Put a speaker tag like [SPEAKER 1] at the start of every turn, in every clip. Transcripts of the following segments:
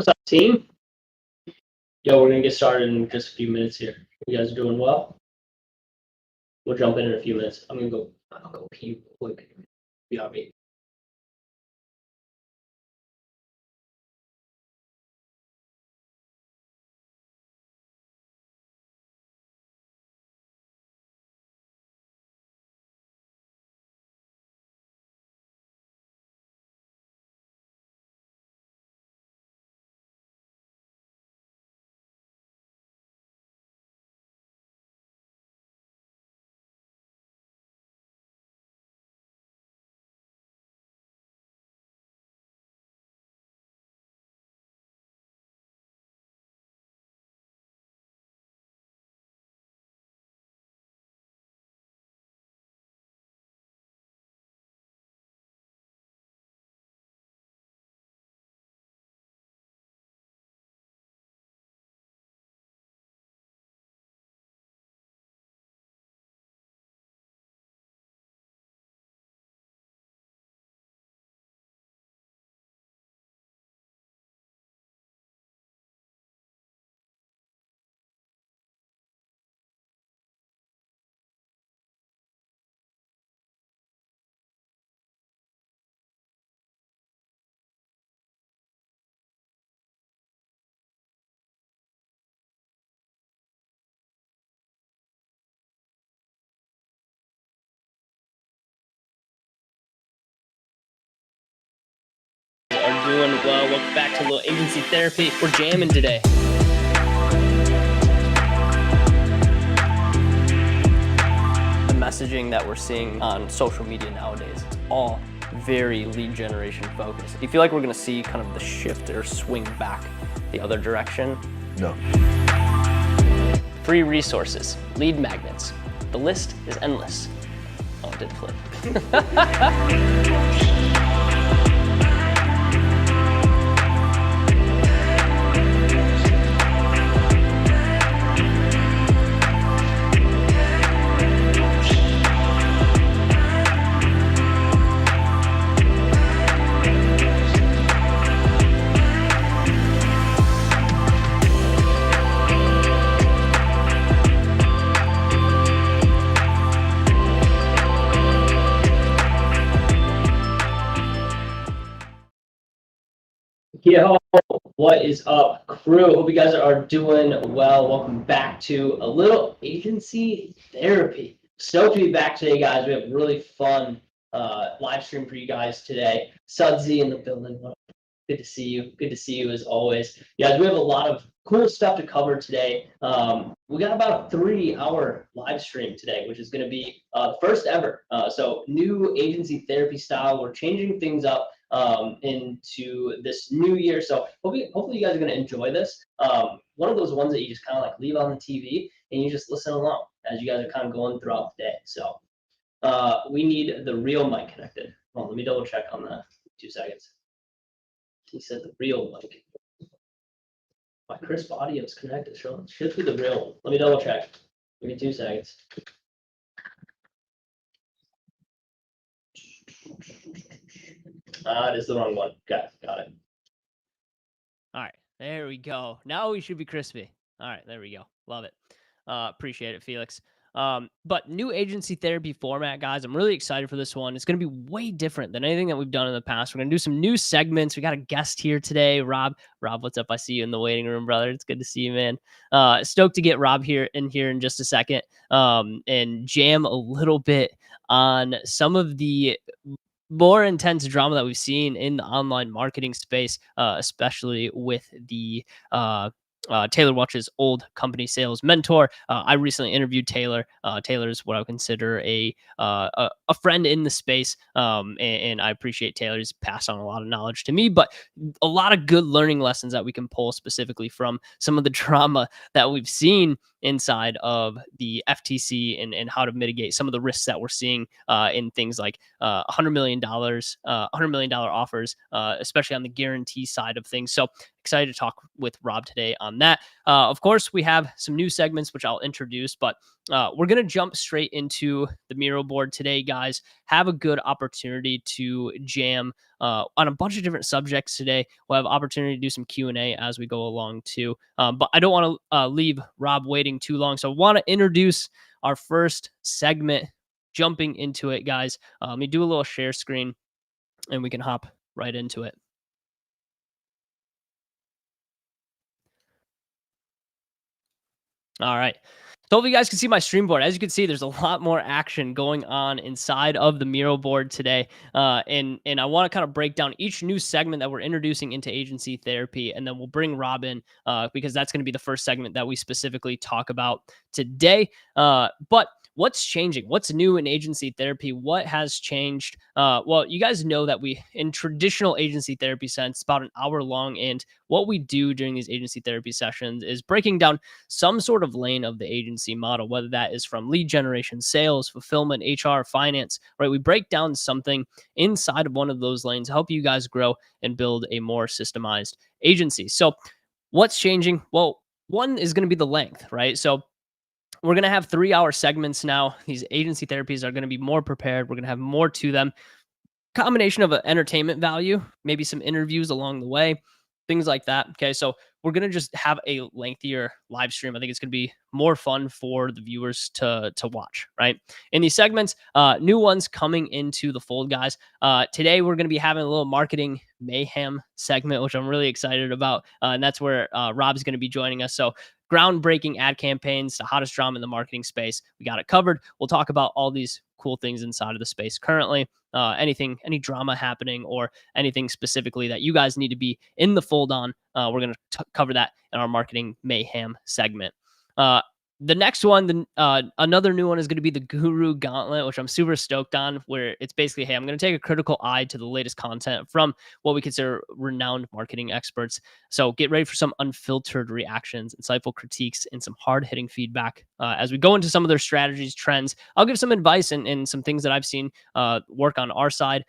[SPEAKER 1] What's up, team? Yo, we're gonna get started in just a few minutes here. You guys are doing well? We'll jump in a few minutes. I'll go pee real quick. BRB. Are doing well. Welcome back to a little agency therapy. We're jamming today. The messaging that we're seeing on social media nowadays is all very lead generation focused. Do you feel like we're going to see kind of the shift or swing back the other direction?
[SPEAKER 2] No.
[SPEAKER 1] Free resources, lead magnets. The list is endless. Oh, it did flip. Yo, what is up, crew? Hope you guys are doing well. Welcome back to a little agency therapy. Stoked to be back today, guys. We have a really fun live stream for you guys today. Sudsy in the building. Good to see you. Good to see you as always. Yeah, we have a lot of cool stuff to cover today. We got about a 3-hour live stream today, which is going to be the first ever. So new agency therapy style. We're changing things up into this new year. So hopefully you guys are going to enjoy this. One of those ones that you just kind of like leave on the TV and you just listen along as you guys are kind of going throughout the day. So we need the real mic connected. Well, let me double check on that. 2 seconds. He said the real mic. My crisp audio is connected. Should be the real one. Let me double check. Give me 2 seconds. It is the wrong one. Got it.
[SPEAKER 3] All right, there we go. Now we should be crispy. All right, there we go. Love it. Appreciate it, Felix. But new agency therapy format, guys. I'm really excited for this one. It's going to be way different than anything that we've done in the past. We're going to do some new segments. We got a guest here today, Rob. Rob, what's up? I see you in the waiting room, brother. It's good to see you, man. Stoked to get Rob here in just a second and jam a little bit on some of the more intense drama that we've seen in the online marketing space, especially with the Taylor Watch's old company sales mentor. I recently interviewed Taylor. Taylor is what I would consider a friend in the space, and I appreciate Taylor's passed on a lot of knowledge to me, but a lot of good learning lessons that we can pull specifically from some of the drama that we've seen inside of the FTC and how to mitigate some of the risks that we're seeing in things like $100 million offers, especially on the guarantee side of things. So excited to talk with Rob today on that. Of course, we have some new segments, which I'll introduce, but we're going to jump straight into the Miro board today, guys. Have a good opportunity to jam on a bunch of different subjects today. We'll have opportunity to do some Q&A as we go along too. But I don't want to leave Rob waiting too long. So I want to introduce our first segment, jumping into it, guys. Let me do a little share screen and we can hop right into it. All right. So hopefully you guys can see my stream board. As you can see, there's a lot more action going on inside of the Miro board today. And I want to kind of break down each new segment that we're introducing into agency therapy. And then we'll bring Rob in because that's going to be the first segment that we specifically talk about today. But what's changing? What's new in agency therapy? What has changed? Well, you guys know that we, in traditional agency therapy sense, about an hour long. And what we do during these agency therapy sessions is breaking down some sort of lane of the agency model, whether that is from lead generation, sales, fulfillment, HR, finance, right? We break down something inside of one of those lanes to help you guys grow and build a more systemized agency. So what's changing? Well, one is going to be the length, right? So we're going to have 3-hour segments now. These agency therapies are going to be more prepared. We're going to have more to them. Combination of an entertainment value, maybe some interviews along the way, things like that. Okay, so we're gonna just have a lengthier live stream. I think it's gonna be more fun for the viewers to watch. Right in these segments, new ones coming into the fold, guys. Today we're gonna be having a little marketing mayhem segment, which I'm really excited about, and that's where Rob's gonna be joining us. So groundbreaking ad campaigns, the hottest drama in the marketing space. We got it covered. We'll talk about all these cool things inside of the space currently. Any drama happening or anything specifically that you guys need to be in the fold on. We're going to cover that in our marketing mayhem segment. The next one, another new one is going to be the Guru Gauntlet, which I'm super stoked on, where it's basically, hey, I'm going to take a critical eye to the latest content from what we consider renowned marketing experts. So get ready for some unfiltered reactions, insightful critiques, and some hard-hitting feedback. As we go into some of their strategies, trends, I'll give some advice and some things that I've seen work on our side.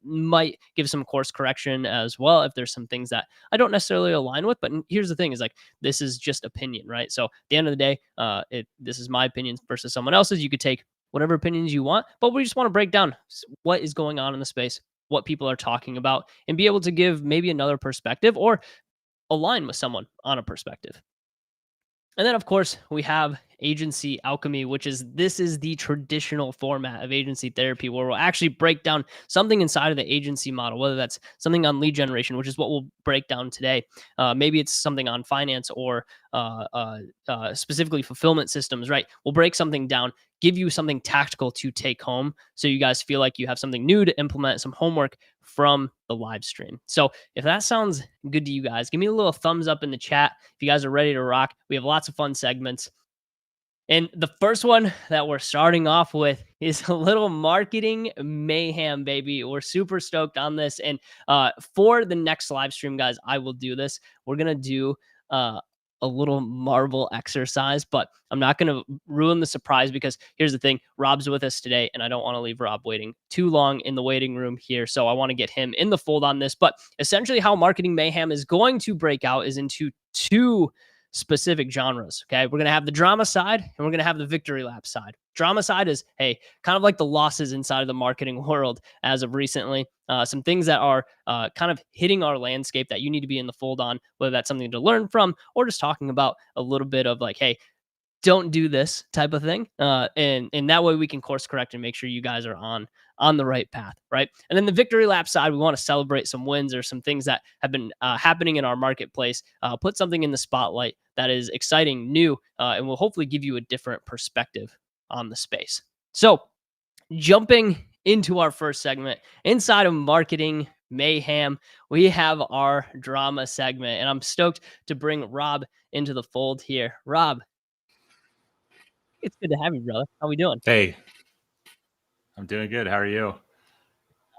[SPEAKER 3] Might give some course correction as well if there's some things that I don't necessarily align with. But here's the thing is like, this is just opinion, right? So at the end of the day, this is my opinion versus someone else's. You could take whatever opinions you want, but we just want to break down what is going on in the space, what people are talking about, and be able to give maybe another perspective or align with someone on a perspective. And then, of course, we have agency alchemy, this is the traditional format of agency therapy where we'll actually break down something inside of the agency model, whether that's something on lead generation, which is what we'll break down today. Maybe it's something on finance or specifically fulfillment systems, right? We'll break something down, give you something tactical to take home so you guys feel like you have something new to implement, some homework from the live stream. So if that sounds good to you guys, give me a little thumbs up in the chat if you guys are ready to rock. We have lots of fun segments. And the first one that we're starting off with is a little marketing mayhem, baby. We're super stoked on this. And for the next live stream, guys, I will do this. We're going to do a little Marvel exercise, but I'm not going to ruin the surprise because here's the thing. Rob's with us today, and I don't want to leave Rob waiting too long in the waiting room here. So I want to get him in the fold on this. But essentially how marketing mayhem is going to break out is into two specific genres. Okay. We're going to have the drama side and we're going to have the victory lap side. Drama side is, hey, kind of like the losses inside of the marketing world as of recently. Some things that are kind of hitting our landscape that you need to be in the fold on, whether that's something to learn from or just talking about a little bit of like, hey, don't do this type of thing. And that way we can course correct and make sure you guys are on the right path, right? And then the victory lap side, we want to celebrate some wins or some things that have been happening in our marketplace, put something in the spotlight that is exciting, new, and will hopefully give you a different perspective on the space. So jumping into our first segment, inside of marketing mayhem, we have our drama segment, and I'm stoked to bring Rob into the fold here. Rob, it's good to have you, brother. How we doing?
[SPEAKER 2] Hey, I'm doing good. How are you?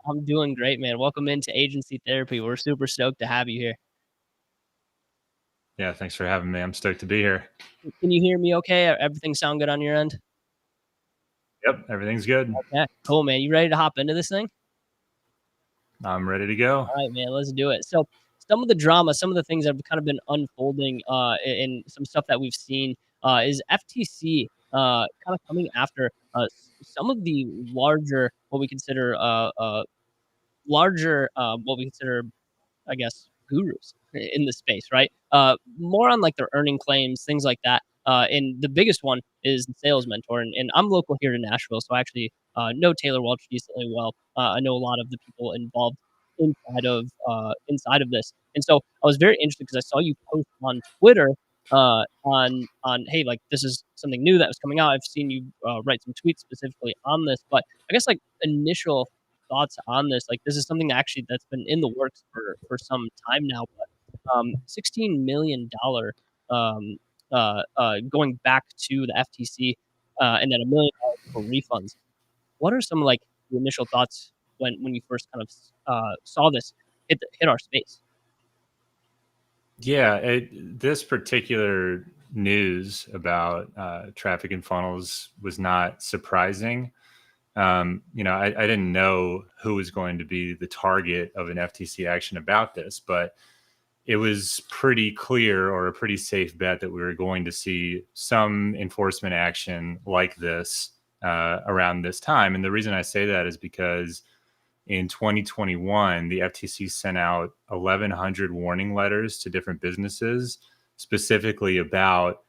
[SPEAKER 3] I'm doing great, man. Welcome into agency therapy. We're super stoked to have you here.
[SPEAKER 2] Yeah, thanks for having me. I'm stoked to be here.
[SPEAKER 3] Can you hear me okay? Everything sound good on your end?
[SPEAKER 2] Yep, everything's good.
[SPEAKER 3] Okay, cool, man. You ready to hop into this thing?
[SPEAKER 2] I'm ready to go.
[SPEAKER 3] All right, man, let's do it. So some of the drama, some of the things that have kind of been unfolding and some stuff that we've seen is FTC kind of coming after some of the larger, what we consider, I guess, gurus in the space, right? More on like their earning claims, things like that. And the biggest one is the sales mentor. And I'm local here in Nashville, so I actually know Taylor Welch decently well. I know a lot of the people involved inside of this, and so I was very interested because I saw you post on Twitter on hey, like this is something new that was coming out. I've seen you write some tweets specifically on this, but I guess like initial thoughts on this. Like this is something that actually that's been in the works for some time now, but $16 million going back to the FTC, and then $1 million for refunds. What are some like the initial thoughts when you first kind of saw this hit our space?
[SPEAKER 2] Yeah, this particular news about traffic and funnels was not surprising. I didn't know who was going to be the target of an FTC action about this, but it was pretty clear or a pretty safe bet that we were going to see some enforcement action like this around this time. And the reason I say that is because in 2021, the FTC sent out 1,100 warning letters to different businesses, specifically about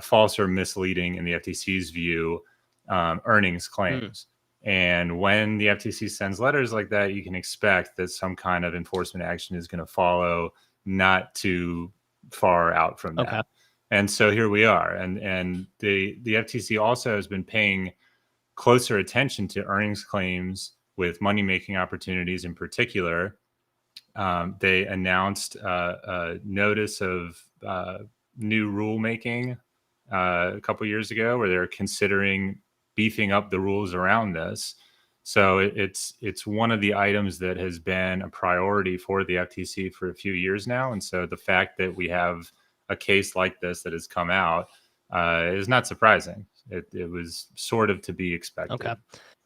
[SPEAKER 2] false or misleading, in the FTC's view, earnings claims. And when the FTC sends letters like that, you can expect that some kind of enforcement action is going to follow not too far out from that.
[SPEAKER 3] Okay.
[SPEAKER 2] And so here we are. And the FTC also has been paying closer attention to earnings claims with money-making opportunities in particular. They announced a notice of new rulemaking a couple years ago, where they're considering beefing up the rules around this. So it's one of the items that has been a priority for the FTC for a few years now. And so the fact that we have a case like this that has come out is not surprising. It was sort of to be expected.
[SPEAKER 3] Okay.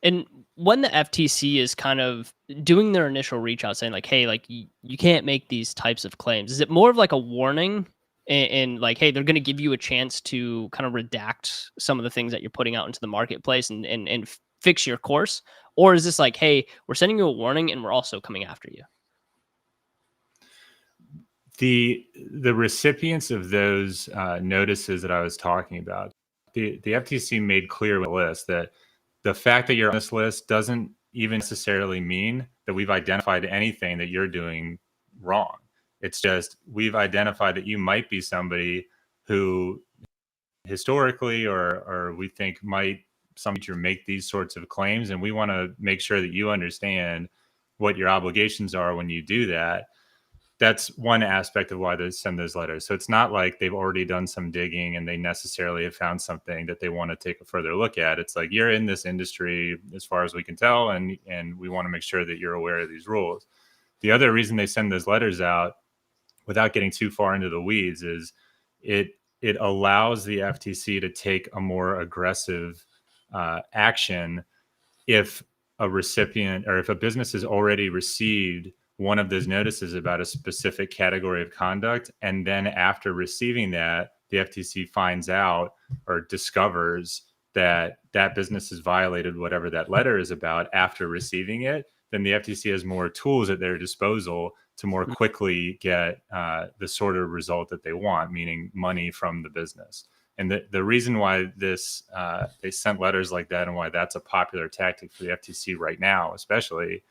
[SPEAKER 3] And when the FTC is kind of doing their initial reach out saying like, hey, like you can't make these types of claims, is it more of like a warning and like, hey, they're going to give you a chance to kind of redact some of the things that you're putting out into the marketplace and fix your course? Or is this like, hey, we're sending you a warning and we're also coming after you?
[SPEAKER 2] The recipients of those notices that I was talking about, the FTC made clear with the list that the fact that you're on this list doesn't even necessarily mean that we've identified anything that you're doing wrong. It's just we've identified that you might be somebody who historically or we think might some future make these sorts of claims, and we want to make sure that you understand what your obligations are when you do that. That's one aspect of why they send those letters. So it's not like they've already done some digging and they necessarily have found something that they want to take a further look at. It's like, you're in this industry as far as we can tell, and we want to make sure that you're aware of these rules. The other reason they send those letters out, without getting too far into the weeds, is it allows the FTC to take a more aggressive action if a recipient or if a business has already received one of those notices about a specific category of conduct, and then after receiving that, the FTC finds out or discovers that that business has violated whatever that letter is about after receiving it, then the FTC has more tools at their disposal to more quickly get the sort of result that they want, meaning money from the business. And the reason why this they sent letters like that and why that's a popular tactic for the FTC right now, especially,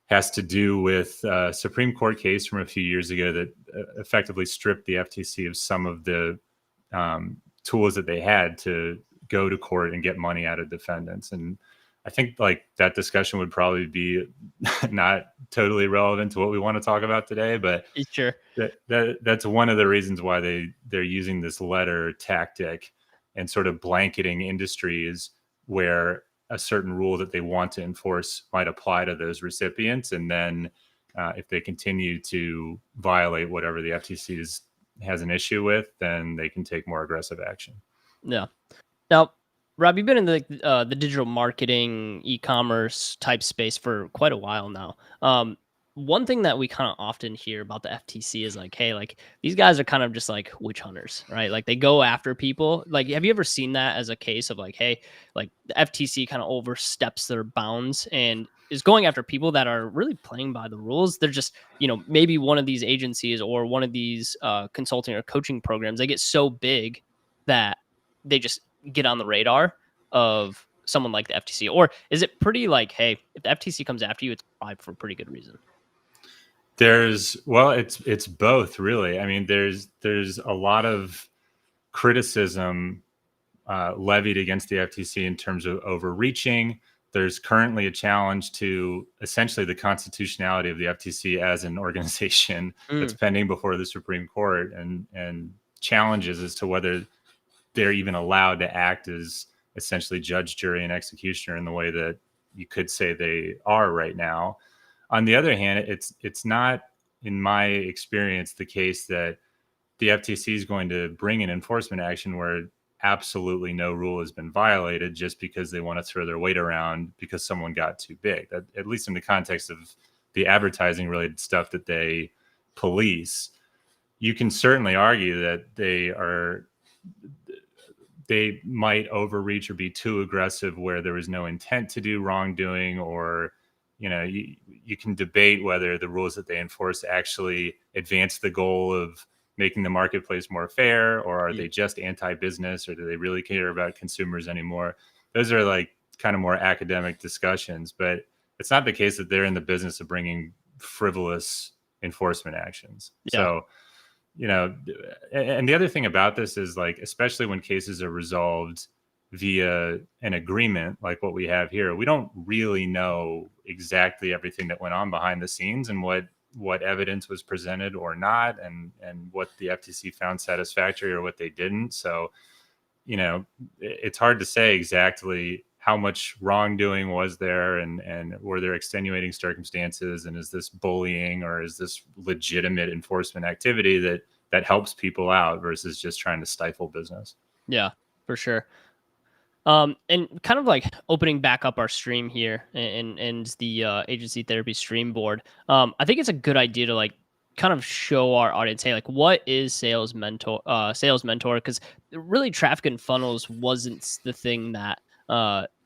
[SPEAKER 2] has to do with a Supreme Court case from a few years ago that effectively stripped the FTC of some of the tools that they had to go to court and get money out of defendants. And I think like that discussion would probably be not totally relevant to what we want to talk about today, but
[SPEAKER 3] Sure.
[SPEAKER 2] That's one of the reasons why they're using this letter tactic and sort of blanketing industries where a certain rule that they want to enforce might apply to those recipients. And then if they continue to violate whatever the FTC has an issue with, then they can take more aggressive action.
[SPEAKER 3] Yeah. Now, Rob, you've been in the digital marketing, e-commerce type space for quite a while now. one thing that we kind of often hear about the FTC is like, hey, like these guys are kind of just like witch hunters, right? Like they go after people. Like, have you ever seen that as a case of like, hey, like the FTC kind of oversteps their bounds and is going after people that are really playing by the rules? They're just, maybe one of these agencies or one of these consulting or coaching programs, they get so big that they just get on the radar of someone like the FTC? Or is it pretty like, hey, if the FTC comes after you, it's probably for a pretty good reason?
[SPEAKER 2] It's both, really. I mean, there's a lot of criticism levied against the FTC in terms of overreaching. There's currently a challenge to essentially the constitutionality of the FTC as an organization that's pending before the Supreme Court, and challenges as to whether they're even allowed to act as essentially judge, jury, and executioner in the way that you could say they are right now. On the other hand, it's not, in my experience, the case that the FTC is going to bring an enforcement action where absolutely no rule has been violated just because they want to throw their weight around because someone got too big. That, at least in the context of the advertising related stuff that they police, you can certainly argue that they might overreach or be too aggressive where there was no intent to do wrongdoing, or you can debate whether the rules that they enforce actually advance the goal of making the marketplace more fair, or are they just anti-business, or do they really care about consumers anymore? Those are like kind of more academic discussions, but it's not the case that they're in the business of bringing frivolous enforcement actions.
[SPEAKER 3] Yeah.
[SPEAKER 2] So, and the other thing about this is, like, especially when cases are resolved via an agreement like what we have here, we don't really know exactly everything that went on behind the scenes and what evidence was presented or not, and what the FTC found satisfactory or what they didn't. So, it's hard to say exactly how much wrongdoing was there, and were there extenuating circumstances, and is this bullying or is this legitimate enforcement activity that helps people out versus just trying to stifle business.
[SPEAKER 3] Yeah, for sure. And kind of like opening back up our stream here and the agency therapy stream board. I think it's a good idea to like kind of show our audience, hey, like, what is sales mentor? Because really, traffic and funnels wasn't the thing that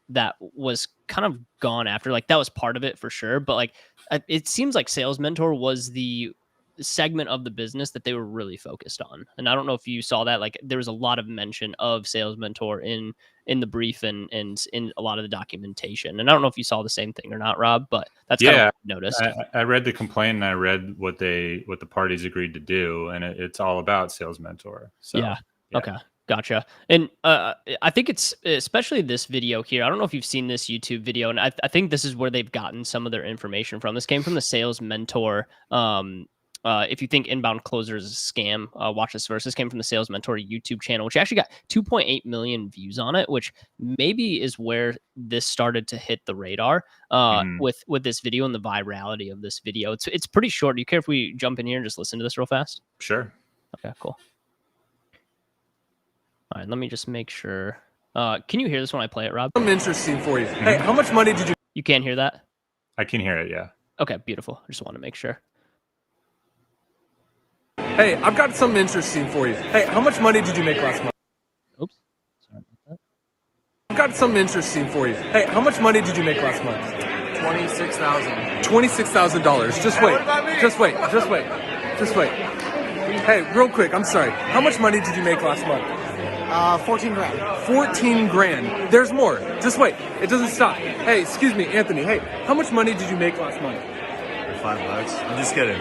[SPEAKER 3] that was kind of gone after. Like that was part of it for sure, but like it seems like sales mentor was the segment of the business that they were really focused on. And I don't know if you saw that, like there was a lot of mention of sales mentor in the brief and in a lot of the documentation. And I don't know if you saw the same thing or not, Rob, but that's kind of what I noticed.
[SPEAKER 2] I read the complaint and I read what the parties agreed to do, and it's all about sales mentor. So
[SPEAKER 3] yeah. Okay. Gotcha. And I think it's especially this video here. I don't know if you've seen this YouTube video, and I think this is where they've gotten some of their information from. This came from the sales mentor. If you think inbound closer is a scam, watch this first. This came from the Sales Mentor YouTube channel, which actually got 2.8 million views on it, which maybe is where this started to hit the radar with this video and the virality of this video. It's pretty short. Do you care if we jump in here and just listen to this real fast?
[SPEAKER 2] Sure.
[SPEAKER 3] Okay, cool. All right, let me just make sure. Can you hear this when I play it, Rob?
[SPEAKER 4] Something interesting for you. Hey, how much money did you...
[SPEAKER 3] You can't hear that?
[SPEAKER 2] I can hear it, yeah.
[SPEAKER 3] Okay, beautiful. I just want to make sure.
[SPEAKER 4] Hey, I've got something interesting for you. Hey, how much money did you make last month?
[SPEAKER 3] Oops. Sorry about that.
[SPEAKER 4] I've got something interesting for you. Hey, how much money did you make last month?
[SPEAKER 5] $26,000.
[SPEAKER 4] $26,000. Just wait. Hey, real quick, I'm sorry. How much money did you make last month?
[SPEAKER 5] 14 grand.
[SPEAKER 4] 14 grand. There's more. Just wait. It doesn't stop. Hey, excuse me, Anthony. Hey, how much money did you make last month?
[SPEAKER 5] $5. I'm just kidding.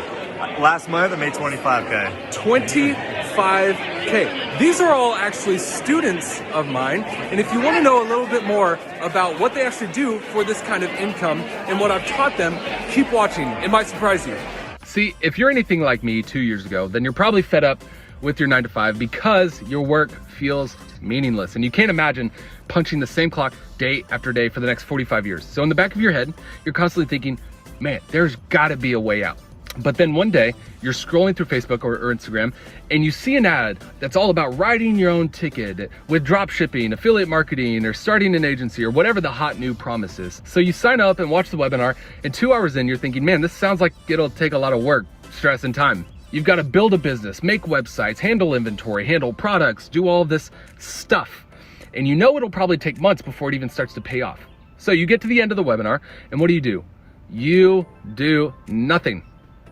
[SPEAKER 5] Last month I made 25K.
[SPEAKER 4] 25K. These are all actually students of mine, and if you want to know a little bit more about what they actually do for this kind of income and what I've taught them, keep watching. It might surprise you. See, if you're anything like me 2 years ago, then you're probably fed up with your 9 to 5 because your work feels meaningless, and you can't imagine punching the same clock day after day for the next 45 years. So in the back of your head, you're constantly thinking, man, there's got to be a way out. But then one day you're scrolling through Facebook or Instagram and you see an ad that's all about writing your own ticket with drop shipping, affiliate marketing, or starting an agency or whatever the hot new promise is. So you sign up and watch the webinar, and 2 hours in, you're thinking, man, this sounds like it'll take a lot of work, stress, and time. You've got to build a business, make websites, handle inventory, handle products, do all this stuff. And you know it'll probably take months before it even starts to pay off. So you get to the end of the webinar, and what do? You do nothing.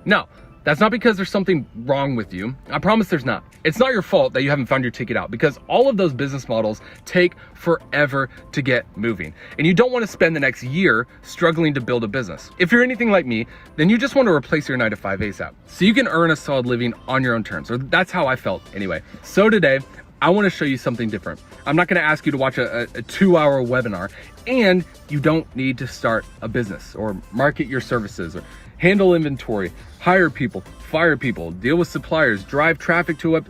[SPEAKER 4] No, that's not because there's something wrong with you. I promise there's not. It's not your fault that you haven't found your ticket out, because all of those business models take forever to get moving. And you don't want to spend the next year struggling to build a business. If you're anything like me, then you just want to replace your 9-to-5 ASAP so you can earn a solid living on your own terms. Or that's how I felt anyway. So today, I want to show you something different. I'm not going to ask you to watch a 2-hour webinar, and you don't need to start a business or market your services or handle inventory, hire people, fire people, deal with suppliers, drive traffic to a web.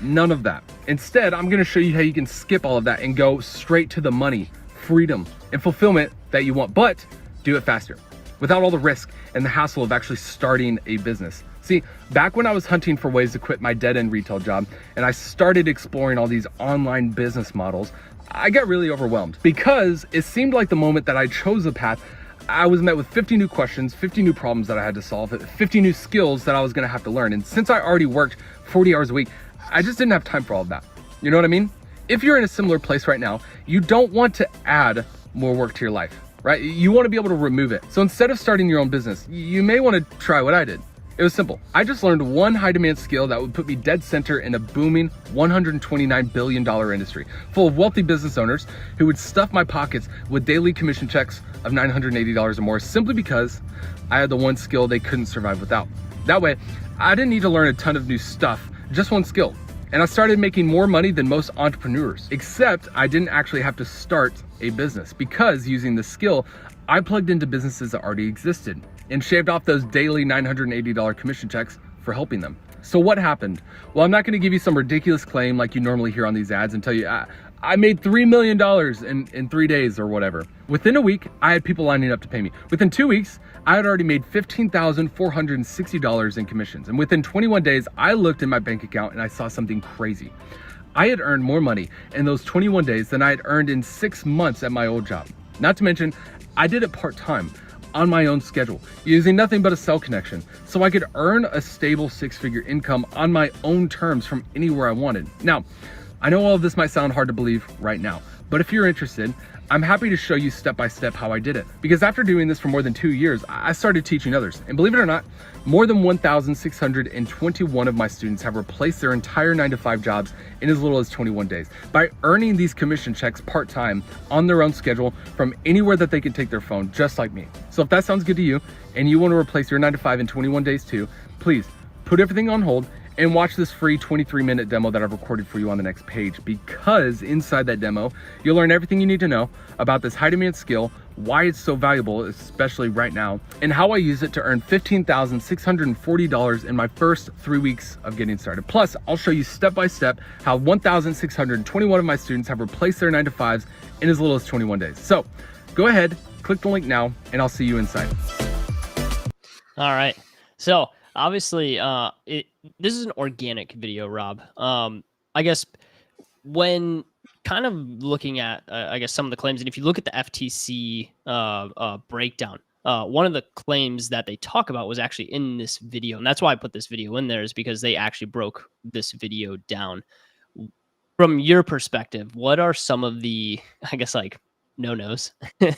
[SPEAKER 4] None of that. Instead, I'm going to show you how you can skip all of that and go straight to the money, freedom, and fulfillment that you want, but do it faster without all the risk and the hassle of actually starting a business. See, back when I was hunting for ways to quit my dead-end retail job and I started exploring all these online business models, I got really overwhelmed because it seemed like the moment that I chose a path, I was met with 50 new questions, 50 new problems that I had to solve, 50 new skills that I was gonna have to learn. And since I already worked 40 hours a week, I just didn't have time for all of that. You know what I mean? If you're in a similar place right now, you don't want to add more work to your life, right? You wanna be able to remove it. So instead of starting your own business, you may wanna try what I did. It was simple. I just learned one high demand skill that would put me dead center in a booming $129 billion industry full of wealthy business owners who would stuff my pockets with daily commission checks of $980 or more simply because I had the one skill they couldn't survive without. That way, I didn't need to learn a ton of new stuff, just one skill. And I started making more money than most entrepreneurs, except I didn't actually have to start a business because using the skill, I plugged into businesses that already existed and shaved off those daily $980 commission checks for helping them. So what happened? Well, I'm not gonna give you some ridiculous claim like you normally hear on these ads and tell you, I made $3 million in 3 days or whatever. Within a week, I had people lining up to pay me. Within 2 weeks, I had already made $15,460 in commissions. And within 21 days, I looked in my bank account and I saw something crazy. I had earned more money in those 21 days than I had earned in 6 months at my old job. Not to mention, I did it part-time on my own schedule, using nothing but a cell connection, so I could earn a stable 6-figure income on my own terms from anywhere I wanted. Now, I know all of this might sound hard to believe right now, but if you're interested, I'm happy to show you step by step how I did it. Because after doing this for more than 2 years, I started teaching others. And believe it or not, more than 1,621 of my students have replaced their entire 9-to-5 jobs in as little as 21 days by earning these commission checks part-time on their own schedule from anywhere that they can take their phone, just like me. So if that sounds good to you and you want to replace your 9-to-5 in 21 days too, please put everything on hold and watch this free 23-minute demo that I've recorded for you on the next page, because inside that demo, you'll learn everything you need to know about this high demand skill, why it's so valuable, especially right now, and how I use it to earn $15,640 in my first 3 weeks of getting started. Plus, I'll show you step by step how 1,621 of my students have replaced their 9-to-5s in as little as 21 days. So go ahead, click the link now, and I'll see you inside.
[SPEAKER 3] All right. So obviously, this is an organic video, Rob. I guess when kind of looking at, I guess, some of the claims, and if you look at the FTC breakdown, one of the claims that they talk about was actually in this video. And that's why I put this video in there, is because they actually broke this video down. From your perspective, what are some of the, I guess, like, no-nos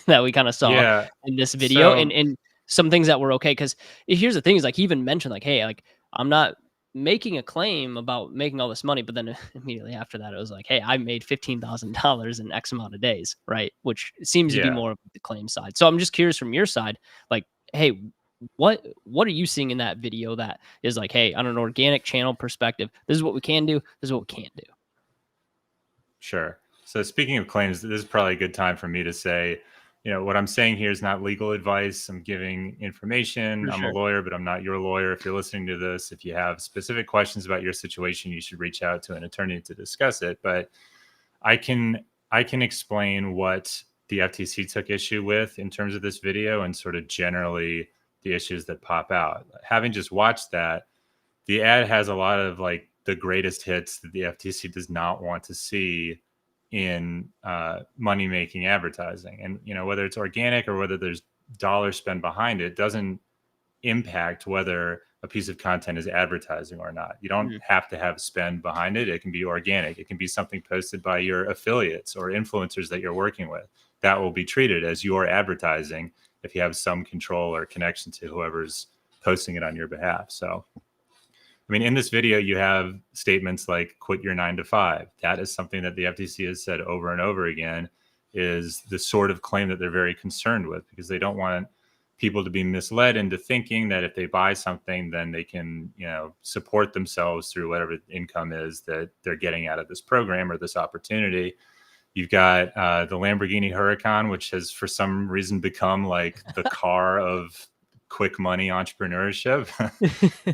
[SPEAKER 3] that we kind of saw in this video?
[SPEAKER 2] So,
[SPEAKER 3] and some things that were okay, because here's the thing, is like, he even mentioned like, hey, like, I'm not making a claim about making all this money, but then immediately after that, it was like, hey, I made $15,000 in X amount of days, right? Which seems to be more of the claim side. So I'm just curious from your side, like, hey, what are you seeing in that video that is like, hey, on an organic channel perspective, this is what we can do, this is what we can't do?
[SPEAKER 2] Sure. So speaking of claims, this is probably a good time for me to say, what I'm saying here is not legal advice. I'm giving information. I'm a lawyer, but I'm not your lawyer. If you're listening to this, if you have specific questions about your situation, you should reach out to an attorney to discuss it. But I can explain what the FTC took issue with in terms of this video, and sort of generally the issues that pop out. Having just watched that, the ad has a lot of like the greatest hits that the FTC does not want to see in money-making advertising. And, you know, whether it's organic or whether there's dollars spent behind it, doesn't impact whether a piece of content is advertising or not. You don't have to have spend behind it. It can be organic. It can be something posted by your affiliates or influencers that you're working with. That will be treated as your advertising if you have some control or connection to whoever's posting it on your behalf. So, I mean, in this video, you have statements like quit your 9-to-5. That is something that the FTC has said over and over again is the sort of claim that they're very concerned with, because they don't want people to be misled into thinking that if they buy something, then they can, you know, support themselves through whatever income is that they're getting out of this program or this opportunity. You've got the Lamborghini Huracan, which has for some reason become like the car of quick money entrepreneurship.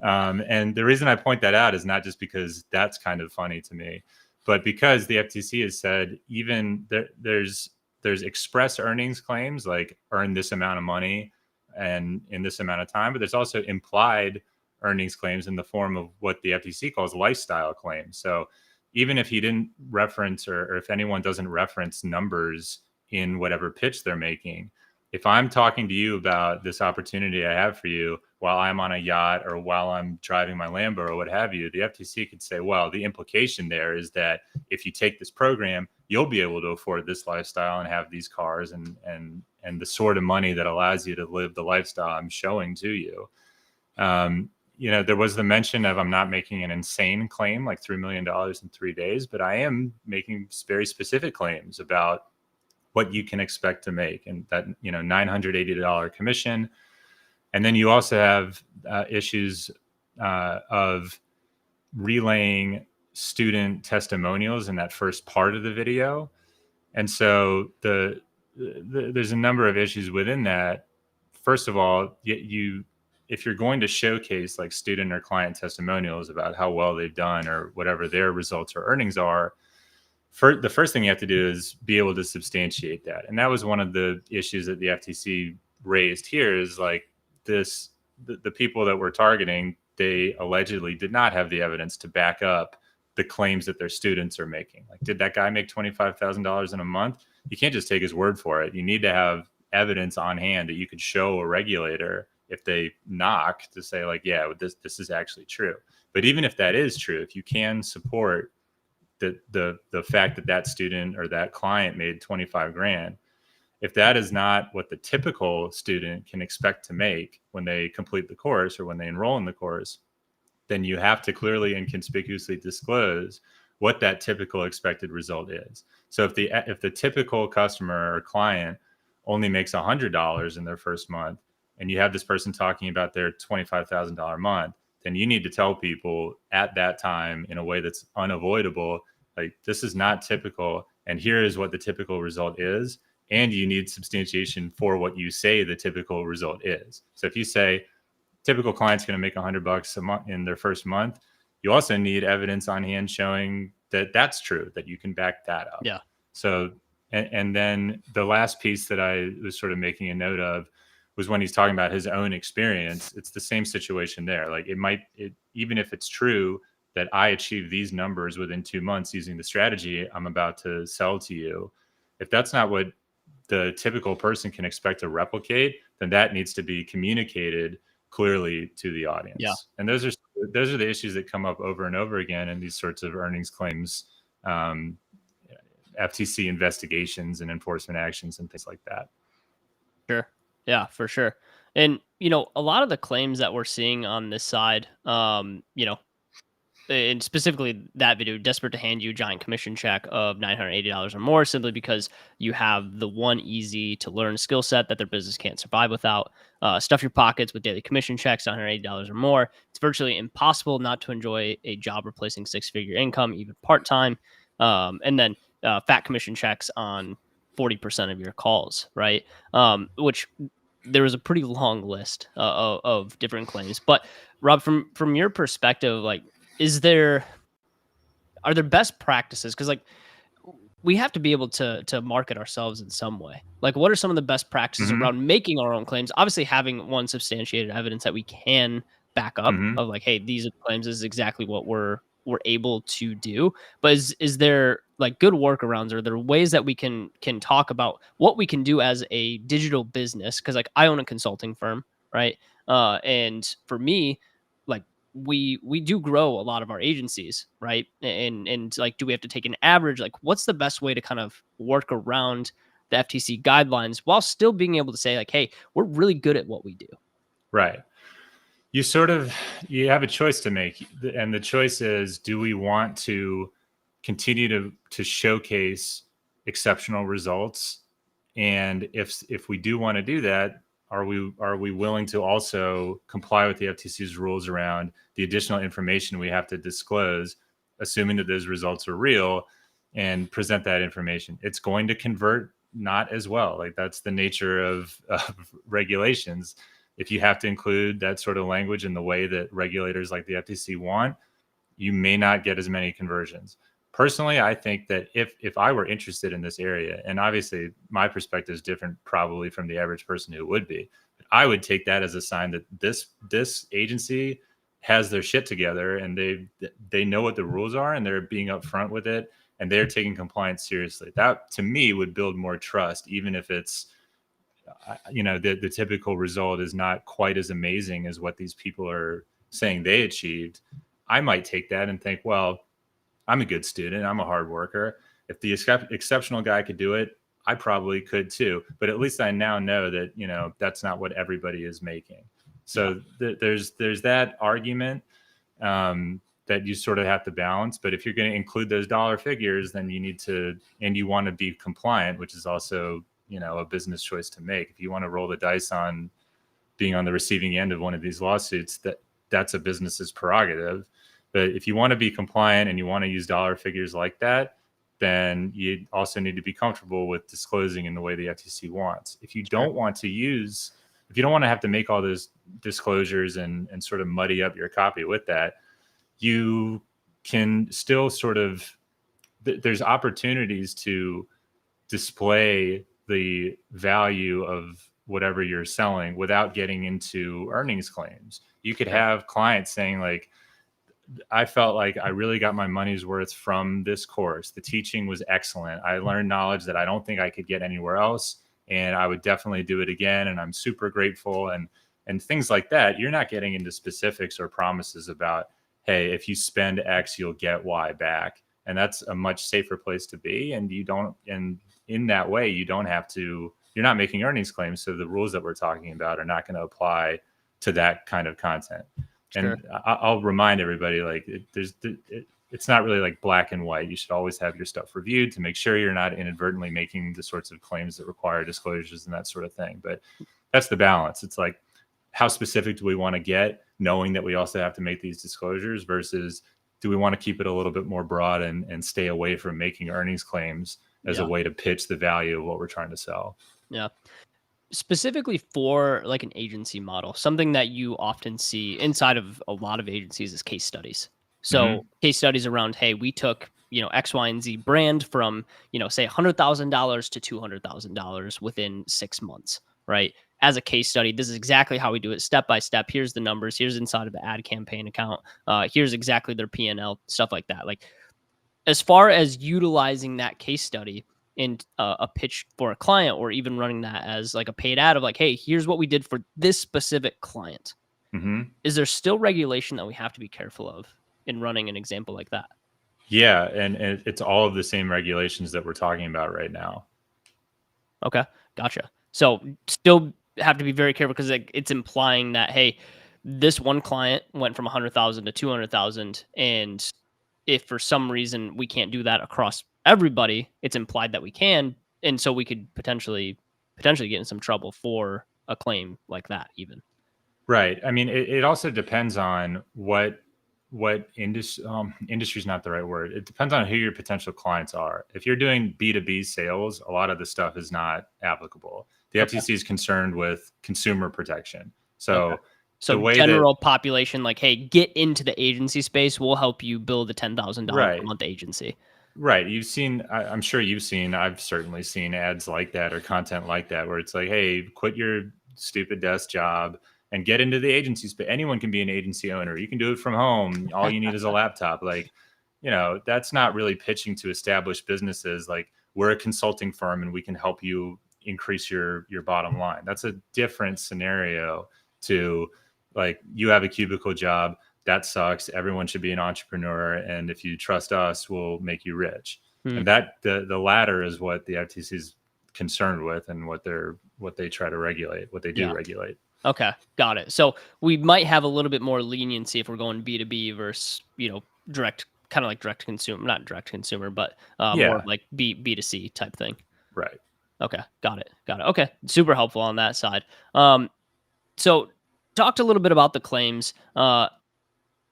[SPEAKER 2] And the reason I point that out is not just because that's kind of funny to me, but because the FTC has said even there's express earnings claims like earn this amount of money and in this amount of time, but there's also implied earnings claims in the form of what the FTC calls lifestyle claims. So even if he didn't reference or if anyone doesn't reference numbers in whatever pitch they're making, if I'm talking to you about this opportunity I have for you while I'm on a yacht or while I'm driving my Lambo or what have you, the FTC could say, well, the implication there is that if you take this program, you'll be able to afford this lifestyle and have these cars and the sort of money that allows you to live the lifestyle I'm showing to you. You know, there was the mention of I'm not making an insane claim like $3 million in 3 days, but I am making very specific claims about what you can expect to make, and that, you know, $980 commission. And then you also have issues of relaying student testimonials in that first part of the video. And so there's a number of issues within that. First of all, if you're going to showcase like student or client testimonials about how well they've done or whatever their results or earnings are, the first thing you have to do is be able to substantiate that. And that was one of the issues that the FTC raised here is like the people that we're targeting, they allegedly did not have the evidence to back up the claims that their students are making. Like, did that guy make $25,000 in a month? You can't just take his word for it. You need to have evidence on hand that you could show a regulator if they knock to say like, yeah, this is actually true. But even if that is true, if you can support the fact that that student or that client made 25 grand, if that is not what the typical student can expect to make when they complete the course or when they enroll in the course, then you have to clearly and conspicuously disclose what that typical expected result is. So if the typical customer or client only makes $100 in their first month, and you have this person talking about their $25,000 month, then you need to tell people at that time in a way that's unavoidable, like, this is not typical, and here is what the typical result is, and you need substantiation for what you say the typical result is. So if you say typical client's going to make $100 a month in their first month, you also need evidence on hand showing that that's true, that you can back that up.
[SPEAKER 3] Yeah. So,
[SPEAKER 2] and then the last piece that I was sort of making a note of was when he's talking about his own experience. It's the same situation there. Like, even if it's true that I achieved these numbers within 2 months using the strategy I'm about to sell to you, if that's not what the typical person can expect to replicate, then that needs to be communicated clearly to the audience.
[SPEAKER 3] Yeah.
[SPEAKER 2] And those are the issues that come up over and over again in these sorts of earnings claims, FTC investigations and enforcement actions and things like that.
[SPEAKER 3] Sure. Yeah, for sure. And, you know, a lot of the claims that we're seeing on this side, you know, and specifically that video, desperate to hand you a giant commission check of $980 or more, simply because you have the one easy to learn skill set that their business can't survive without. Stuff your pockets with daily commission checks, $980 or more. It's virtually impossible not to enjoy a job replacing six-figure income, even part-time. And then fat commission checks on 40% of your calls, right? Which there was a pretty long list of different claims. But Rob, from your perspective, like, are there best practices? Because like we have to be able to market ourselves in some way. Like, what are some of the best practices
[SPEAKER 2] Mhm.
[SPEAKER 3] around making our own claims? Obviously, having one substantiated evidence that we can back up
[SPEAKER 2] Mhm.
[SPEAKER 3] of like, hey, these are the claims. This is exactly what we're able to do. But is there like good workarounds? Or are there ways that we can talk about what we can do as a digital business? Because like I own a consulting firm, right? And for me, like we do grow a lot of our agencies, right? And like, do we have to take an average? Like, what's the best way to kind of work around the FTC guidelines while still being able to say like, hey, we're really good at what we do?
[SPEAKER 2] Right. You have a choice to make, and the choice is, do we want to continue to showcase exceptional results? And if we do want to do that, are we willing to also comply with the FTC's rules around the additional information we have to disclose, assuming that those results are real, and present that information? It's going to convert not as well. Like, that's the nature of regulations. If you have to include that sort of language in the way that regulators like the FTC want, you may not get as many conversions. Personally, I think that if I were interested in this area, and obviously my perspective is different probably from the average person who would be, but I would take that as a sign that this agency has their shit together, and they know what the rules are, and they're being upfront with it, and they're taking compliance seriously. That to me would build more trust, even if it's the typical result is not quite as amazing as what these people are saying they achieved. I might take that and think, well, I'm a good student, I'm a hard worker. If the exceptional guy could do it, I probably could too. But at least I now know that that's not what everybody is making. So there's that argument that you sort of have to balance. But if you're going to include those dollar figures, then you need to, and you want to be compliant, which is also a business choice to make. If you want to roll the dice on being on the receiving end of one of these lawsuits, that's a business's prerogative. But if you want to be compliant and you want to use dollar figures like that, then you also need to be comfortable with disclosing in the way the FTC wants. If you don't want to have to make all those disclosures and sort of muddy up your copy with that, you can still sort of, there's opportunities to display the value of whatever you're selling without getting into earnings claims. You could have clients saying like, I felt like I really got my money's worth from this course. The teaching was excellent. I learned knowledge that I don't think I could get anywhere else, and I would definitely do it again. And I'm super grateful, and things like that. You're not getting into specifics or promises about, hey, if you spend X, you'll get Y back. And that's a much safer place to be. And in that way, you're not making earnings claims. So the rules that we're talking about are not going to apply to that kind of content. Sure. And I'll remind everybody, like, it's not really like black and white. You should always have your stuff reviewed to make sure you're not inadvertently making the sorts of claims that require disclosures and that sort of thing. But that's the balance. It's like, how specific do we want to get, knowing that we also have to make these disclosures, versus do we want to keep it a little bit more broad and stay away from making earnings claims as a way to pitch the value of what we're trying to sell?
[SPEAKER 3] Yeah. Specifically for like an agency model, something that you often see inside of a lot of agencies is case studies. So case studies around, hey, we took, X, Y, and Z brand from, say $100,000 to $200,000 within 6 months, right? As a case study, this is exactly how we do it step by step. Here's the numbers. Here's inside of the ad campaign account. Here's exactly their P&L, stuff like that. Like, as far as utilizing that case study in a pitch for a client, or even running that as like a paid ad of like, hey, here's what we did for this specific client. Is there still regulation that we have to be careful of in running an example like that?
[SPEAKER 2] Yeah. And it's all of the same regulations that we're talking about right now.
[SPEAKER 3] Okay. Gotcha. So still have to be very careful, because it's implying that, hey, this one client went from 100,000 to 200,000. And if for some reason we can't do that across everybody, it's implied that we can. And so we could potentially get in some trouble for a claim like that even.
[SPEAKER 2] Right. I mean, it also depends on what industry is not the right word. It depends on who your potential clients are. If you're doing B2B sales, a lot of the stuff is not applicable. The FTC is concerned with consumer protection. So
[SPEAKER 3] general population, like, hey, get into the agency space. We'll help you build a $10,000 a month agency.
[SPEAKER 2] Right. You've seen, I'm sure you've seen, I've certainly seen ads like that or content like that where it's like, hey, quit your stupid desk job and get into the agency space. Anyone can be an agency owner. You can do it from home. All you need is a laptop. Like, that's not really pitching to established businesses. Like, we're a consulting firm and we can help you increase your bottom line. That's a different scenario to, like, you have a cubicle job. That sucks. Everyone should be an entrepreneur. And if you trust us, we'll make you rich. And that the latter is what the FTC is concerned with and what they try to regulate, what they do regulate.
[SPEAKER 3] Okay, got it. So we might have a little bit more leniency if we're going B2B versus, direct, kind of like direct to consumer, not direct to consumer, but more like B2C type thing.
[SPEAKER 2] Right.
[SPEAKER 3] Okay, got it. Okay, super helpful on that side. So talked a little bit about the claims.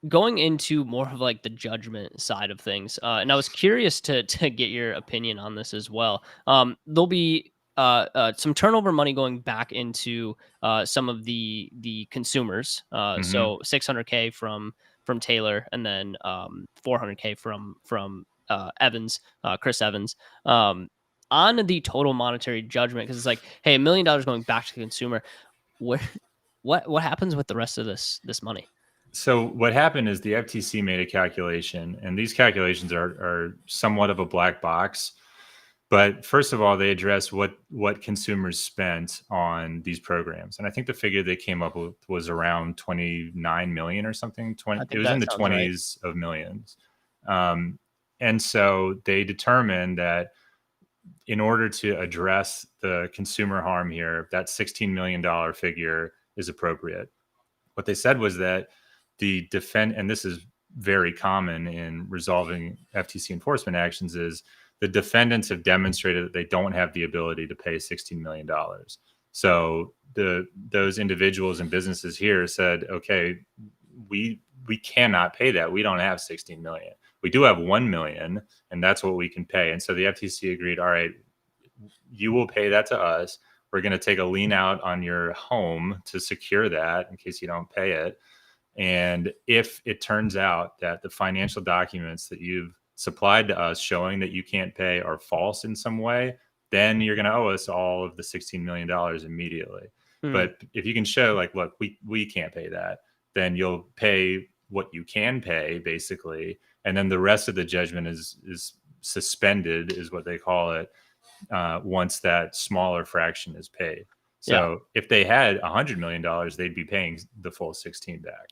[SPEAKER 3] Going into more of like the judgment side of things, and I was curious to get your opinion on this as well. There'll be some turnover money going back into some of the consumers. So 600K from Taylor, and then 400K from Evans, Chris Evans. On the total monetary judgment, because it's like, hey, $1 million going back to the consumer. What happens with the rest of this money?
[SPEAKER 2] So what happened is the FTC made a calculation, and these calculations are somewhat of a black box. But first of all, they address what consumers spent on these programs, and I think the figure they came up with was around 29 million or something. It was in the 20s of millions, and so they determined that in order to address the consumer harm here, that $16 million figure is appropriate. What they said was that and this is very common in resolving FTC enforcement actions, is the defendants have demonstrated that they don't have the ability to pay $16 million. So those individuals and businesses here said, okay, we cannot pay that. We don't have 16 million. We do have 1 million, and that's what we can pay. And so the FTC agreed, all right, you will pay that to us. We're going to take a lien out on your home to secure that in case you don't pay it. And if it turns out that the financial documents that you've supplied to us showing that you can't pay are false in some way, then you're going to owe us all of the $16 million immediately. But if you can show, like, look, we can't pay that, then you'll pay what you can pay, basically. And then the rest of the judgment is suspended, is what they call it, once that smaller fraction is paid. So if they had $100 million, they'd be paying the full 16 back.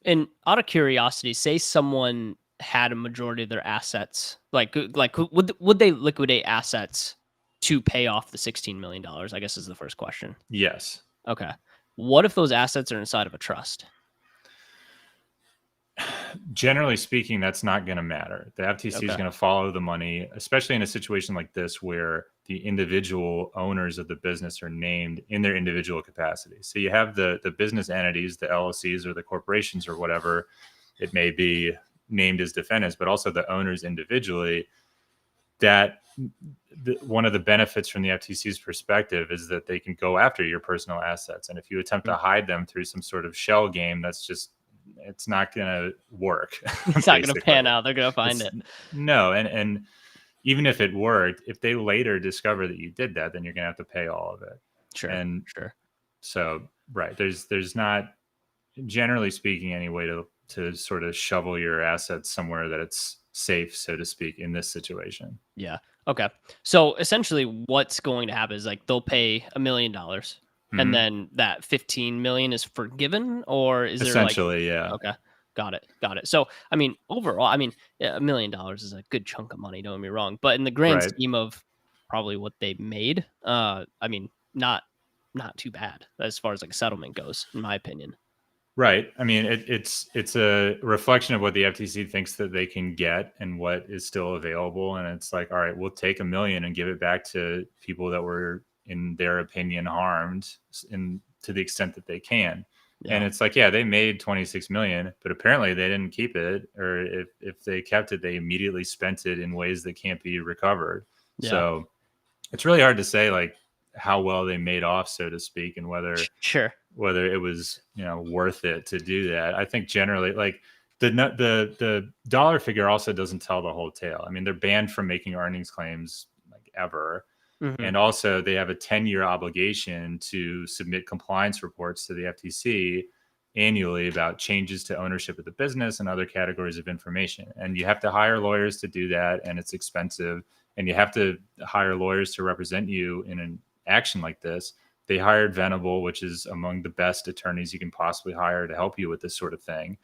[SPEAKER 3] And out of curiosity, say someone had a majority of their assets, like would they liquidate assets to pay off the $16 million? I guess is the first question.
[SPEAKER 2] Yes.
[SPEAKER 3] Okay. What if those assets are inside of a trust?
[SPEAKER 2] Generally speaking, that's not going to matter. The FTC is going to follow the money, especially in a situation like this where the individual owners of the business are named in their individual capacity. So you have the business entities, the LLCs or the corporations or whatever it may be, named as defendants, but also the owners individually. That one of the benefits from the FTC's perspective is that they can go after your personal assets. And if you attempt to hide them through some sort of shell game, it's not going to work.
[SPEAKER 3] It's not going to pan out. They're going to find it.
[SPEAKER 2] No. And even if it worked, if they later discover that you did that, then you're going to have to pay all of it.
[SPEAKER 3] Sure.
[SPEAKER 2] And
[SPEAKER 3] sure.
[SPEAKER 2] So, right. There's not, generally speaking, any way to sort of shovel your assets somewhere that it's safe, so to speak, in this situation.
[SPEAKER 3] Yeah. Okay. So essentially what's going to happen is, like, they'll pay $1 million. And then that 15 million is forgiven, or is there
[SPEAKER 2] essentially, yeah.
[SPEAKER 3] Okay. Got it. So, I mean, overall, $1 million is a good chunk of money. Don't get me wrong, but in the grand scheme of probably what they made, not too bad as far as like a settlement goes, in my opinion.
[SPEAKER 2] Right. I mean, it's a reflection of what the FTC thinks that they can get and what is still available. And it's like, all right, we'll take $1 million and give it back to people that were, in their opinion, harmed to the extent that they can. Yeah. And it's like, yeah, they made 26 million, but apparently they didn't keep it, or if they kept it, they immediately spent it in ways that can't be recovered. Yeah. So it's really hard to say, like, how well they made off, so to speak, and whether it was, worth it to do that. I think generally, like, the dollar figure also doesn't tell the whole tale. I mean, they're banned from making earnings claims like ever.
[SPEAKER 3] Mm-hmm.
[SPEAKER 2] And also they have a 10-year obligation to submit compliance reports to the FTC annually about changes to ownership of the business and other categories of information. And you have to hire lawyers to do that, and it's expensive. And you have to hire lawyers to represent you in an action like this. They hired Venable, which is among the best attorneys you can possibly hire to help you with this sort of thing.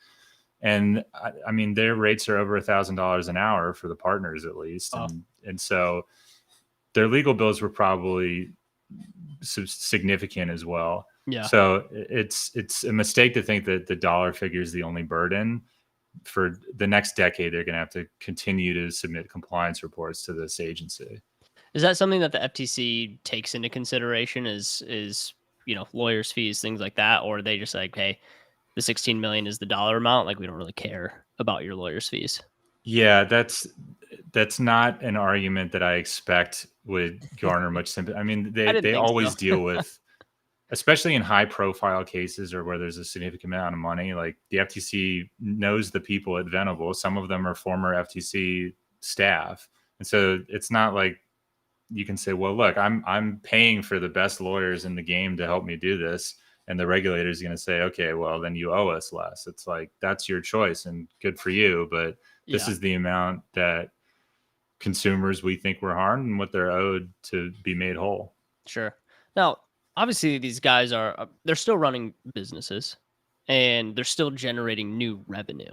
[SPEAKER 2] And I mean, their rates are over $1,000 an hour for the partners, at least.
[SPEAKER 3] Oh.
[SPEAKER 2] And so their legal bills were probably significant as well.
[SPEAKER 3] Yeah.
[SPEAKER 2] So it's a mistake to think that the dollar figure is the only burden. For the next decade, they're going to have to continue to submit compliance reports to this agency.
[SPEAKER 3] Is that something that the FTC takes into consideration? Is lawyers' fees, things like that, or are they just like, hey, the 16 million is the dollar amount, like we don't really care about your lawyers' fees?
[SPEAKER 2] Yeah, that's not an argument that I expect would garner much sympathy. I mean, they always deal with, especially in high profile cases or where there's a significant amount of money, like the FTC knows the people at Venable. Some of them are former FTC staff. And so it's not like you can say, well, look, I'm paying for the best lawyers in the game to help me do this. And the regulator is going to say, okay, well, then you owe us less. It's like, that's your choice and good for you. But this is the amount that consumers we think were harmed and what they're owed to be made whole.
[SPEAKER 3] Sure. Now, obviously, these guys they're still running businesses and they're still generating new revenue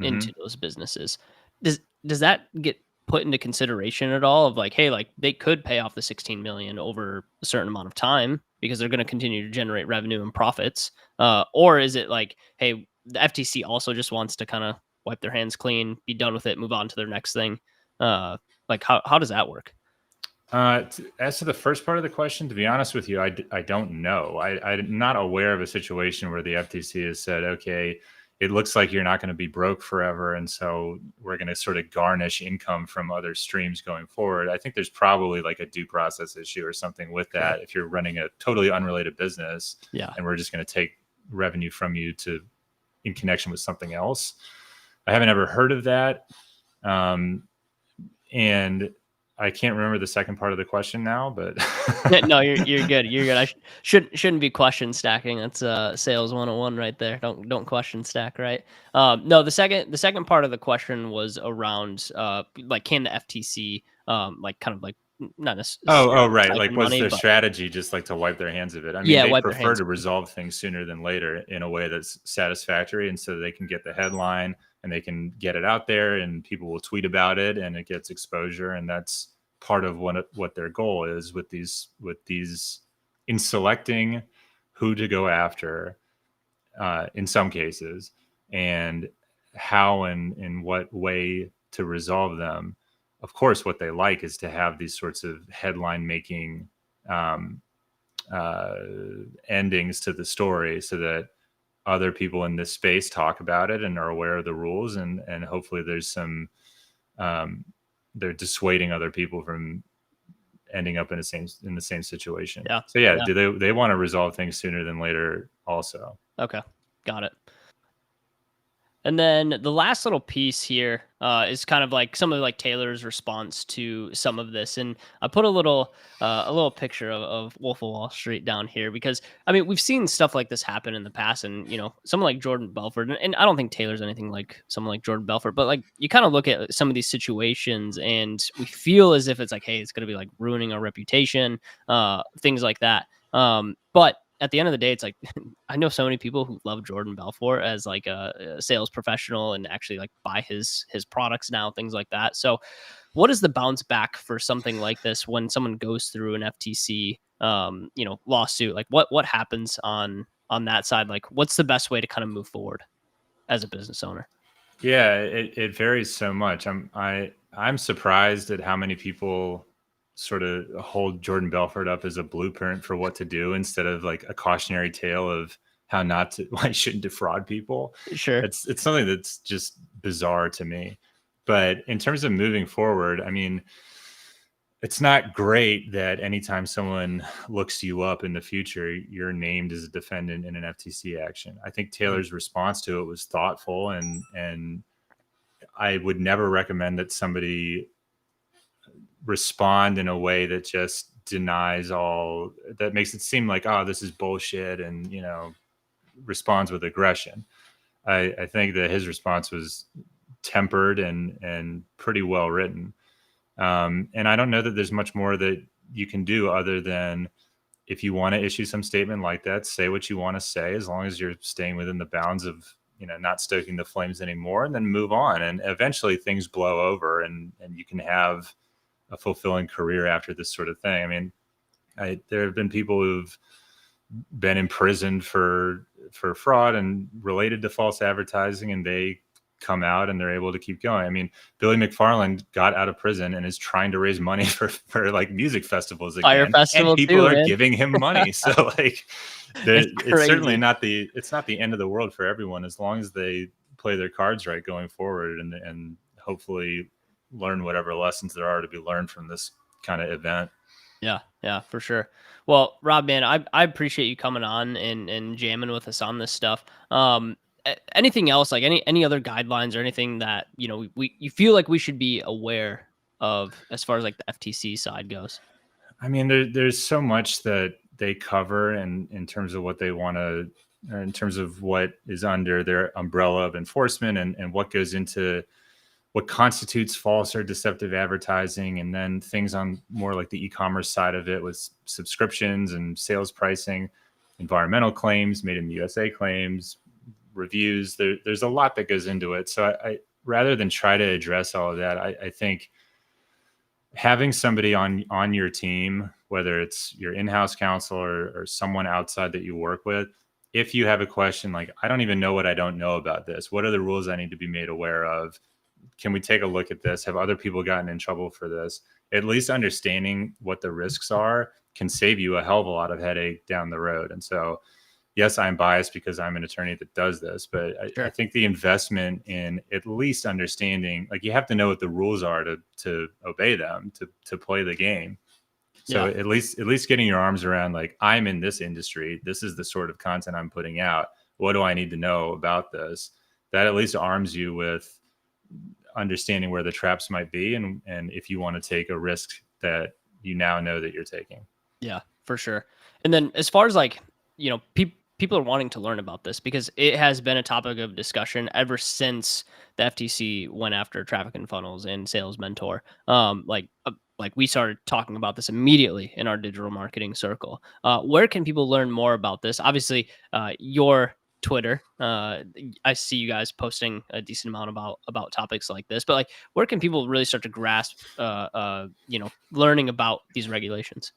[SPEAKER 3] into those businesses. Does that get put into consideration at all of like, hey, like they could pay off the 16 million over a certain amount of time because they're going to continue to generate revenue and profits? Or is it like, hey, the FTC also just wants to kind of wipe their hands clean, be done with it, move on to their next thing? Like how does that work?
[SPEAKER 2] As to the first part of the question, to be honest with you, I don't know. I'm not aware of a situation where the FTC has said, okay, it looks like you're not going to be broke forever, and so we're going to sort of garnish income from other streams going forward. I think there's probably like a due process issue or something with that. If you're running a totally unrelated business, and we're just going to take revenue from you in connection with something else. I haven't ever heard of that. And I can't remember the second part of the question now, but
[SPEAKER 3] no, you're good. You're good. I shouldn't be question stacking. That's sales 101 right there. Don't question stack, right? No, the second part of the question was around like, can the FTC like kind of like not necessarily
[SPEAKER 2] right, like was their strategy just like to wipe their hands of it? I mean, they prefer to resolve things sooner than later in a way that's satisfactory, and so they can get the headline and they can get it out there and people will tweet about it and it gets exposure, and that's part of what their goal is with these in selecting who to go after in some cases, and how and in what way to resolve them. Of course, what they like is to have these sorts of headline making endings to the story so that other people in this space talk about it and are aware of the rules, and hopefully there's some they're dissuading other people from ending up in the same situation. So do they want to resolve things sooner than later also? Okay,
[SPEAKER 3] got it. And then the last little piece here is kind of like some of like Taylor's response to some of this. And I put a little picture of Wolf of Wall Street down here because, I mean, we've seen stuff like this happen in the past. And, someone like Jordan Belfort, and I don't think Taylor's anything like someone like Jordan Belfort, but like you kind of look at some of these situations and we feel as if it's like, hey, it's going to be like ruining our reputation, things like that. But at the end of the day, it's like, I know so many people who love Jordan Belfort as like a sales professional and actually like buy his products now, things like that. So what is the bounce back for something like this when someone goes through an FTC, lawsuit? Like what happens on that side? Like what's the best way to kind of move forward as a business owner?
[SPEAKER 2] Yeah, it varies so much. I'm surprised at how many people sort of hold Jordan Belfort up as a blueprint for what to do instead of like a cautionary tale of why you shouldn't defraud people.
[SPEAKER 3] Sure.
[SPEAKER 2] It's something that's just bizarre to me. But in terms of moving forward, I mean, it's not great that anytime someone looks you up in the future, you're named as a defendant in an FTC action. I think Taylor's response to it was thoughtful, and I would never recommend that somebody respond in a way that just denies all, that makes it seem like, oh, this is bullshit, and responds with aggression. I think that his response was tempered and pretty well written. And I don't know that there's much more that you can do other than, if you want to issue some statement like that, say what you want to say, as long as you're staying within the bounds of, not stoking the flames anymore, and then move on. And eventually things blow over, and you can have a fulfilling career after this sort of thing. I mean, there have been people who've been imprisoned for fraud and related to false advertising, and they come out and they're able to keep going. I mean, Billy McFarland got out of prison and is trying to raise money for like music festivals again.
[SPEAKER 3] Fire festival
[SPEAKER 2] and people
[SPEAKER 3] too,
[SPEAKER 2] are
[SPEAKER 3] man.
[SPEAKER 2] giving him money. So like, it's certainly
[SPEAKER 3] crazy.
[SPEAKER 2] it's not the end of the world for everyone, as long as they play their cards right going forward, and hopefully learn whatever lessons there are to be learned from this kind of event.
[SPEAKER 3] Yeah, for sure. Well, Rob, man, I appreciate you coming on and jamming with us on this stuff. Anything else, like any other guidelines or anything that, you feel like we should be aware of as far as like the FTC side goes?
[SPEAKER 2] I mean, there's so much that they cover, and in terms of what they want to, in terms of what is under their umbrella of enforcement, and what goes into what constitutes false or deceptive advertising, and then things on more like the e-commerce side of it with subscriptions and sales pricing, environmental claims, made in the USA claims, reviews. There's a lot that goes into it. So I rather than try to address all of that, I think having somebody on your team, whether it's your in-house counsel or someone outside that you work with, if you have a question like, I don't even know what I don't know about this, what are the rules I need to be made aware of? Can we take a look at this? Have other people gotten in trouble for this? At least understanding what the risks are can save you a hell of a lot of headache down the road. And so, yes, I'm biased because I'm an attorney that does this, but I think the investment in at least understanding, like, you have to know what the rules are to obey them, to play the game. So at least getting your arms around, like, I'm in this industry, this is the sort of content I'm putting out, what do I need to know about this? That at least arms you with understanding where the traps might be, and if you want to take a risk that you now know that you're taking.
[SPEAKER 3] Yeah, for sure. And then as far as like, people are wanting to learn about this because it has been a topic of discussion ever since the FTC went after Traffic and Funnels and Sales Mentor. Like we started talking about this immediately in our digital marketing circle. Where can people learn more about this? Obviously, your Twitter. I see you guys posting a decent amount about topics like this, but like, where can people really start to grasp, learning about these regulations?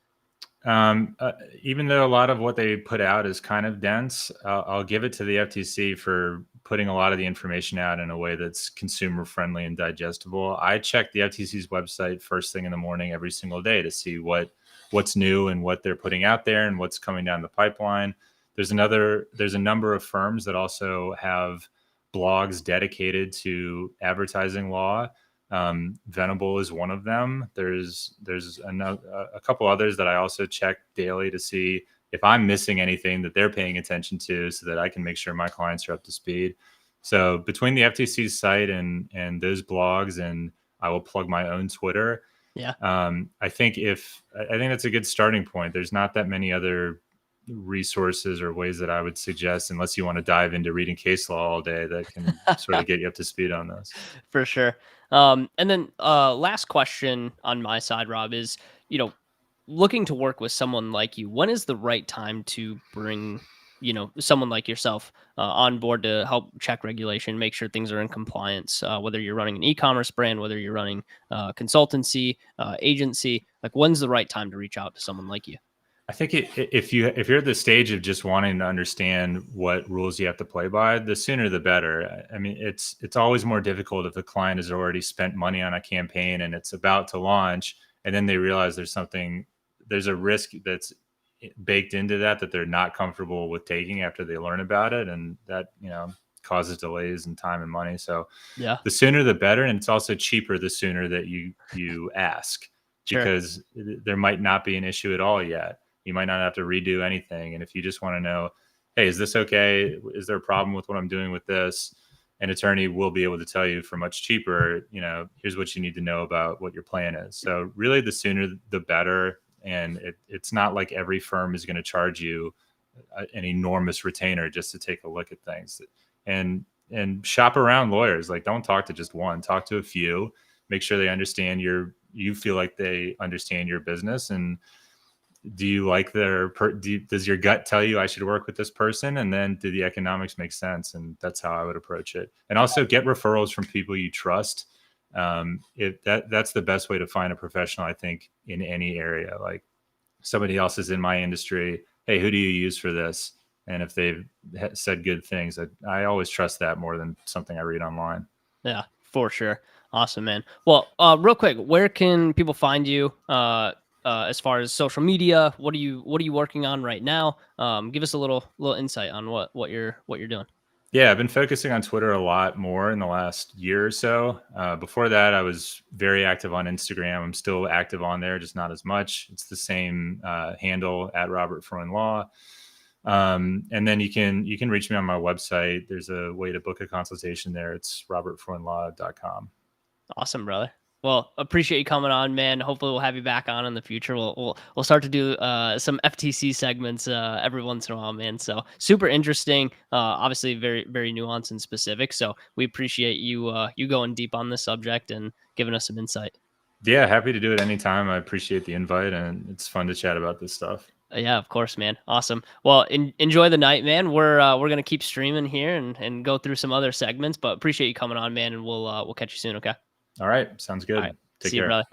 [SPEAKER 2] Even though a lot of what they put out is kind of dense, I'll give it to the FTC for putting a lot of the information out in a way that's consumer friendly and digestible. I check the FTC's website first thing in the morning every single day to see what's new and what they're putting out there and what's coming down the pipeline. There's a number of firms that also have blogs dedicated to advertising law. Venable is one of them. There's a couple others that I also check daily to see if I'm missing anything that they're paying attention to, so that I can make sure my clients are up to speed. So between the FTC's site and those blogs, and I will plug my own Twitter.
[SPEAKER 3] Yeah.
[SPEAKER 2] I think that's a good starting point. There's not that many other resources or ways that I would suggest, unless you want to dive into reading case law all day, that can sort of get you up to speed on this.
[SPEAKER 3] For sure. And then last question on my side, Rob, is, looking to work with someone like you, when is the right time to bring, someone like yourself on board to help check regulation, make sure things are in compliance, whether you're running an e-commerce brand, whether you're running consultancy, agency, like, when's the right time to reach out to someone like you?
[SPEAKER 2] I think if you're at the stage of just wanting to understand what rules you have to play by, the sooner the better. I mean, it's always more difficult if the client has already spent money on a campaign and it's about to launch, and then they realize there's a risk that's baked into that they're not comfortable with taking after they learn about it, and that causes delays in time and money. So
[SPEAKER 3] yeah,
[SPEAKER 2] the sooner the better, and it's also cheaper the sooner that you ask.
[SPEAKER 3] Sure.
[SPEAKER 2] because there might not be an issue at all yet. You might not have to redo anything. And if you just want to know, hey, is this okay? Is there a problem with what I'm doing with this? An attorney will be able to tell you for much cheaper, here's what you need to know about what your plan is. So really the sooner the better. And it's not like every firm is going to charge you an enormous retainer just to take a look at things. And shop around lawyers. Like, don't talk to just one, talk to a few, make sure they understand you feel like they understand your business. And do you like does your gut tell you I should work with this person? And then do the economics make sense? And that's how I would approach it. And also get referrals from people you trust. That's the best way to find a professional, I think, in any area. Like, somebody else is in my industry. Hey, who do you use for this? And if they've said good things, I always trust that more than something I read online.
[SPEAKER 3] Yeah, for sure. Awesome, man. Well, real quick, where can people find you? As far as social media, what are you working on right now? Give us a little insight on what you're doing.
[SPEAKER 2] Yeah, I've been focusing on Twitter a lot more in the last year or so. Before that, I was very active on Instagram. I'm still active on there, just not as much. It's the same handle at Robert Freund Law. And then you can reach me on my website. There's a way to book a consultation there. It's robertfreundlaw.com.
[SPEAKER 3] Awesome, brother. Well, appreciate you coming on, man. Hopefully we'll have you back on in the future. We'll start to do some FTC segments every once in a while, man. So super interesting. Obviously very, very nuanced and specific. So we appreciate you going deep on this subject and giving us some insight.
[SPEAKER 2] Yeah, happy to do it anytime. I appreciate the invite, and it's fun to chat about this stuff.
[SPEAKER 3] Yeah, of course, man. Awesome. Well, enjoy the night, man. We're gonna keep streaming here and go through some other segments, but appreciate you coming on, man. And we'll catch you soon. Okay.
[SPEAKER 2] All right. Sounds good.
[SPEAKER 3] All right.
[SPEAKER 2] Take
[SPEAKER 3] See
[SPEAKER 2] care.
[SPEAKER 3] you, brother.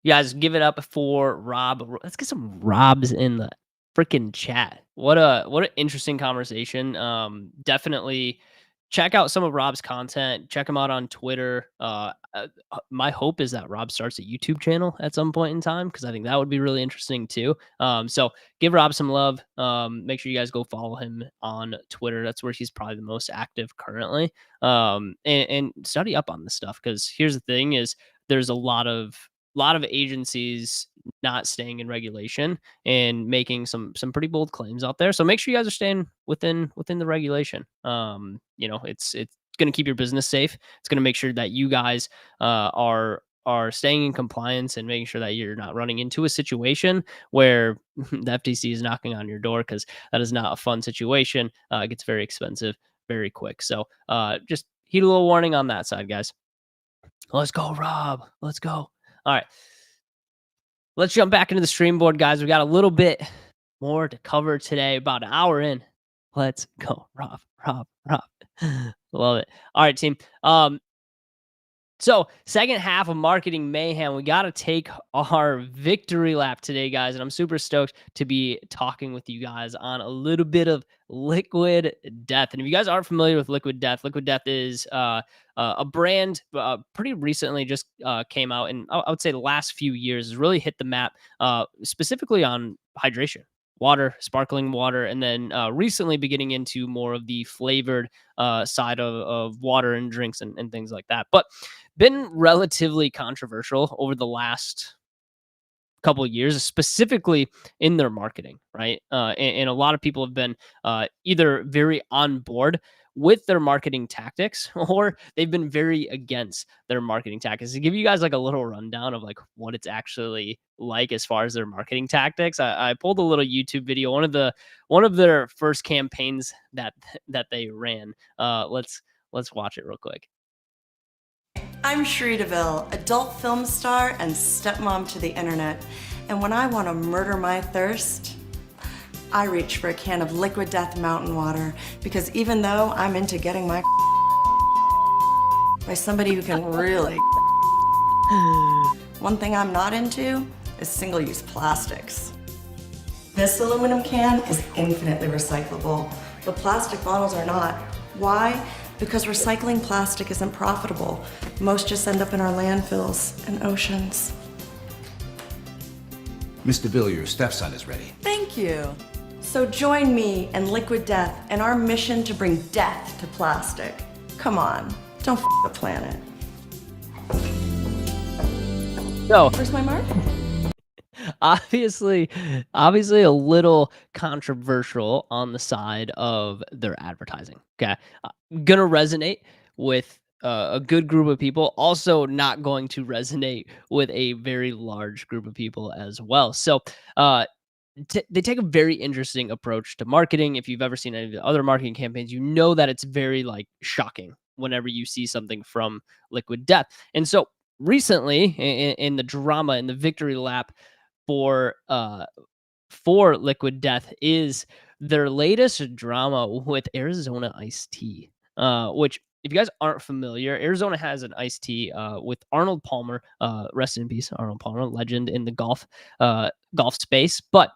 [SPEAKER 3] You guys, give it up for Rob. Let's get some Robs in the freaking chat. What an interesting conversation. Definitely check out some of Rob's content. Check him out on Twitter. My hope is that Rob starts a YouTube channel at some point in time, because I think that would be really interesting too. So give Rob some love. Make sure you guys go follow him on Twitter. That's where he's probably the most active currently. And study up on this stuff, because here's the thing: is there's a lot of agencies not staying in regulation and making some pretty bold claims out there. So make sure you guys are staying within the regulation. It's going to keep your business safe. It's going to make sure that you guys are staying in compliance and making sure that you're not running into a situation where the FTC is knocking on your door, because that is not a fun situation. It gets very expensive very quick. So just heed a little warning on that side, guys. Let's go, Rob. Let's go. All right. Let's jump back into the stream board, guys. We got a little bit more to cover today, about an hour in. Let's go, Rob. Love it. All right, team. So second half of Marketing Mayhem, we got to take our victory lap today, guys. And I'm super stoked to be talking with you guys on a little bit of Liquid Death. And if you guys aren't familiar with Liquid Death is a brand pretty recently just came out, and I would say the last few years has really hit the map, specifically on hydration. Water, sparkling water, and then recently beginning into more of the flavored side of water and drinks and things like that. But been relatively controversial over the last couple of years, specifically in their marketing, right? And a lot of people have been either very on board with their marketing tactics, or they've been very against their marketing tactics. To give you guys like a little rundown of like what it's actually like as far as their marketing tactics, I pulled a little YouTube video, one of their first campaigns that they ran. Let's watch it real quick.
[SPEAKER 6] I'm Sheree DeVille, adult film star and stepmom to the internet. And when I want to murder my thirst, I reach for a can of Liquid Death mountain water, because even though I'm into getting my by somebody who can really, one thing I'm not into is single-use plastics. This aluminum can is infinitely recyclable, but plastic bottles are not. Why? Because recycling plastic isn't profitable. Most just end up in our landfills and oceans.
[SPEAKER 7] Miss DeVille, your stepson is ready.
[SPEAKER 6] Thank you. So join me and Liquid Death in our mission to bring death to plastic. Come on, don't f the planet.
[SPEAKER 3] So
[SPEAKER 6] Where's my mark?
[SPEAKER 3] obviously a little controversial on the side of their advertising. Okay. Gonna resonate with a good group of people, also not going to resonate with a very large group of people as well. So uh they take a very interesting approach to marketing. If you've ever seen any of the other marketing campaigns, you know that it's very like shocking whenever you see something from Liquid Death. And so recently in the drama, in the victory lap for Liquid Death, is their latest drama with Arizona Iced Tea, which, if you guys aren't familiar, Arizona has an iced tea with Arnold Palmer. Rest in peace, Arnold Palmer, legend in the golf space. But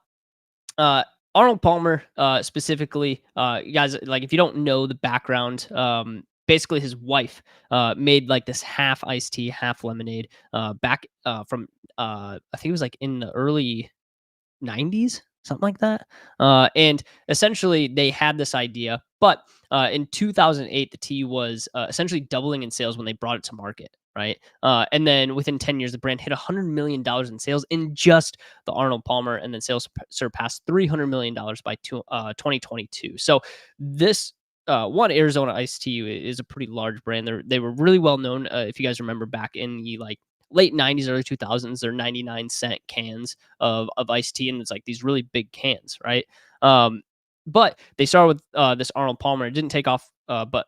[SPEAKER 3] Arnold Palmer, specifically, you guys, like, if you don't know the background, basically his wife made like this half iced tea, half lemonade back from I think it was like in the early 90s, something like that. And essentially, they had this idea, but in 2008, the tea was essentially doubling in sales when they brought it to market, right? And then within 10 years, the brand hit $100 million in sales in just the Arnold Palmer, and then sales surpassed $300 million by 2022. So this one, Arizona Iced Tea is a pretty large brand. They were really well known. If you guys remember back in the like late 90s, early 2000s, they're 99-cent cans of iced tea, and it's like these really big cans, right? But they started with this Arnold Palmer. It didn't take off, but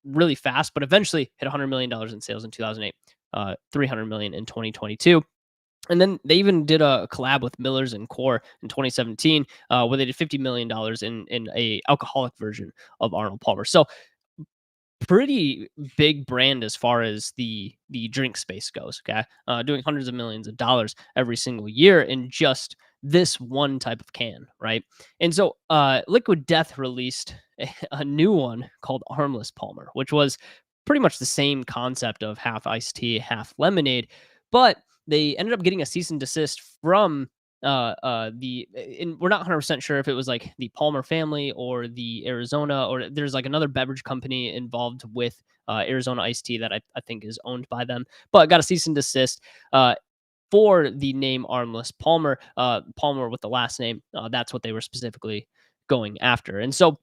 [SPEAKER 3] really fast, but eventually hit $100 million in sales in 2008, $300 million in 2022. And then they even did a collab with Miller's and Core in 2017, where they did $50 million in a alcoholic version of Arnold Palmer. So pretty big brand as far as the drink space goes. Okay, doing hundreds of millions of dollars every single year in just this one type of can, right? And so Liquid Death released a new one called Armless Palmer, which was pretty much the same concept of half iced tea, half lemonade, but they ended up getting a cease and desist from and we're not 100% sure if it was like the Palmer family or the Arizona, or there's like another beverage company involved with Arizona Iced Tea that I think is owned by them, but got a cease and desist for the name Armless Palmer. Palmer with the last name, that's what they were specifically going after. And so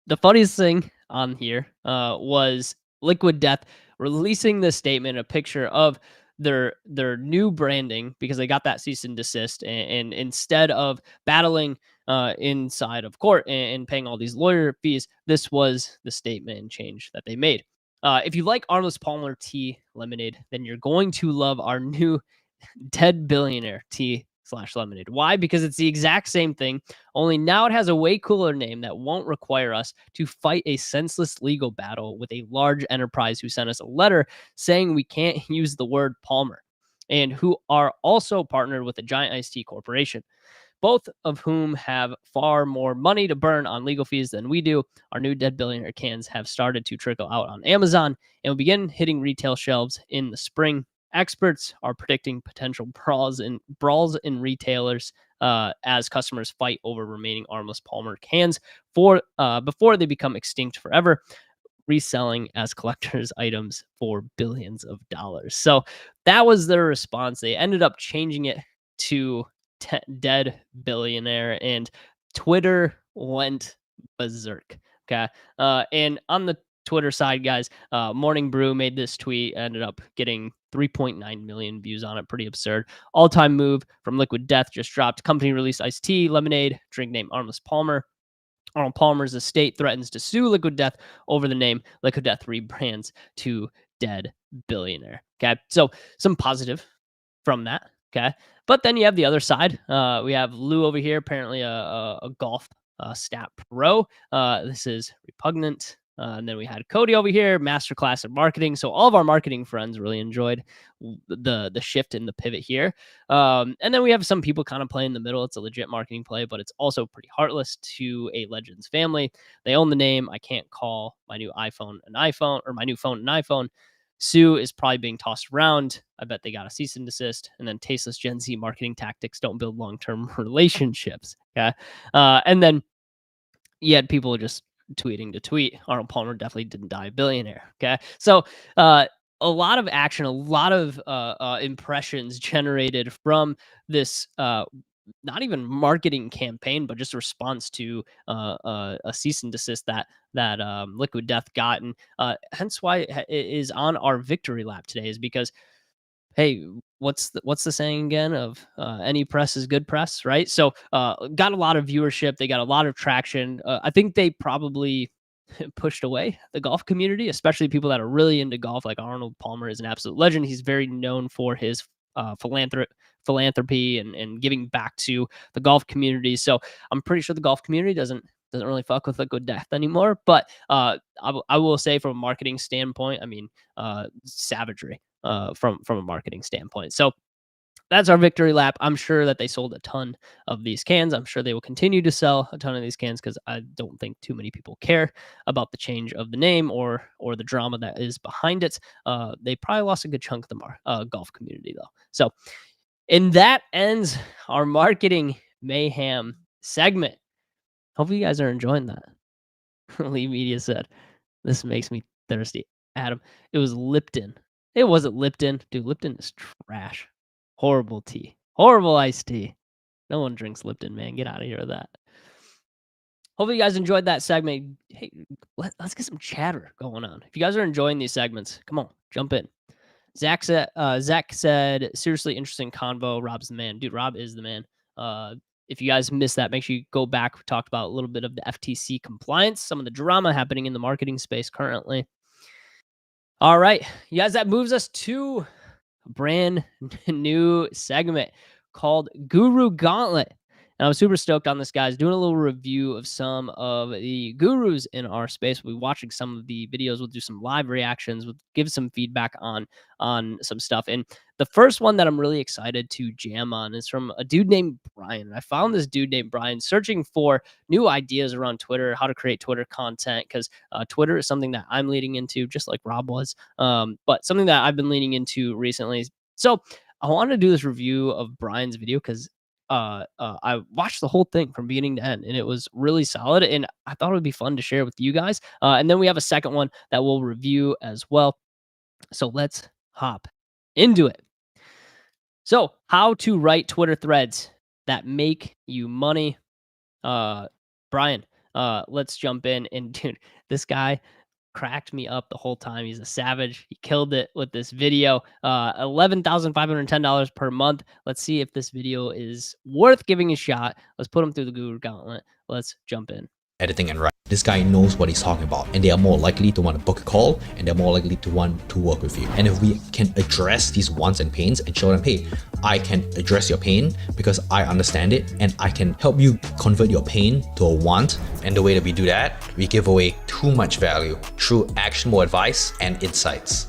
[SPEAKER 3] the funniest thing on here was Liquid Death releasing this statement, a picture of their new branding, because they got that cease and desist, and instead of battling inside of court and paying all these lawyer fees, this was the statement and change that they made. If you like Armless Palmer tea lemonade, then you're going to love our new Dead Billionaire tea/lemonade. Why? Because it's the exact same thing, only now it has a way cooler name that won't require us to fight a senseless legal battle with a large enterprise who sent us a letter saying we can't use the word Palmer, and who are also partnered with a giant iced tea corporation, both of whom have far more money to burn on legal fees than we do. Our new Dead Billionaire cans have started to trickle out on Amazon and will begin hitting retail shelves in the spring. Experts are predicting potential brawls in retailers as customers fight over remaining Armless Palmer cans before they become extinct forever, reselling as collector's items for billions of dollars. So that was their response. They ended up changing it to Dead Billionaire, and Twitter went berserk. Okay. And on the Twitter side, guys, Morning Brew made this tweet, ended up getting 3.9 million views on it. Pretty absurd. All-time move from Liquid Death just dropped. Company released iced tea, lemonade, drink name Armless Palmer. Arnold Palmer's estate threatens to sue Liquid Death over the name. Liquid Death rebrands to Dead Billionaire. Okay. So some positive from that. Okay. But then you have the other side. We have Lou over here, apparently a golf stat pro. This is repugnant. And then we had Cody over here, masterclass in marketing. So all of our marketing friends really enjoyed the shift and the pivot here. And then we have some people kind of play in the middle. It's a legit marketing play, but it's also pretty heartless to a Legends family. They own the name. I can't call my new iPhone an iPhone, or my new phone an iPhone. Sue is probably being tossed around. I bet they got a cease and desist. And then tasteless Gen Z marketing tactics don't build long-term relationships. Okay. And then you had people just tweeting to tweet. Arnold Palmer definitely didn't die a billionaire. Okay. So a lot of action, a lot of impressions generated from this not even marketing campaign, but just a response to a cease and desist that Liquid Death got, and hence why it is on our victory lap today, is because hey, what's the saying again of any press is good press, right? So got a lot of viewership, they got a lot of traction. I think they probably pushed away the golf community, especially people that are really into golf. Like Arnold Palmer is an absolute legend. He's very known for his philanthropy and giving back to the golf community. So I'm pretty sure the golf community doesn't really fuck with Liquid Death anymore. But I will say, from a marketing standpoint, I mean, savagery from a marketing standpoint. So that's our victory lap. I'm sure that they sold a ton of these cans. I'm sure they will continue to sell a ton of these cans, because I don't think too many people care about the change of the name or the drama that is behind it. They probably lost a good chunk of the golf community, though. So, and that ends our marketing mayhem segment. Hopefully you guys are enjoying that. Lee Media said, "This makes me thirsty." Adam, it was Lipton. It wasn't Lipton. Dude, Lipton is trash. Horrible tea. Horrible iced tea. No one drinks Lipton, man. Get out of here with that. Hopefully you guys enjoyed that segment. Hey, let's get some chatter going on. If you guys are enjoying these segments, come on, jump in. Zach said, seriously interesting convo. Rob's the man. Dude, Rob is the man. If you guys missed that, make sure you go back. We talked about a little bit of the FTC compliance, some of the drama happening in the marketing space currently. All right, you guys, that moves us to a brand new segment called Guru Gauntlet. And I was super stoked on this, guys. Doing a little review of some of the gurus in our space. We'll be watching some of the videos. We'll do some live reactions. We'll give some feedback on some stuff. And the first one that I'm really excited to jam on is from a dude named Brian. I found this dude named Brian searching for new ideas around Twitter, how to create Twitter content, because Twitter is something that I'm leaning into, just like Rob was, but something that I've been leaning into recently. So I wanted to do this review of Brian's video because I watched the whole thing from beginning to end, and it was really solid, and I thought it would be fun to share with you guys. And then we have a second one that we'll review as well. So let's hop into it. So, how to write Twitter threads that make you money. Brian, let's jump in. And dude, this guy cracked me up the whole time. He's a savage. He killed it with this video. $11,510 per month. Let's see if this video is worth giving a shot. Let's put him through the Guru Gauntlet. Let's jump in.
[SPEAKER 8] Editing and writing. This guy knows what he's talking about, and they are more likely to want to book a call, and they're more likely to want to work with you. And if we can address these wants and pains and show them, hey, I can address your pain because I understand it, and I can help you convert your pain to a want. And the way that we do that, we give away too much value through actionable advice and insights.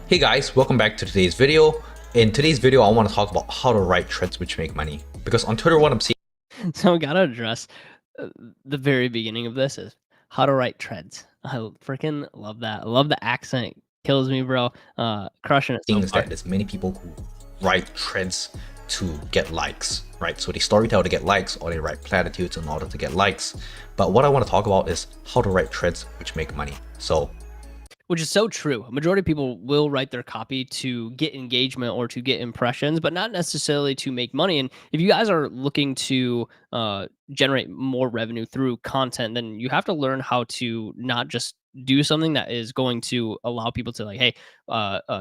[SPEAKER 8] Hey guys, welcome back to today's video. In today's video, I want to talk about how to write threads which make money, because on Twitter, what I'm seeing.
[SPEAKER 3] So we gotta address the very beginning of this is how to write threads. I freaking love that. I love the accent. Kills me, bro. Crushing it.
[SPEAKER 8] Is that there's many people who write threads to get likes, right? So they storytell to get likes, or they write platitudes in order to get likes. But what I want to talk about is how to write threads which make money. So,
[SPEAKER 3] which is so true. A majority of people will write their copy to get engagement or to get impressions, but not necessarily to make money. And if you guys are looking to generate more revenue through content, then you have to learn how to not just do something that is going to allow people to like, hey,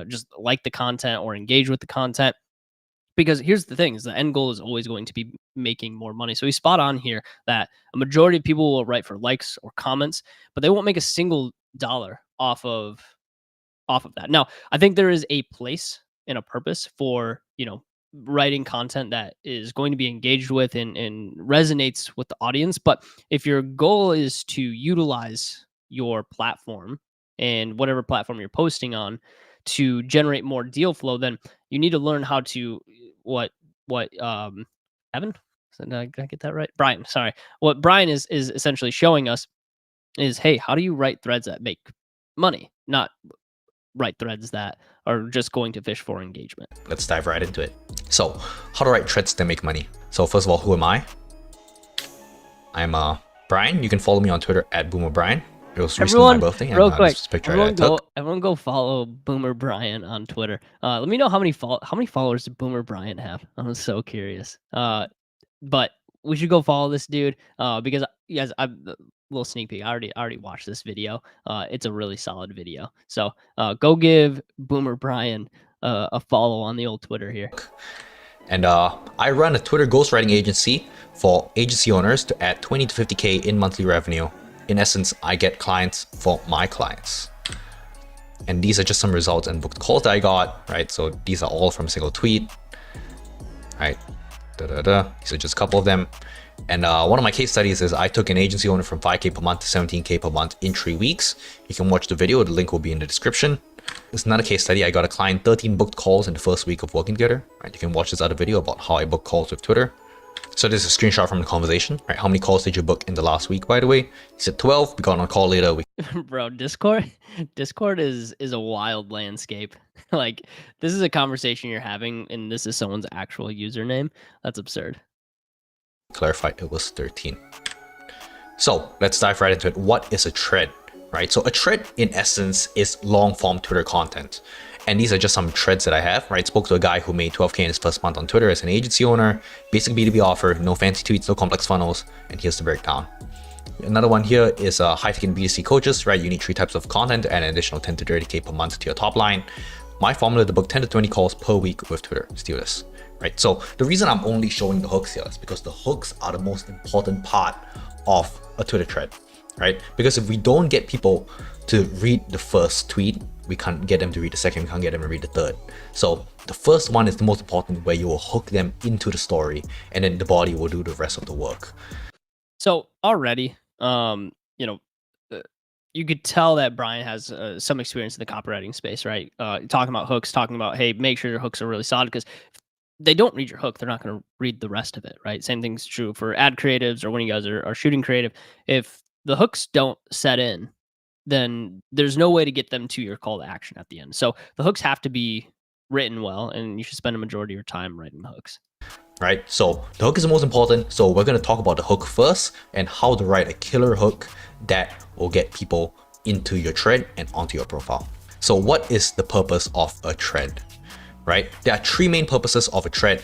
[SPEAKER 3] just like the content or engage with the content. Because here's the thing, is the end goal is always going to be making more money. So he's spot on here that a majority of people will write for likes or comments, but they won't make a single dollar off of that. Now, I think there is a place and a purpose for, writing content that is going to be engaged with and resonates with the audience. But if your goal is to utilize your platform and whatever platform you're posting on to generate more deal flow, then you need to learn how to Evan? Did I get that right? Brian, sorry. What Brian is essentially showing us is, hey, how do you write threads that make money, not write threads that are just going to fish for engagement.
[SPEAKER 8] Let's dive right into it. So, how to write threads that make money. So first of all, who am I? I'm Brian. You can follow me on Twitter at BoomerBrian. It was recently my
[SPEAKER 3] Everyone,
[SPEAKER 8] birthday.
[SPEAKER 3] real
[SPEAKER 8] And
[SPEAKER 3] quick,
[SPEAKER 8] this picture I took.
[SPEAKER 3] everyone go follow Boomer Bryant on Twitter. Let me know how many followers did Boomer Bryant have? I'm so curious. But we should go follow this dude. Because yes, little sneak peek. I already watched this video. It's a really solid video. So go give Boomer Bryant a follow on the old Twitter here.
[SPEAKER 8] And I run a Twitter ghostwriting agency for agency owners to add 20 to 50K in monthly revenue. In essence, I get clients for my clients. And these are just some results and booked calls that I got, right? So these are all from a single tweet, right? These are just a couple of them. And one of my case studies is I took an agency owner from 5K per month to 17K per month in 3 weeks. You can watch the video. The link will be in the description. It's another case study. I got a client 13 booked calls in the first week of working together. Right? You can watch this other video about how I book calls with Twitter. So this is a screenshot from the conversation. Right? How many calls did you book in the last week, by the way? He said 12. We got on a call later.
[SPEAKER 3] Bro, Discord is a wild landscape. Like, this is a conversation you're having, and this is someone's actual username. That's absurd.
[SPEAKER 8] Clarified it was 13. So let's dive right into it. What is a thread? Right? So a thread in essence is long form Twitter content. And these are just some threads that I have, right? Spoke to a guy who made 12K in his first month on Twitter as an agency owner, basic B2B offer, no fancy tweets, no complex funnels. And here's the breakdown. Another one here is high ticket B2C coaches, right? You need 3 types of content and an additional 10 to 30K per month to your top line. My formula to book 10 to 20 calls per week with Twitter. Steal this, right? So the reason I'm only showing the hooks here is because the hooks are the most important part of a Twitter thread, right? Because if we don't get people to read the first tweet, we can't get them to read the second, we can't get them to read the third. So the first one is the most important, where you will hook them into the story, and then the body will do the rest of the work.
[SPEAKER 3] So already, you know, you could tell that Brian has some experience in the copywriting space, right? Talking about hooks, talking about, hey, make sure your hooks are really solid, because they don't read your hook, they're not going to read the rest of it, right? Same thing's true for ad creatives or when you guys are shooting creative. If the hooks don't set in, then there's no way to get them to your call to action at the end. So the hooks have to be written well, and you should spend a majority of your time writing the hooks.
[SPEAKER 8] Right, so the hook is the most important. So we're going to talk about the hook first and how to write a killer hook that will get people into your thread and onto your profile. So what is the purpose of a thread? Right, there are 3 main purposes of a thread.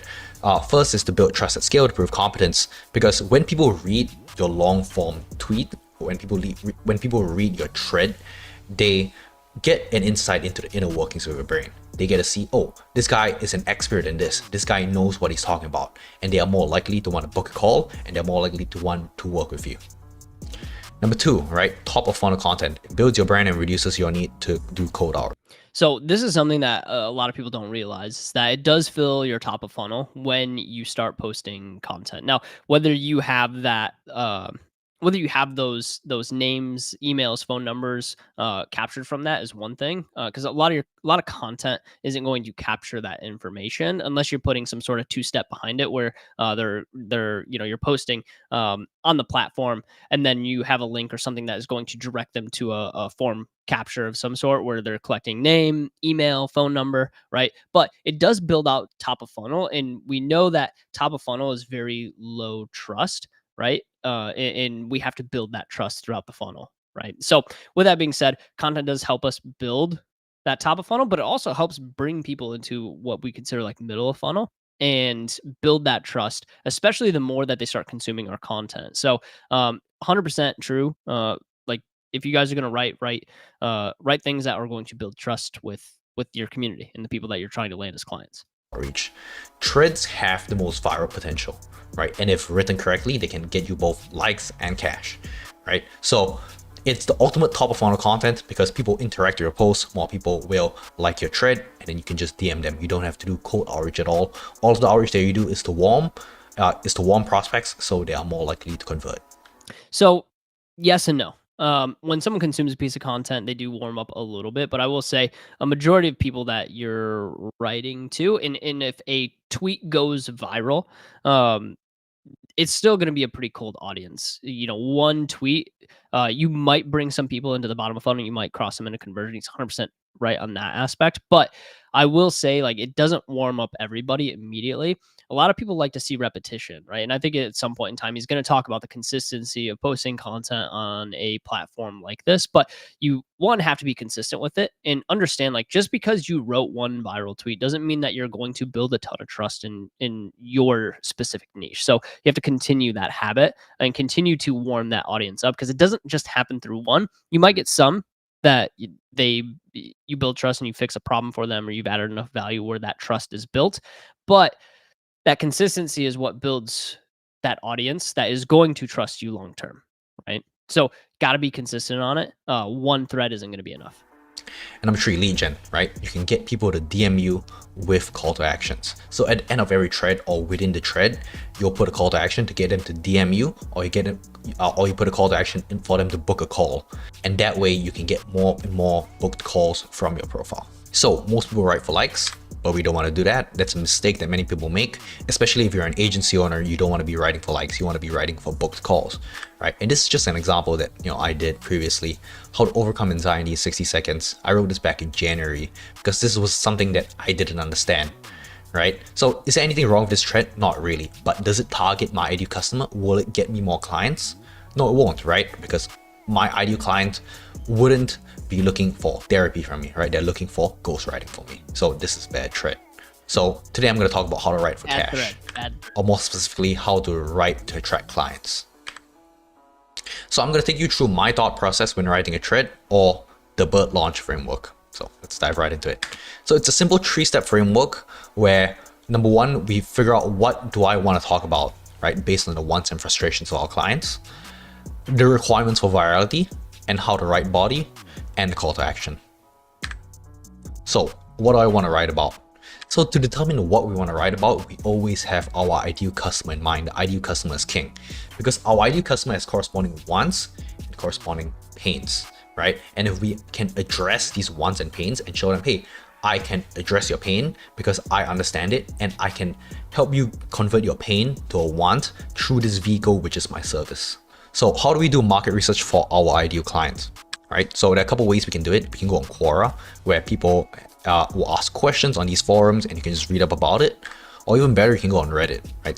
[SPEAKER 8] First is to build trust at scale, to prove competence, because when people read your long form tweet, when people read your thread, they get an insight into the inner workings of your brain. They get to see, oh, this guy is an expert in this. This guy knows what he's talking about. And they are more likely to want to book a call, and they're more likely to want to work with you. Number 2, right? Top of funnel content. It builds your brand and reduces your need to do cold outreach.
[SPEAKER 3] So this is something that a lot of people don't realize, is that it does fill your top of funnel when you start posting content. Now, whether you have that, whether you have those names, emails, phone numbers captured from that is one thing, because a lot of content isn't going to capture that information unless you're putting some sort of 2-step behind it, where you're posting on the platform, and then you have a link or something that is going to direct them to a form capture of some sort where they're collecting name, email, phone number, right? But it does build out top of funnel, and we know that top of funnel is very low trust, right? And we have to build that trust throughout the funnel, right? So with that being said, content does help us build that top of funnel, but it also helps bring people into what we consider like middle of funnel and build that trust, especially the more that they start consuming our content. So 100% true. Like, if you guys are going to write things that are going to build trust with your community and the people that you're trying to land as clients.
[SPEAKER 8] Reach. Threads have the most viral potential, right? And if written correctly, they can get you both likes and cash, right? So it's the ultimate top of funnel content, because people interact with your posts, more people will like your thread, and then you can just DM them. You don't have to do cold outreach at all. All of the outreach that you do is to warm prospects, so they are more likely to convert.
[SPEAKER 3] So yes and no. When someone consumes a piece of content, they do warm up a little bit, but I will say a majority of people that you're writing to, and if a tweet goes viral, it's still going to be a pretty cold audience. You know, one tweet, you might bring some people into the bottom of funnel, you might cross them into conversion. It's 100% right on that aspect. But I will say, like, it doesn't warm up everybody immediately. A lot of people like to see repetition, right? And I think at some point in time, he's going to talk about the consistency of posting content on a platform like this. But you, one, have to be consistent with it and understand, like, just because you wrote one viral tweet doesn't mean that you're going to build a ton of trust in your specific niche. So you have to continue that habit and continue to warm that audience up, because it doesn't just happen through one. You might get some that you build trust and you fix a problem for them, or you've added enough value where that trust is built. But that consistency is what builds that audience that is going to trust you long term, right? So got to be consistent on it. One thread isn't going to be enough.
[SPEAKER 8] And number 3, lead gen, right? You can get people to DM you with call to actions. So at the end of every thread or within the thread, you'll put a call to action to get them to DM you, or you put a call to action for them to book a call. And that way you can get more and more booked calls from your profile. So most people write for likes, but we don't want to do that. That's a mistake that many people make, especially if you're an agency owner. You don't want to be writing for likes, you want to be writing for booked calls, right? And this is just an example that I did previously. How to overcome anxiety in 60 seconds. I wrote this back in January because this was something that I didn't understand, right? So is there anything wrong with this thread? Not really. But does it target my ideal customer? Will it get me more clients? No, it won't, right? Because my ideal client wouldn't be looking for therapy from me, right? They're looking for ghostwriting for me. So this is bad thread. So today I'm going to talk about how to write for cash, or more specifically, how to write to attract clients. So I'm going to take you through my thought process when writing a thread, or the bird launch framework. So let's dive right into it. So it's a simple 3-step framework where number 1, we figure out what do I want to talk about, right? Based on the wants and frustrations of our clients, the requirements for virality, and how to write body, and the call to action. So what do I want to write about? So to determine what we want to write about, we always have our ideal customer in mind. The ideal customer is king, because our ideal customer has corresponding wants and corresponding pains, right? And if we can address these wants and pains and show them, hey, I can address your pain because I understand it, and I can help you convert your pain to a want through this vehicle, which is my service. So how do we do market research for our ideal clients? Right? So there are a couple ways we can do it. We can go on Quora, where people will ask questions on these forums and you can just read up about it. Or even better, you can go on Reddit, right?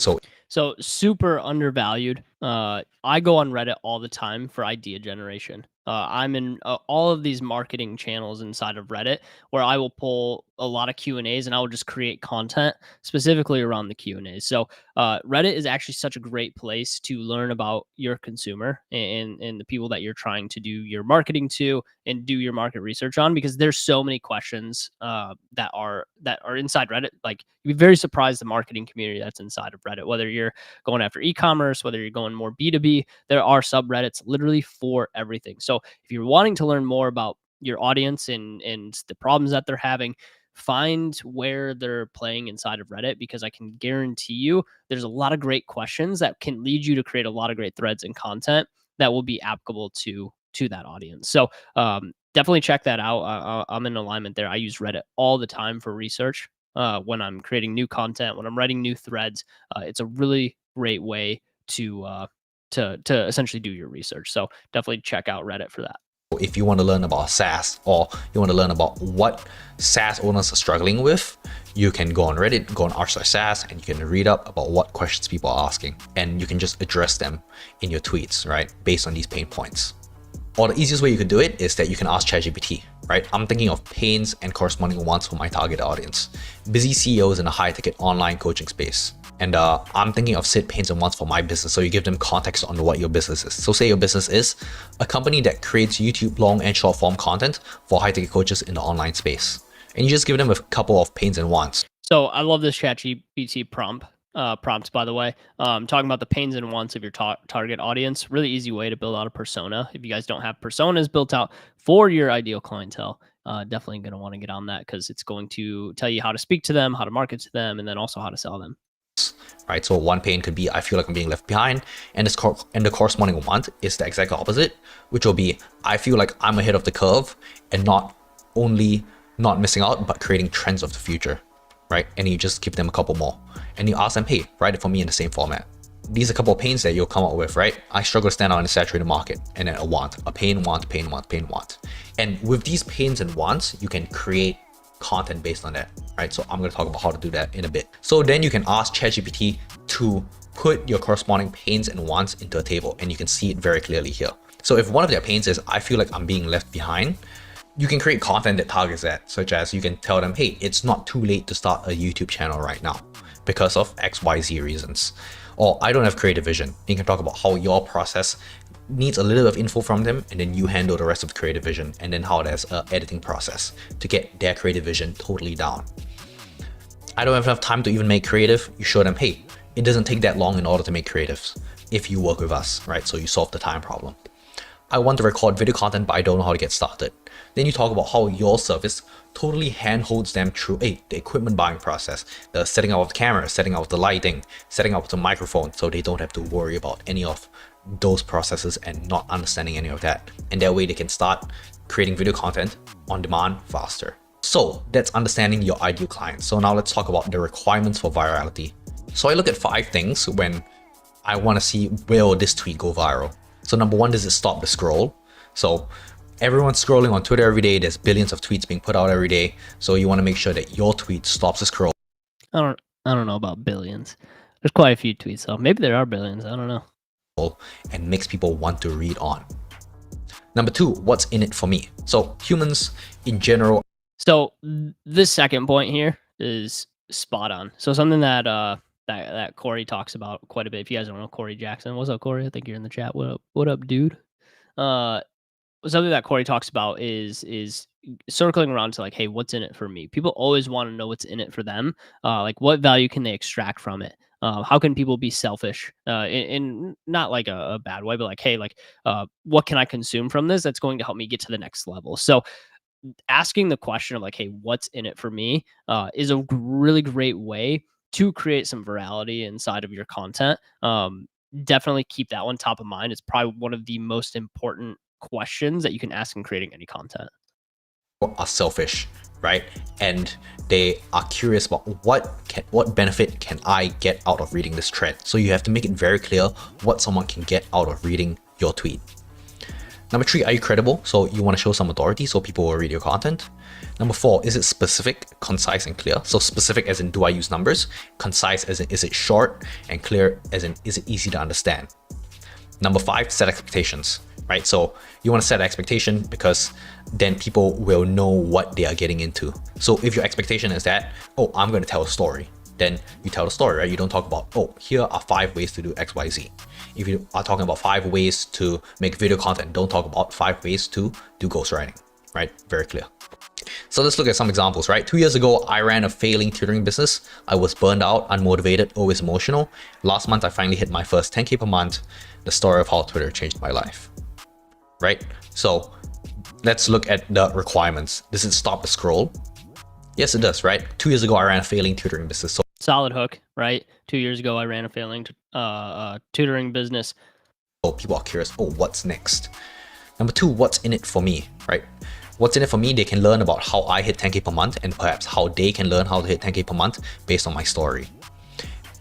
[SPEAKER 8] So
[SPEAKER 3] super undervalued. I go on Reddit all the time for idea generation. I'm in all of these marketing channels inside of Reddit, where I will pull a lot of Q&As and I will just create content specifically around the Q&As. So Reddit is actually such a great place to learn about your consumer and the people that you're trying to do your marketing to and do your market research on, because there's so many questions that are inside Reddit. Like, you'd be very surprised the marketing community that's inside of Reddit, whether you're going after e-commerce, whether you're going more B2B, there are subreddits literally for everything. So if you're wanting to learn more about your audience and the problems that they're having, find where they're playing inside of Reddit, because I can guarantee you there's a lot of great questions that can lead you to create a lot of great threads and content that will be applicable to that audience. So definitely check that out. I'm in alignment there. I use Reddit all the time for research when I'm creating new content, when I'm writing new threads. It's a really great way to essentially do your research. So definitely check out Reddit for that.
[SPEAKER 8] If you want to learn about SaaS, or you want to learn about what SaaS owners are struggling with, you can go on Reddit, go on r/SaaS, and you can read up about what questions people are asking, and you can just address them in your tweets, right? Based on these pain points. Or the easiest way you could do it is that you can ask ChatGPT, right? I'm thinking of pains and corresponding wants for my target audience. Busy CEOs in the high-ticket online coaching space. And I'm thinking of set pains and wants for my business. So you give them context on what your business is. So say your business is a company that creates YouTube long and short form content for high-ticket coaches in the online space. And you just give them a couple of pains and wants.
[SPEAKER 3] So I love this ChatGPT prompts, by the way. Talking about the pains and wants of your target audience. Really easy way to build out a persona. If you guys don't have personas built out for your ideal clientele, definitely going to want to get on that, because it's going to tell you how to speak to them, how to market to them, and then also how to sell them.
[SPEAKER 8] Right, so one pain could be, I feel like I'm being left behind, and the corresponding want is the exact opposite, which will be, I feel like I'm ahead of the curve, and not only not missing out, but creating trends of the future, right? And you just give them a couple more, and you ask them, hey, write it for me in the same format. these are a couple of pains that you'll come up with, right? I struggle to stand out in a saturated market, and then a want, a pain, want, pain, want, pain, want. And with these pains and wants, you can create content based on that, right? So I'm going to talk about how to do that in a bit. So then you can ask ChatGPT to put your corresponding pains and wants into a table, and you can see it very clearly here. So if one of their pains is, I feel like I'm being left behind, you can create content that targets that, such as you can tell them, hey, it's not too late to start a YouTube channel right now because of XYZ reasons. Or I don't have creative vision. You can talk about how your process needs a little bit of info from them, and then you handle the rest of the creative vision, and then how there's an editing process to get their creative vision totally down. I don't have enough time to even make creative. You show them, hey, it doesn't take that long in order to make creatives if you work with us, right? So you solve the time problem. I want to record video content, but I don't know how to get started. Then you talk about how your service totally handholds them through the equipment buying process, the setting up of the camera, setting up the lighting, setting up the microphone, so they don't have to worry about any of those processes and not understanding any of that. And that way they can start creating video content on demand faster. So that's understanding your ideal client. So now let's talk about the requirements for virality. So I look at 5 things when I want to see, will this tweet go viral? So number 1, does it stop the scroll? So everyone's scrolling on Twitter every day. There's billions of tweets being put out every day. So you want to make sure that your tweet stops the scroll.
[SPEAKER 3] I don't know about billions. There's quite a few tweets, so maybe there are billions. I don't know.
[SPEAKER 8] And makes people want to read on. Number 2, what's in it for me? So humans in general.
[SPEAKER 3] So this second point here is spot on. So something that that Corey talks about quite a bit. If you guys don't know Corey Jackson, what's up, Corey? I think you're in the chat. What up, dude? Something that Corey talks about is circling around to like, hey, what's in it for me? People always want to know what's in it for them. Like, what value can they extract from it? How can people be selfish in not like a bad way, but like, hey, like, what can I consume from this that's going to help me get to the next level? So asking the question of like, hey, what's in it for me is a really great way to create some virality inside of your content. Definitely keep that one top of mind. It's probably one of the most important questions that you can ask in creating any content.
[SPEAKER 8] Are selfish, right? And they are curious about what benefit can I get out of reading this thread. So you have to make it very clear what someone can get out of reading your tweet. Number 3, are you credible? So you want to show some authority so people will read your content. Number 4, is it specific, concise, and clear? So specific as in, do I use numbers? Concise as in, is it short? And clear as in, is it easy to understand? Number 5, set expectations, right? So you want to set an expectation because then people will know what they are getting into. So if your expectation is that, oh, I'm going to tell a story, then you tell the story, right? You don't talk about, oh, here are 5 ways to do XYZ. If you are talking about 5 ways to make video content, don't talk about 5 ways to do ghostwriting, right? Very clear. So let's look at some examples, right? 2 years ago, I ran a failing tutoring business. I was burned out, unmotivated, always emotional. Last month, I finally hit my first 10K per month. The story of how Twitter changed my life, right? So let's look at the requirements. Does it stop the scroll? Yes, it does, right? 2 years ago, I ran a failing tutoring business. So
[SPEAKER 3] solid hook, right? 2 years ago, I ran a failing tutoring business.
[SPEAKER 8] So people are curious, oh, what's next? Number 2, what's in it for me, right? What's in it for me? They can learn about how I hit 10K per month and perhaps how they can learn how to hit 10K per month based on my story.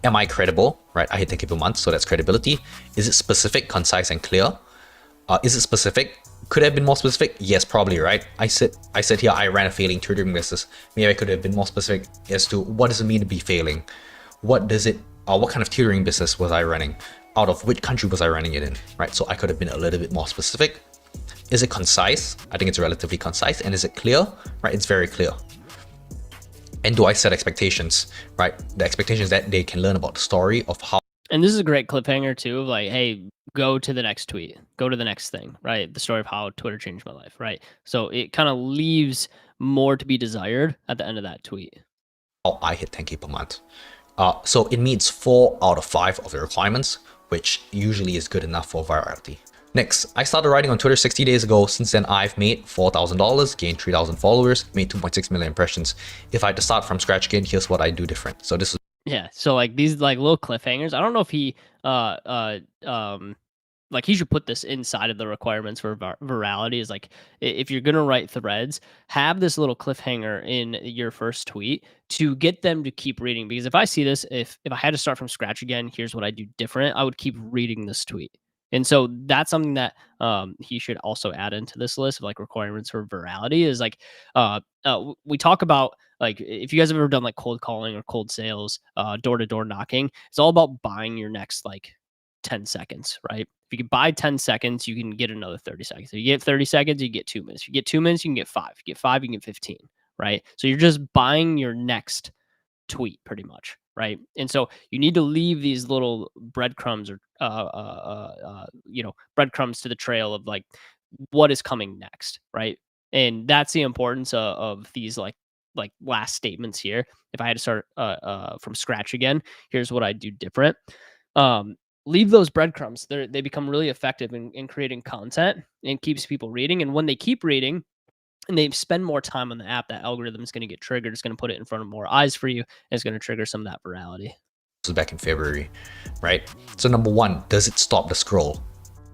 [SPEAKER 8] Am I credible, right? I hit 10K per month, so that's credibility. Is it specific, concise, and clear? Is it specific? Could I have been more specific? Yes, probably, right? I said here I ran a failing tutoring business. Maybe I could have been more specific as to what does it mean to be failing? What kind of tutoring business was I running? Out of which country was I running it in, right? So I could have been a little bit more specific. Is it concise? I think it's relatively concise. And is it clear? Right, it's very clear. And do I set expectations, right? The expectations that they can learn about the story of how.
[SPEAKER 3] And this is a great cliffhanger too, of like, hey, go to the next tweet, go to the next thing, right? The story of how Twitter changed my life, right? So it kind of leaves more to be desired at the end of that tweet.
[SPEAKER 8] How I hit 10K per month. So it meets 4 out of 5 of the requirements, which usually is good enough for virality. Next, I started writing on Twitter 60 days ago. Since then, I've made $4,000, gained 3,000 followers, made 2.6 million impressions. If I had to start from scratch again, here's what I do different. So this is
[SPEAKER 3] yeah. So like these like little cliffhangers. I don't know if he like he should put this inside of the requirements for virality, is like, if you're going to write threads, have this little cliffhanger in your first tweet to get them to keep reading. Because if I see this, if I had to start from scratch again, here's what I do different, I would keep reading this tweet. And so that's something that he should also add into this list of like requirements for virality, is like, we talk about, like, if you guys have ever done like cold calling or cold sales, door-to-door knocking, it's all about buying your next like 10 seconds, right? If you can buy 10 seconds, you can get another 30 seconds. If you get 30 seconds, you get 2 minutes. If you get 2 minutes, you can get 5. If you get 5, you can get 15, right? So you're just buying your next tweet pretty much, right? And so you need to leave these little breadcrumbs, or breadcrumbs to the trail of like what is coming next, right? And that's the importance of these like last statements here. If I had to start from scratch again, here's what I do different. Leave those breadcrumbs. They become really effective in creating content, and keeps people reading. And when they keep reading and they spend more time on the app, that algorithm is going to get triggered. It's going to put it in front of more eyes for you, and it's going to trigger some of that virality.
[SPEAKER 8] This was back in February, right? So number one, does it stop the scroll?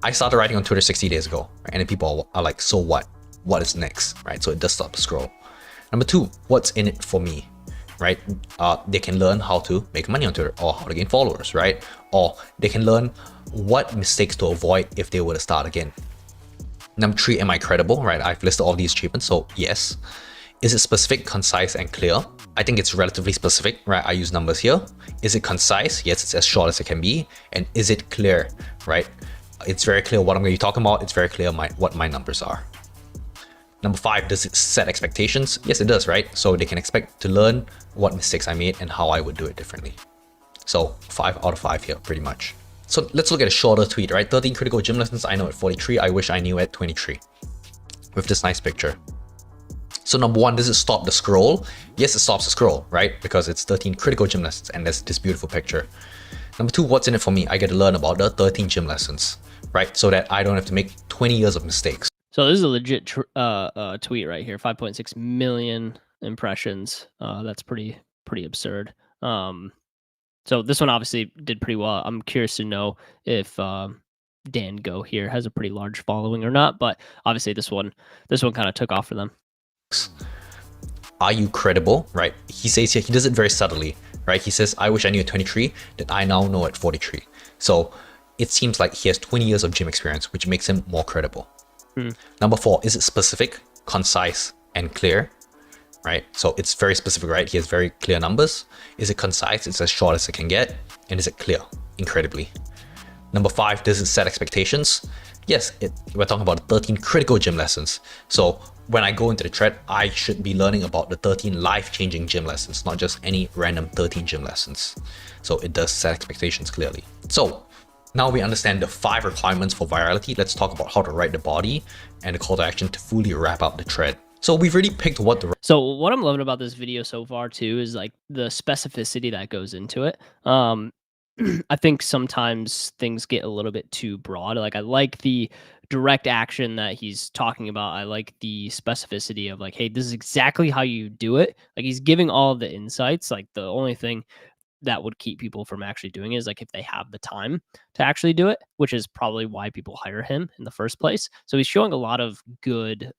[SPEAKER 8] I started writing on Twitter 60 days ago, right? And then people are like, so what? What is next, right? So it does stop the scroll. Number two, what's in it for me? Right? They can learn how to make money on Twitter, or how to gain followers, right? Or they can learn what mistakes to avoid if they were to start again. Number three, am I credible, right? I've listed all these achievements, so yes. Is it specific, concise, and clear? I think it's relatively specific, right? I use numbers here. Is it concise? Yes, it's as short as it can be. And is it clear, right? It's very clear what I'm going to be talking about. It's very clear what my numbers are. Number five, does it set expectations? Yes, it does, right? So they can expect to learn what mistakes I made and how I would do it differently. So 5 out of 5 here, pretty much. So let's look at a shorter tweet, right? 13 critical gym lessons I know at 43. I wish I knew at 23. With this nice picture. So number one, does it stop the scroll? Yes, it stops the scroll, right? Because it's 13 critical gym lessons and there's this beautiful picture. Number two, what's in it for me? I get to learn about the 13 gym lessons, right? So that I don't have to make 20 years of mistakes.
[SPEAKER 3] So this is a legit tweet right here. 5.6 million impressions. That's pretty absurd. So this one obviously did pretty well. I'm curious to know if Dan Go here has a pretty large following or not, but obviously this one kind of took off for them.
[SPEAKER 8] Are you credible, right? He says here, he does it very subtly, right? He says, I wish I knew at 23 that I now know at 43. So it seems like he has 20 years of gym experience, which makes him more credible. Number four, is it specific, concise, and clear? Right? So it's very specific, right? He has very clear numbers. Is it concise? It's as short as it can get. And is it clear? Incredibly. Number five, does it set expectations? Yes, we're talking about 13 critical gym lessons. So when I go into the thread, I should be learning about the 13 life-changing gym lessons, not just any random 13 gym lessons. So it does set expectations clearly. So now we understand the 5 requirements for virality. Let's talk about how to write the body and the call to action to fully wrap up the thread. So we've already picked what the...
[SPEAKER 3] So what I'm loving about this video so far too is like the specificity that goes into it. I think sometimes things get a little bit too broad. Like I like the direct action that he's talking about. I like the specificity of like, hey, this is exactly how you do it. Like he's giving all of the insights. Like the only thing that would keep people from actually doing it is like if they have the time to actually do it, which is probably why people hire him in the first place. So he's showing a lot of good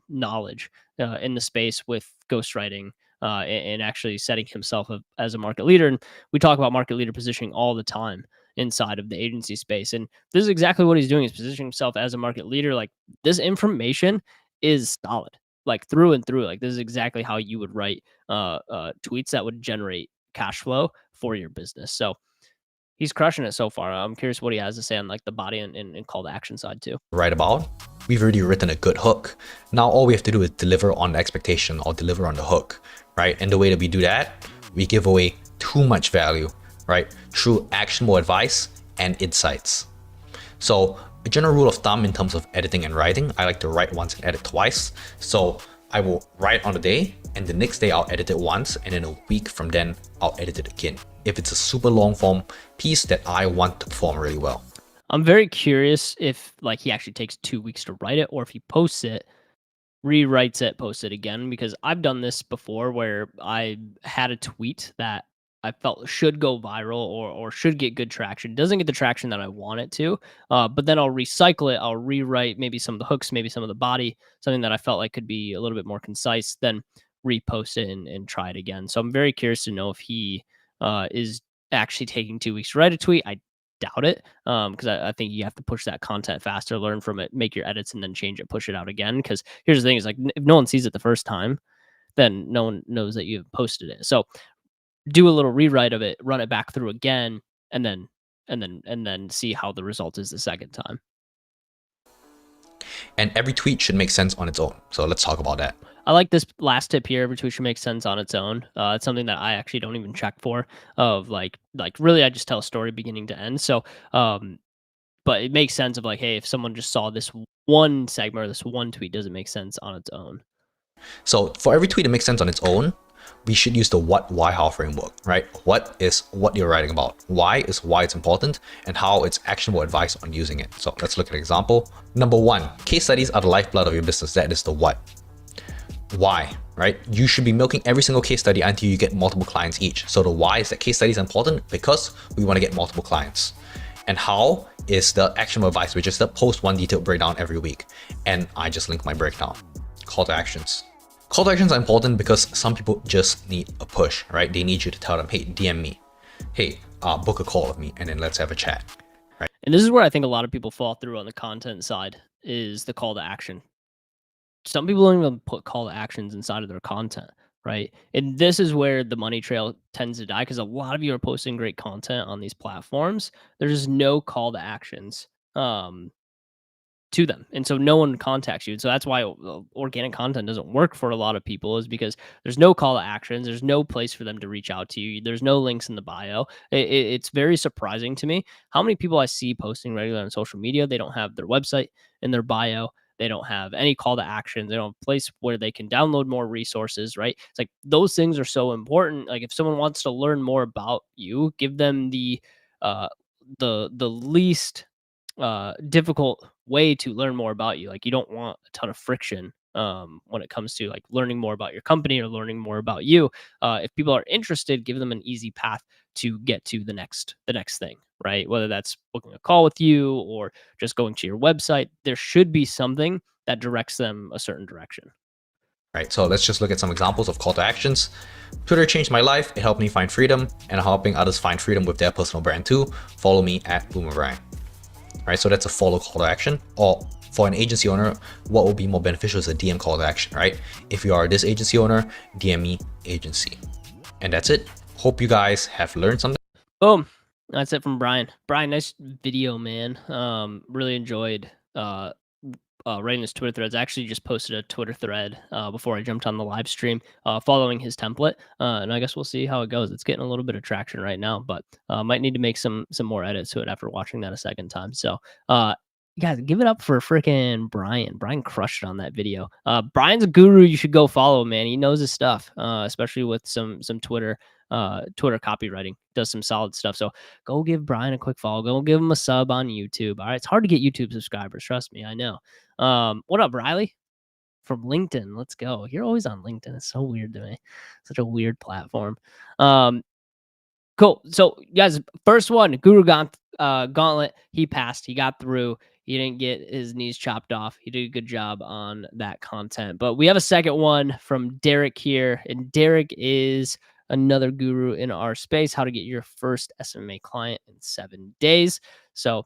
[SPEAKER 3] knowledge in the space with ghostwriting and actually setting himself up as a market leader. And we talk about market leader positioning all the time inside of the agency space. And this is exactly what he's doing, is positioning himself as a market leader. Like this information is solid, like through and through. Like this is exactly how you would write tweets that would generate cash flow for your business. So he's crushing it so far. I'm curious what he has to say on like the body and call to action side too.
[SPEAKER 8] Right about. We've already written a good hook. Now all we have to do is deliver on the expectation or deliver on the hook, right? And the way that we do that, we give away too much value, right? Through actionable advice and insights. So a general rule of thumb in terms of editing and writing, I like to write once and edit twice. So I will write on the day, and the next day I'll edit it once, and then a week from then I'll edit it again. If it's a super long form piece that I want to perform really well.
[SPEAKER 3] I'm very curious if like he actually takes 2 weeks to write it, or if he posts it, rewrites it, posts it again, because I've done this before where I had a tweet that I felt should go viral or should get good traction. Doesn't get the traction that I want it to, but then I'll recycle it. I'll rewrite maybe some of the hooks, maybe some of the body, something that I felt like could be a little bit more concise. Then repost it and try it again. So I'm very curious to know if he is actually taking 2 weeks to write a tweet. I doubt it, because I think you have to push that content faster, learn from it, make your edits, and then change it, push it out again. Because here's the thing: is like if no one sees it the first time, then no one knows that you've posted it. So do a little rewrite of it, run it back through again, and then see how the result is the second time.
[SPEAKER 8] And every tweet should make sense on its own. So let's talk about that.
[SPEAKER 3] I like this last tip here. Every tweet should make sense on its own. It's something that I actually don't even check for. Of like really, I just tell a story beginning to end. So, but it makes sense of like, hey, if someone just saw this one segment or this one tweet, does it make sense on its own?
[SPEAKER 8] So for every tweet that makes sense on its own, we should use the what, why, how framework, right? What is what you're writing about. Why is why it's important, and how it's actionable advice on using it. So let's look at an example. Number one, case studies are the lifeblood of your business. That is the what. Why, right? You should be milking every single case study until you get multiple clients each. So the why is that case study is important because we want to get multiple clients. And how is the actionable advice, which is the post one detailed breakdown every week. And I just link my breakdown. Call to actions. Call to actions are important because some people just need a push, right? They need you to tell them, hey, DM me. Hey, book a call with me, and then let's have a chat. Right?
[SPEAKER 3] And this is where I think a lot of people fall through on the content side, is the call to action. Some people don't even put call to actions inside of their content, right? And this is where the money trail tends to die, because a lot of you are posting great content on these platforms. There's no call to actions to them, and so no one contacts you. So that's why organic content doesn't work for a lot of people, is because there's no call to actions. There's no place for them to reach out to you. There's no links in the bio. It's very surprising to me how many people I see posting regularly on social media. They don't have their website in their bio. They don't have any call to action. They don't have a place where they can download more resources, right? It's like those things are so important. Like if someone wants to learn more about you, give them the least difficult way to learn more about you. Like you don't want a ton of friction when it comes to like learning more about your company or learning more about you. If people are interested, give them an easy path to get to the next thing, right? Whether that's booking a call with you or just going to your website, there should be something that directs them a certain direction.
[SPEAKER 8] Right, so let's just look at some examples of call to actions. Twitter changed my life. It helped me find freedom, and I'm helping others find freedom with their personal brand too. Follow me at Boomerang. Right, so that's a follow call to action. Or for an agency owner, what will be more beneficial is a DM call to action, right? If you are this agency owner, DM me agency. And that's it. Hope you guys have learned something.
[SPEAKER 3] Boom. That's it from Brian. Brian, nice video, man. Really enjoyed writing his Twitter threads. I actually just posted a Twitter thread before I jumped on the live stream following his template. And I guess we'll see how it goes. It's getting a little bit of traction right now, but might need to make some more edits to it after watching that a second time. So guys, give it up for freaking Brian. Brian crushed it on that video. Brian's a guru. You should go follow, man. He knows his stuff, especially with some Twitter copywriting. Does some solid stuff. So go give Brian a quick follow. Go give him a sub on YouTube. All right, it's hard to get YouTube subscribers. Trust me, I know. What up, Riley? From LinkedIn. Let's go. You're always on LinkedIn. It's so weird to me. Such a weird platform. Cool. So, guys, first one, Guru Gauntlet. He passed. He got through. He didn't get his knees chopped off. He did a good job on that content. But we have a second one from Derek here. And Derek is another guru in our space, how to get your first SMA client in 7 days. So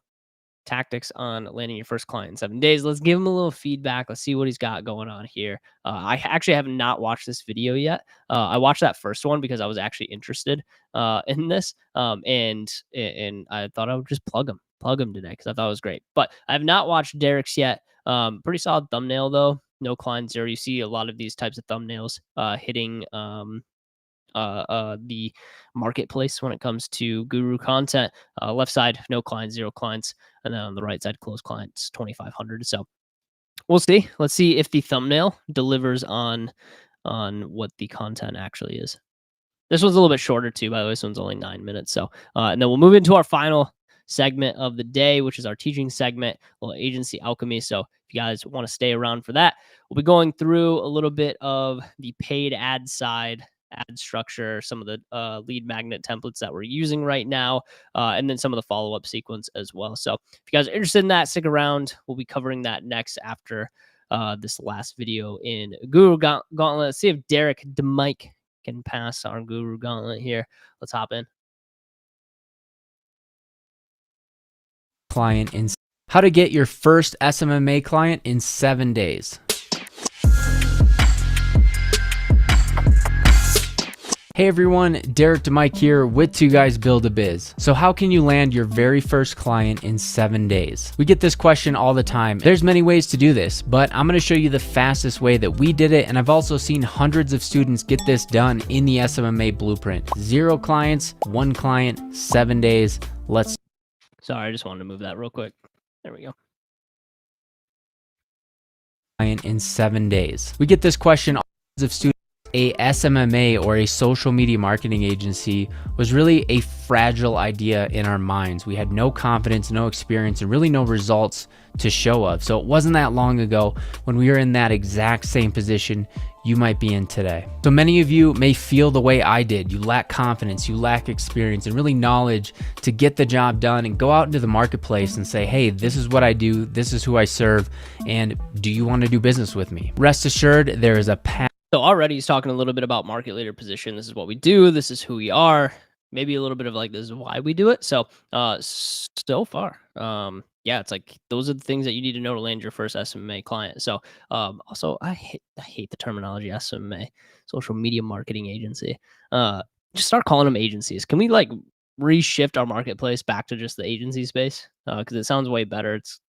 [SPEAKER 3] tactics on landing your first client in 7 days. Let's give him a little feedback. Let's see what he's got going on here. I actually have not watched this video yet. I watched that first one because I was actually interested in this. And I thought I would just plug him today because I thought it was great. But I have not watched Derek's yet. Pretty solid thumbnail though. No client zero. You see a lot of these types of thumbnails hitting the marketplace when it comes to guru content. Left side, no clients, 0 clients. And then on the right side, closed clients, 2,500. So we'll see. Let's see if the thumbnail delivers on what the content actually is. This one's a little bit shorter too, by the way. This one's only 9 minutes. So, and then we'll move into our final segment of the day, which is our teaching segment, a little agency alchemy. So if you guys want to stay around for that, we'll be going through a little bit of the paid ad side ad structure, some of the lead magnet templates that we're using right now, and then some of the follow-up sequence as well. So if you guys are interested in that, stick around. We'll be covering that next after this last video in Guru Gauntlet. Let's see if Derek DeMike can pass our Guru Gauntlet here. Let's hop in.
[SPEAKER 9] Client in how to get your first SMMA client in 7 days. Hey everyone, Derek DeMike here with Two Guys Build a Biz. So how can you land your very first client in 7 days? We get this question all the time. There's many ways to do this, but I'm gonna show you the fastest way that we did it, and I've also seen hundreds of students get this done in the SMMA blueprint. 0 clients, 1 client, 7 days. Let's
[SPEAKER 3] Sorry, I just wanted to move that real quick. There we go.
[SPEAKER 9] Client in 7 days. We get this question of students. A SMMA or a social media marketing agency was really a fragile idea in our minds. We had no confidence, no experience, and really no results to show of. So it wasn't that long ago when we were in that exact same position you might be in today. So many of you may feel the way I did. You lack confidence, you lack experience, and really knowledge to get the job done and go out into the marketplace and say, hey, this is what I do, this is who I serve, and do you want to do business with me? Rest assured, there is a path.
[SPEAKER 3] So already he's talking a little bit about market leader position. This is what we do. This is who we are. Maybe a little bit of like, this is why we do it. So, so far, yeah, it's like, those are the things that you need to know to land your first SMA client. So, also I hate the terminology SMA, social media marketing agency. Just start calling them agencies. Can we like reshift our marketplace back to just the agency space? Cause it sounds way better. It's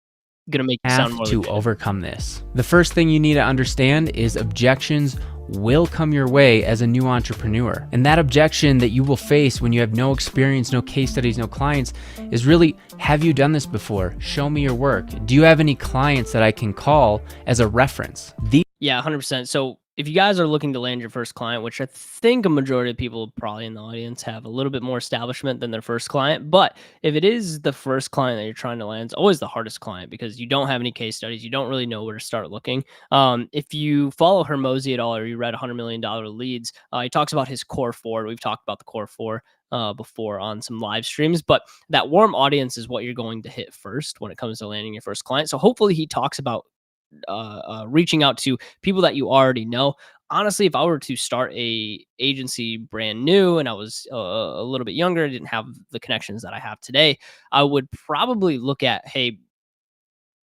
[SPEAKER 3] gonna make it sound more
[SPEAKER 9] to
[SPEAKER 3] legit.
[SPEAKER 9] Overcome this. The first thing you need to understand is objections will come your way as a new entrepreneur. And that objection that you will face when you have no experience, no case studies, no clients is really, have you done this before? Show me your work. Do you have any clients that I can call as a reference?
[SPEAKER 3] Yeah, 100%. So if you guys are looking to land your first client, which I think a majority of people probably in the audience have a little bit more establishment than their first client, but if it is the first client that you're trying to land, it's always the hardest client because you don't have any case studies. You don't really know where to start looking. If you follow Hermosi at all, or you read $100 million leads, he talks about his core 4. We've talked about the core 4 before on some live streams, but that warm audience is what you're going to hit first when it comes to landing your first client. So hopefully he talks about reaching out to people that you already know. Honestly, if I were to start a agency brand new and I was a little bit younger, didn't have the connections that I have today, I would probably look at, hey,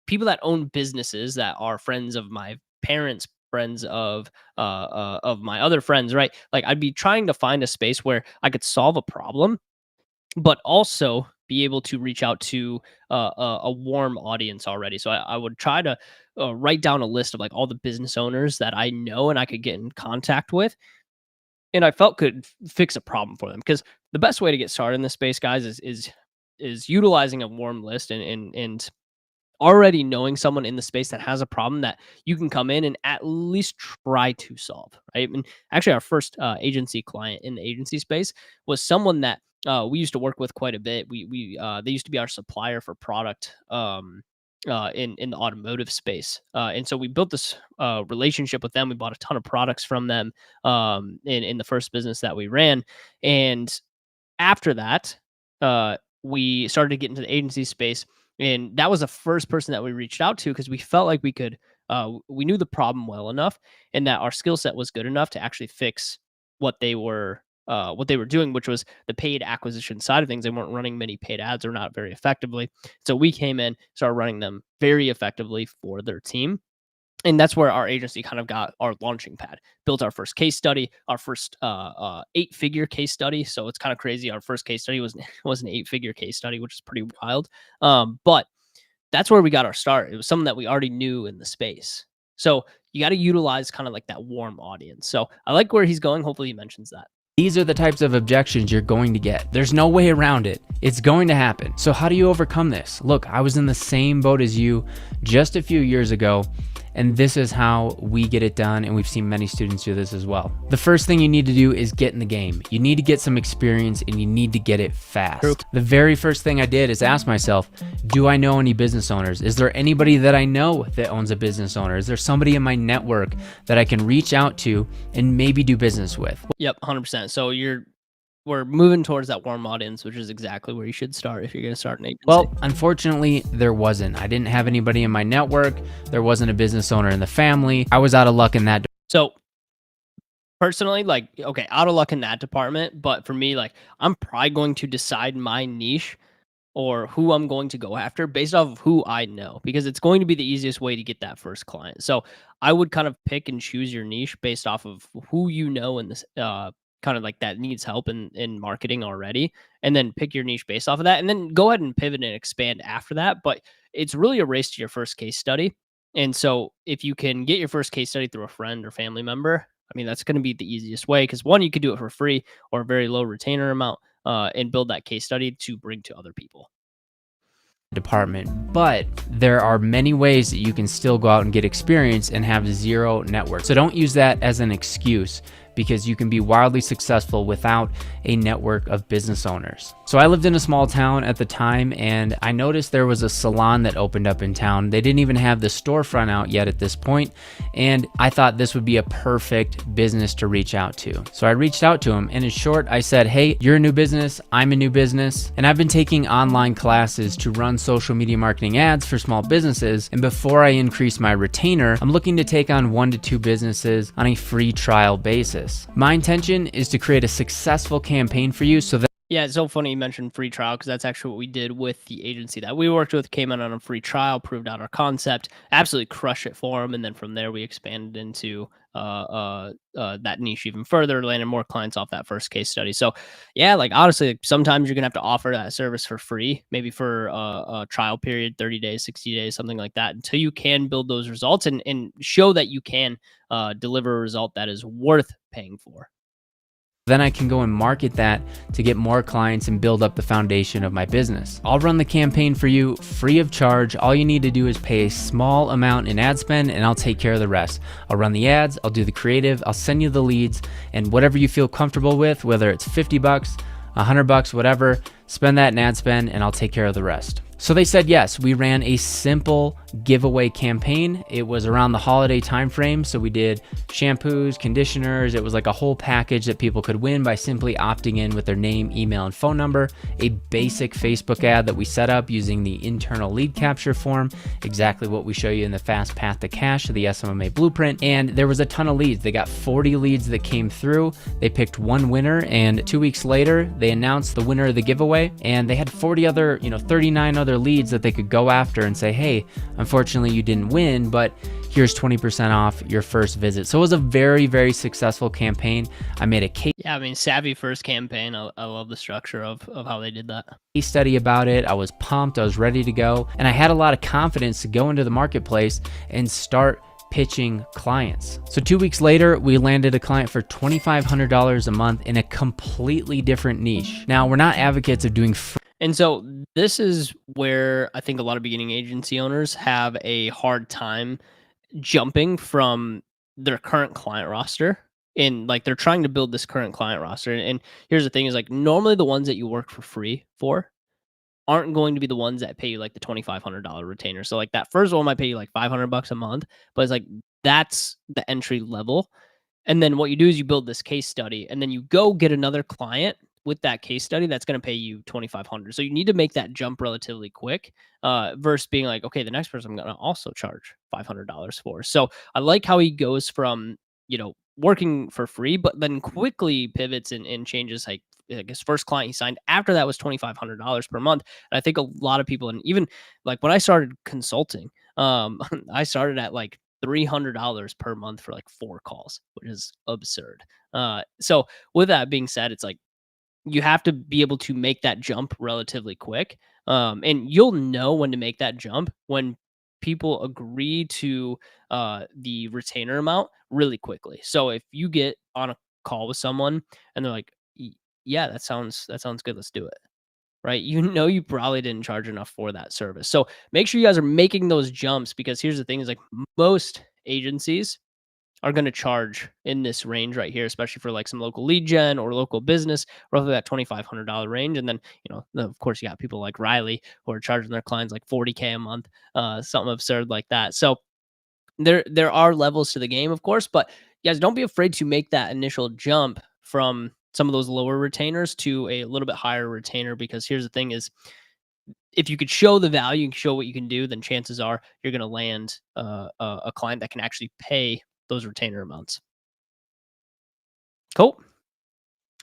[SPEAKER 3] people that own businesses that are friends of my parents, friends of my other friends, right? Like I'd be trying to find a space where I could solve a problem, but also be able to reach out to a warm audience already. So I would try to write down a list of like all the business owners that I know and I could get in contact with, and I felt could fix a problem for them. Because the best way to get started in this space, guys, is utilizing a warm list and already knowing someone in the space that has a problem that you can come in and at least try to solve, right? And actually, our first agency client in the agency space was someone that we used to work with quite a bit. They used to be our supplier for product in the automotive space, and so we built this relationship with them. We bought a ton of products from them in the first business that we ran, and after that, we started to get into the agency space. And that was the first person that we reached out to because we felt like we could, we knew the problem well enough and that our skill set was good enough to actually fix what they were doing, which was the paid acquisition side of things. They weren't running many paid ads or not very effectively. So we came in, started running them very effectively for their team. And that's where our agency kind of got our launching pad, built our first case study, our first 8-figure case study. So it's kind of crazy. Our first case study was an 8-figure case study, which is pretty wild. But that's where we got our start. It was something that we already knew in the space. So you got to utilize kind of like that warm audience. So I like where he's going. Hopefully he mentions that.
[SPEAKER 9] These are the types of objections you're going to get. There's no way around it. It's going to happen. So how do you overcome this? Look, I was in the same boat as you just a few years ago, And this is how we get it done. And we've seen many students do this as well. The first thing you need to do is get in the game. You need to get some experience and you need to get it fast. True. The very first thing I did is ask myself, do I know any business owners? Is there anybody that I know that owns a business owner? Is there somebody in my network that I can reach out to and maybe do business with?
[SPEAKER 3] Yep, 100%. So we're moving towards that warm audience, which is exactly where you should start if you're going to start an agency.
[SPEAKER 9] Well, unfortunately, there wasn't. I didn't have anybody in my network. There wasn't a business owner in the family. I was out of luck in that.
[SPEAKER 3] So personally, like, okay, out of luck in that department. But for me, like, I'm probably going to decide my niche or who I'm going to go after based off of who I know, because it's going to be the easiest way to get that first client. So I would kind of pick and choose your niche based off of who you know in this kind of like that needs help in marketing already, and then pick your niche based off of that, and then go ahead and pivot and expand after that. But it's really a race to your first case study. And so if you can get your first case study through a friend or family member, I mean, that's going to be the easiest way, because one, you could do it for free or a very low retainer amount, and build that case study to bring to other people.
[SPEAKER 9] Department, but there are many ways that you can still go out and get experience and have zero network. So don't use that as an excuse, because you can be wildly successful without a network of business owners. So I lived in a small town at the time, and I noticed there was a salon that opened up in town. They didn't even have the storefront out yet at this point, and I thought this would be a perfect business to reach out to. So I reached out to him, and in short, I said, hey, you're a new business, I'm a new business, and I've been taking online classes to run social media marketing ads for small businesses, and before I increase my retainer, I'm looking to take on 1 to 2 businesses on a free trial basis. My intention is to create a successful campaign for you so that
[SPEAKER 3] Yeah, it's so funny you mentioned free trial, because that's actually what we did with the agency that we worked with. Came in on a free trial, proved out our concept, absolutely crushed it for them, and then from there we expanded into that niche even further, landed more clients off that first case study. So yeah, like honestly, like, sometimes you're gonna have to offer that service for free, maybe for a trial period, 30 days, 60 days, something like that, until you can build those results and show that you can deliver a result that is worth paying for.
[SPEAKER 9] then I can go and market that to get more clients and build up the foundation of my business. I'll run the campaign for you free of charge. All you need to do is pay a small amount in ad spend and I'll take care of the rest. I'll run the ads, I'll do the creative, I'll send you the leads, and whatever you feel comfortable with, whether it's 50 bucks, 100 bucks, whatever, spend that in ad spend and I'll take care of the rest. So they said yes. We ran a simple giveaway campaign. It was around the holiday time frame, so we did shampoos, conditioners. It was like a whole package that people could win by simply opting in with their name, email, and phone number. A basic Facebook ad that we set up using the internal lead capture form, exactly what we show you in the Fast Path to Cash, the SMMA blueprint. And there was a ton of leads. They got 40 leads that came through. They picked one winner, and 2 weeks later, they announced the winner of the giveaway. And they had 40 other, 39 other leads that they could go after and say, hey, unfortunately you didn't win, but here's 20% off your first visit. So it was a very, very successful campaign. I made a case.
[SPEAKER 3] Yeah, I mean, savvy first campaign. I love the structure of how they did that.
[SPEAKER 9] Case study about it. I was pumped. I was ready to go. And I had a lot of confidence to go into the marketplace and start pitching clients. So 2 weeks later, we landed a client for $2,500 a month in a completely different niche. Now, we're not advocates of doing free.
[SPEAKER 3] And so this is where I think a lot of beginning agency owners have a hard time jumping from their current client roster. And like they're trying to build this current client roster. And here's the thing is like normally the ones that you work for free for aren't going to be the ones that pay you like the $2,500 retainer. So like that first one might pay you like $500 a month, but it's like that's the entry level. And then what you do is you build this case study and then you go get another client with that case study that's going to pay you $2,500. So you need to make that jump relatively quick versus being like, okay, the next person I'm going to also charge $500 for. So I like how he goes from, working for free, but then quickly pivots and changes. Like his first client he signed after that was $2,500 per month. And I think a lot of people, and even like when I started consulting, I started at like $300 per month for like 4 calls, which is absurd. So with that being said, it's like, you have to be able to make that jump relatively quick. And you'll know when to make that jump when people agree to the retainer amount really quickly. So if you get on a call with someone and they're like, yeah, that sounds good, let's do it, right? You know you probably didn't charge enough for that service. So make sure you guys are making those jumps, because here's the thing is like most agencies are going to charge in this range right here, especially for like some local lead gen or local business, roughly that $2,500 range. And then, of course, you got people like Riley who are charging their clients like $40K a month, something absurd like that. So there are levels to the game, of course, but you guys don't be afraid to make that initial jump from some of those lower retainers to a little bit higher retainer, because here's the thing is, if you could show the value and show what you can do, then chances are you're going to land a client that can actually pay those retainer amounts. Cool.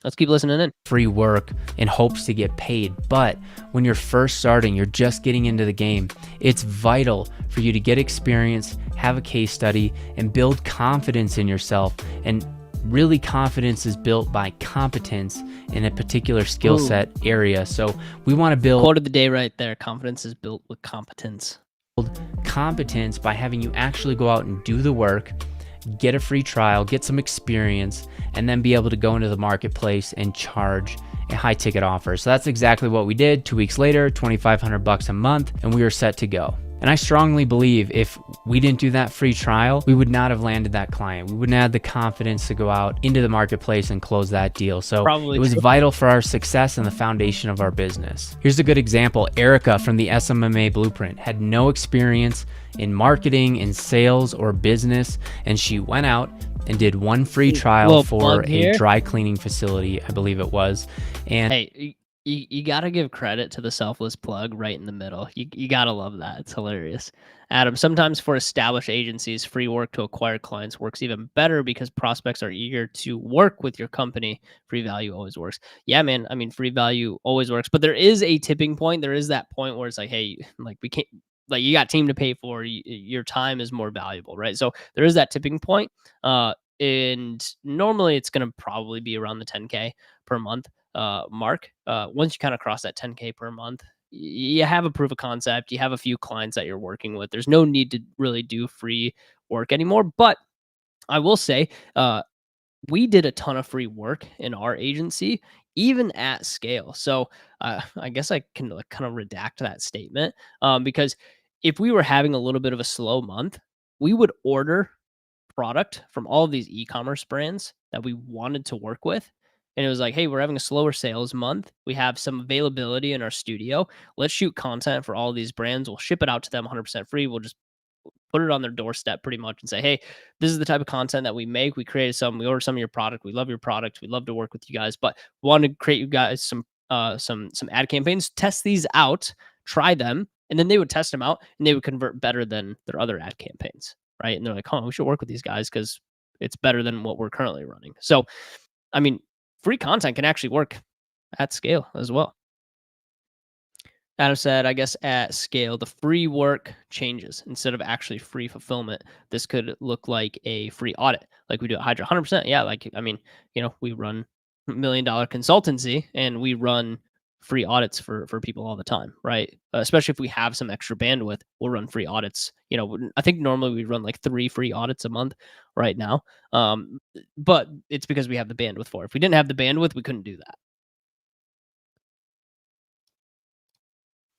[SPEAKER 3] Let's keep listening in.
[SPEAKER 9] Free work in hopes to get paid. But when you're first starting, you're just getting into the game, it's vital for you to get experience, have a case study, and build confidence in yourself. And really, confidence is built by competence in a particular skill set area. So we want to build
[SPEAKER 3] quote of the day right there. Confidence is built with competence.
[SPEAKER 9] Competence by having you actually go out and do the work, get a free trial, get some experience, and then be able to go into the marketplace and charge a high ticket offer. So that's exactly what we did. 2 weeks later, $2,500 a month, and we were set to go. And I strongly believe if we didn't do that free trial, we would not have landed that client. We wouldn't have the confidence to go out into the marketplace and close that deal. So it was vital for our success and the foundation of our business. Here's a good example. Erica from the SMMA Blueprint had no experience in marketing, in sales, or business, and she went out and did one free trial for a dry cleaning facility, I believe it was. And
[SPEAKER 3] hey, you got to give credit to the selfless plug right in the middle. You got to love that. It's hilarious. Adam, sometimes for established agencies, free work to acquire clients works even better because prospects are eager to work with your company. Free value always works. Yeah, man. I mean, free value always works, but there is a tipping point. There is that point where it's like, hey, like we can't, like you got team to pay for, your time is more valuable, right? So there is that tipping point. And normally it's going to probably be around the 10K per month mark. Once you kind of cross that 10K per month, you have a proof of concept, you have a few clients that you're working with. There's no need to really do free work anymore. But I will say, we did a ton of free work in our agency, even at scale. So I guess I can kind of redact that statement, because if we were having a little bit of a slow month, we would order product from all of these e-commerce brands that we wanted to work with. And it was like, hey, we're having a slower sales month. We have some availability in our studio. Let's shoot content for all of these brands. We'll ship it out to them 100% free. We'll just put it on their doorstep pretty much and say, hey, this is the type of content that we make. We created some, we ordered some of your product. We love your product. We love to work with you guys, but we want to create you guys some ad campaigns, test these out, try them. And then they would test them out and they would convert better than their other ad campaigns. Right. And they're like, oh, we should work with these guys because it's better than what we're currently running. So, I mean, free content can actually work at scale as well. Adam said, I guess at scale, the free work changes. Instead of actually free fulfillment, this could look like a free audit, like we do at Hydra. 100%. Yeah. Like, I mean, we run $1 million consultancy and we run free audits for people all the time, right? Especially if we have some extra bandwidth, we'll run free audits. I think normally we run like 3 free audits a month right now. But it's because we have the bandwidth for it. If we didn't have the bandwidth, we couldn't do that.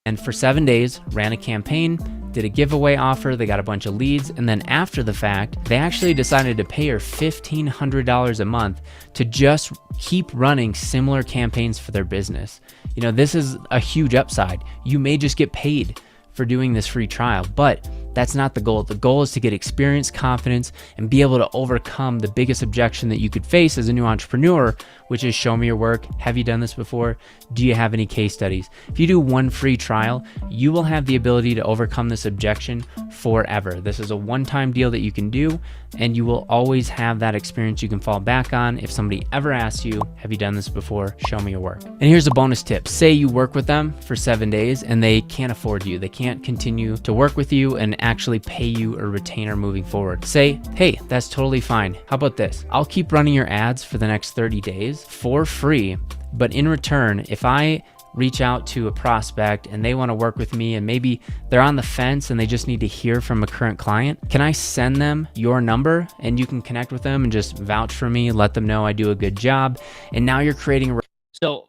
[SPEAKER 9] And for 7 days, ran a campaign, did a giveaway offer, they got a bunch of leads, and then after the fact, they actually decided to pay her $1,500 a month to just keep running similar campaigns for their business. This is a huge upside. You may just get paid for doing this free trial, but that's not the goal. The goal is to get experience, confidence, and be able to overcome the biggest objection that you could face as a new entrepreneur, which is show me your work. Have you done this before? Do you have any case studies? If you do one free trial, you will have the ability to overcome this objection forever. This is a one-time deal that you can do, and you will always have that experience you can fall back on. If somebody ever asks you, have you done this before? Show me your work. And here's a bonus tip. Say you work with them for 7 days and they can't afford you. They can't continue to work with you and actually pay you a retainer moving forward. Say, hey, that's totally fine. How about this? I'll keep running your ads for the next 30 days for free, but in return, if I reach out to a prospect and they want to work with me and maybe they're on the fence and they just need to hear from a current client, can I send them your number and you can connect with them and just vouch for me, let them know I do a good job, and now you're creating.
[SPEAKER 3] So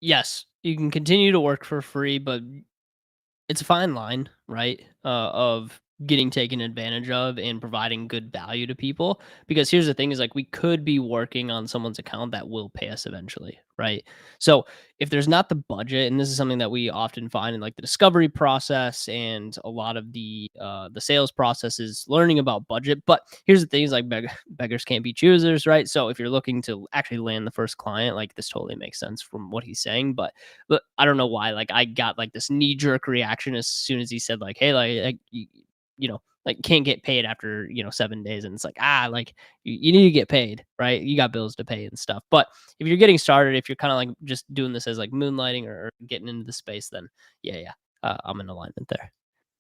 [SPEAKER 3] yes, you can continue to work for free, but it's a fine line, right? Of getting taken advantage of and providing good value to people. Because here's the thing is like we could be working on someone's account that will pay us eventually, right? So if there's not the budget, and this is something that we often find in like the discovery process and a lot of the sales process is learning about budget. But here's the thing is like beggars can't be choosers, right? So if you're looking to actually land the first client, like this totally makes sense from what he's saying. But I don't know why. Like I got like this knee jerk reaction as soon as he said like, "Hey, like you know, like can't get paid after 7 days," and it's like like you need to get paid, right? You got bills to pay and stuff. But if you're getting started, if you're kind of like just doing this as like moonlighting or getting into the space, then yeah, I'm in alignment there.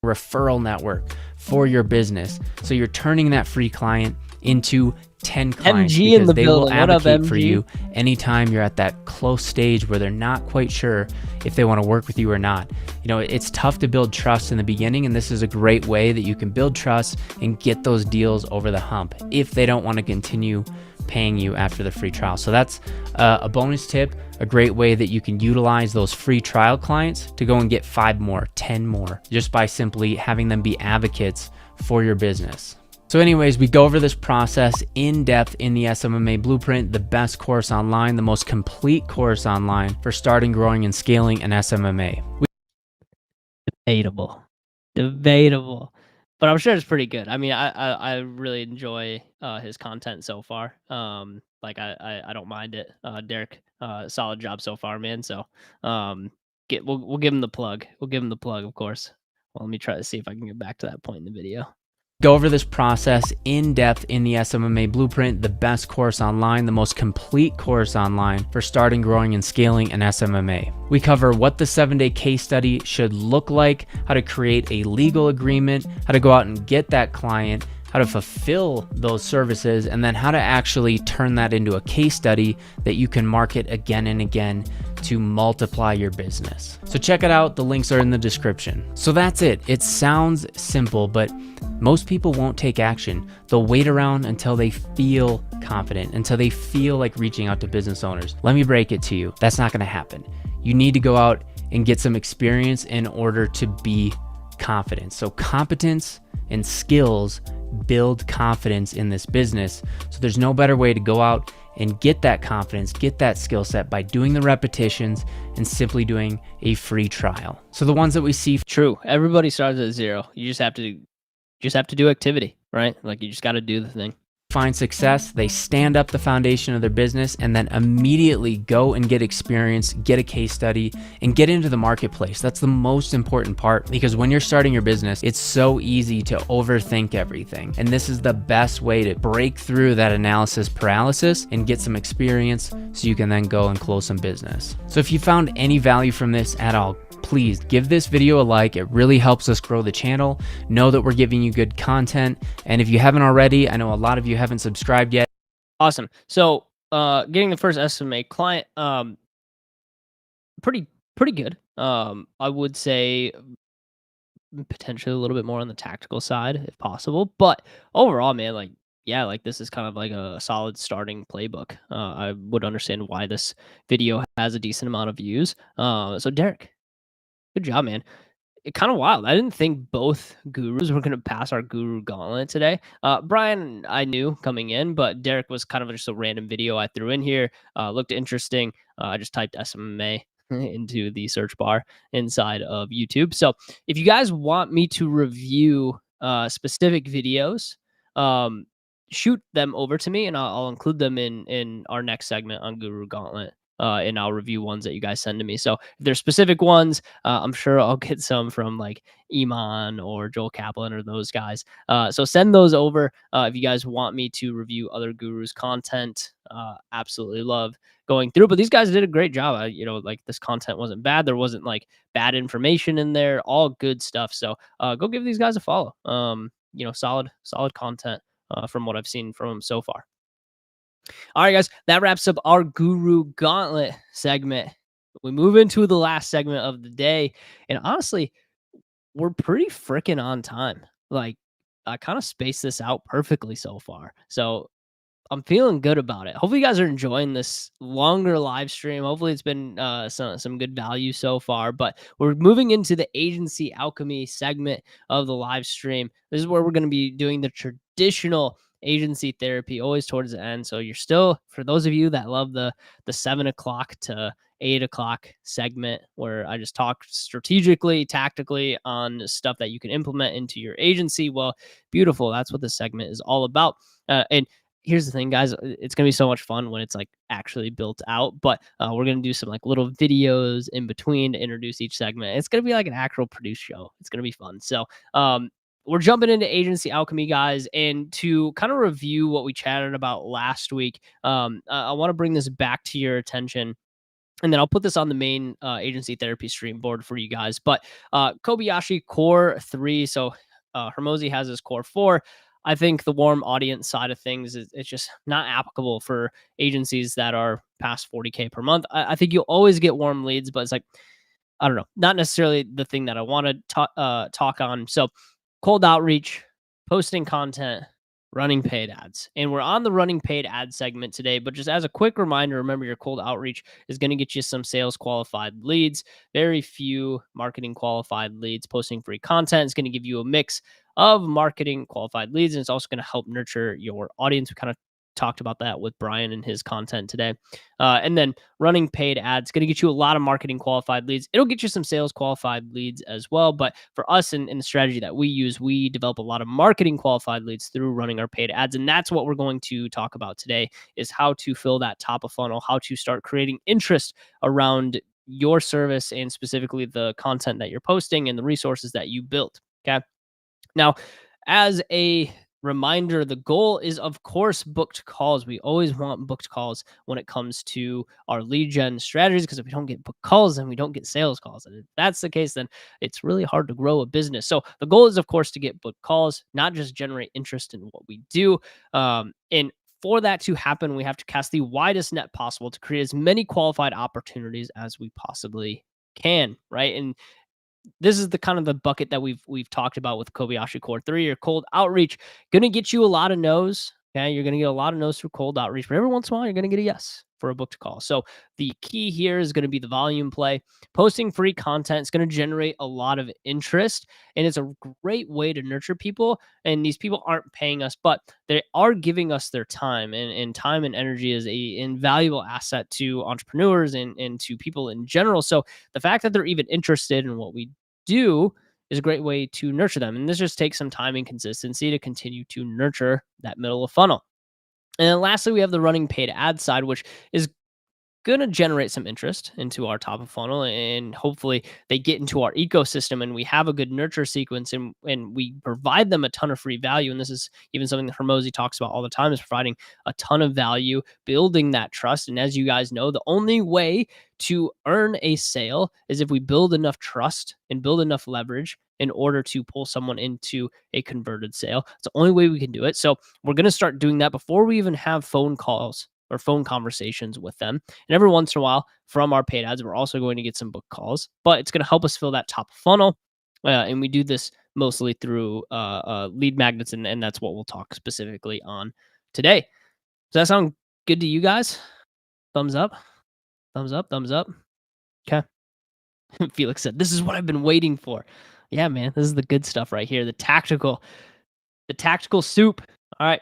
[SPEAKER 9] Referral network for your business. So you're turning that free client into 10 clients
[SPEAKER 3] MG in
[SPEAKER 9] because
[SPEAKER 3] the
[SPEAKER 9] they will
[SPEAKER 3] building. What up,
[SPEAKER 9] advocate for
[SPEAKER 3] MG?
[SPEAKER 9] you anytime you're at that close stage where they're not quite sure if they want to work with you or not. It's tough to build trust in the beginning, and this is a great way that you can build trust and get those deals over the hump if they don't want to continue paying you after the free trial. So that's a bonus tip, a great way that you can utilize those free trial clients to go and get 5 more, 10 more, just by simply having them be advocates for your business. So anyways, we go over this process in depth in the SMMA Blueprint, the best course online, the most complete course online for starting, growing, and scaling an SMMA.
[SPEAKER 3] Debatable, but I'm sure it's pretty good. I mean, I really enjoy his content so far. Like I don't mind it. Derek, solid job so far, man. So we'll give him the plug. We'll give him the plug, of course. Well, let me try to see if I can get back to that point in the video.
[SPEAKER 9] Go over this process in depth in the SMMA Blueprint, the best course online, the most complete course online for starting, growing, and scaling an SMMA. We cover what the 7-day case study should look like, how to create a legal agreement, how to go out and get that client, how to fulfill those services, and then how to actually turn that into a case study that you can market again and again to multiply your business. So check it out. The links are in the description. So that's it. It sounds simple, but most people won't take action. They'll wait around until they feel confident, until they feel like reaching out to business owners. Let me break it to you. That's not going to happen. You need to go out and get some experience in order to be confident. So competence and skills build confidence in this business. So there's no better way to go out and get that confidence, get that skill set by doing the repetitions and simply doing a free trial. So the ones that we see.
[SPEAKER 3] True. Everybody starts at 0. You just have to do activity, right? Like you just got to do the thing.
[SPEAKER 9] Find success, they stand up the foundation of their business and then immediately go and get experience, get a case study, and get into the marketplace. That's the most important part, because when you're starting your business, it's so easy to overthink everything. And this is the best way to break through that analysis paralysis and get some experience so you can then go and close some business. So if you found any value from this at all, please give this video a like. It really helps us grow the channel. Know that we're giving you good content. And if you haven't already, I know a lot of you haven't subscribed yet.
[SPEAKER 3] Awesome. So getting the first SMA client, pretty good. I would say potentially a little bit more on the tactical side if possible. But overall, man, like, yeah, like this is kind of like a solid starting playbook. I would understand why this video has a decent amount of views. So Derek, good job, man. It kind of wild. I didn't think both gurus were going to pass our guru gauntlet today. Brian, I knew coming in, but Derek was kind of just a random video I threw in here. Looked interesting. I just typed SMA into the search bar inside of YouTube. So if you guys want me to review specific videos, shoot them over to me and I'll include them in our next segment on Guru Gauntlet. And I'll review ones that you guys send to me. So if there's specific ones, I'm sure I'll get some from like Iman or Joel Kaplan or those guys. So send those over if you guys want me to review other gurus' content. Absolutely love going through. But these guys did a great job. Like this content wasn't bad. There wasn't like bad information in there. All good stuff. So go give these guys a follow. Solid content from what I've seen from them so far. All right, guys, that wraps up our Guru Gauntlet segment. We move into the last segment of the day. And honestly, we're pretty freaking on time. Like, I kind of spaced this out perfectly so far. So I'm feeling good about it. Hopefully you guys are enjoying this longer live stream. Hopefully it's been some good value so far, but we're moving into the agency alchemy segment of the live stream. This is where we're going to be doing the traditional agency therapy always towards the end. So you're still, for those of you that love the 7 o'clock to 8 o'clock segment where I just talk strategically, tactically on stuff that you can implement into your agency. Well, beautiful. That's what this segment is all about. And here's the thing, guys, it's gonna be so much fun when it's like actually built out, but we're gonna do some like little videos in between to introduce each segment. It's gonna be like an actual produced show. It's gonna be fun. So we're jumping into agency alchemy, guys, and to kind of review what we chatted about last week, I want to bring this back to your attention, and then I'll put this on the main agency therapy stream board for you guys. But Kobayashi Core 3, so Hermosi has his Core 4. I think the warm audience side of things is it's just not applicable for agencies that are past 40K per month. I think you'll always get warm leads, but it's like, I don't know, not necessarily the thing that I want to talk on. So cold outreach, posting content, running paid ads. And we're on the running paid ad segment today, but just as a quick reminder, remember your cold outreach is going to get you some sales qualified leads, very few marketing qualified leads. Posting free content is going to give you a mix of marketing qualified leads, and it's also going to help nurture your audience. We kind of talked about that with Brian and his content today. And then running paid ads going to get you a lot of marketing qualified leads. It'll get you some sales qualified leads as well. But for us in the strategy that we use, we develop a lot of marketing qualified leads through running our paid ads. And that's what we're going to talk about today, is how to fill that top of funnel, how to start creating interest around your service and specifically the content that you're posting and the resources that you built. Okay. Now, as a reminder, the goal is, of course, booked calls. We always want booked calls when it comes to our lead gen strategies, because if we don't get booked calls, then we don't get sales calls. And if that's the case, then it's really hard to grow a business. So the goal is, of course, to get booked calls, not just generate interest in what we do. And for that to happen, we have to cast the widest net possible to create as many qualified opportunities as we possibly can, right? And this is the kind of the bucket that we've talked about with Kobayashi Core 3. Your cold outreach going to get you a lot of no's. Okay, you're going to get a lot of no's through cold outreach, but every once in a while you're going to get a yes for a booked call. So the key here is going to be the volume play. Posting free content is going to generate a lot of interest, and it's a great way to nurture people. And these people aren't paying us, but they are giving us their time, and time and energy is a invaluable asset to entrepreneurs and to people in general. So the fact that they're even interested in what we do is a great way to nurture them. And this just takes some time and consistency to continue to nurture that middle of funnel. And then lastly, we have the running paid ad side, which is going to generate some interest into our top of funnel, and hopefully they get into our ecosystem and we have a good nurture sequence, and we provide them a ton of free value. And this is even something that Hermosi talks about all the time, is providing a ton of value, building that trust. And as you guys know, the only way to earn a sale is if we build enough trust and build enough leverage in order to pull someone into a converted sale. It's the only way we can do it. So we're going to start doing that before we even have phone calls or phone conversations with them. And every once in a while from our paid ads, we're also going to get some book calls, but it's going to help us fill that top funnel. And we do this mostly through lead magnets. And that's what we'll talk specifically on today. Does that sound good to you guys? Thumbs up, thumbs up, thumbs up. Okay. Felix said, this is what I've been waiting for. Yeah, man, this is the good stuff right here. The tactical soup. All right.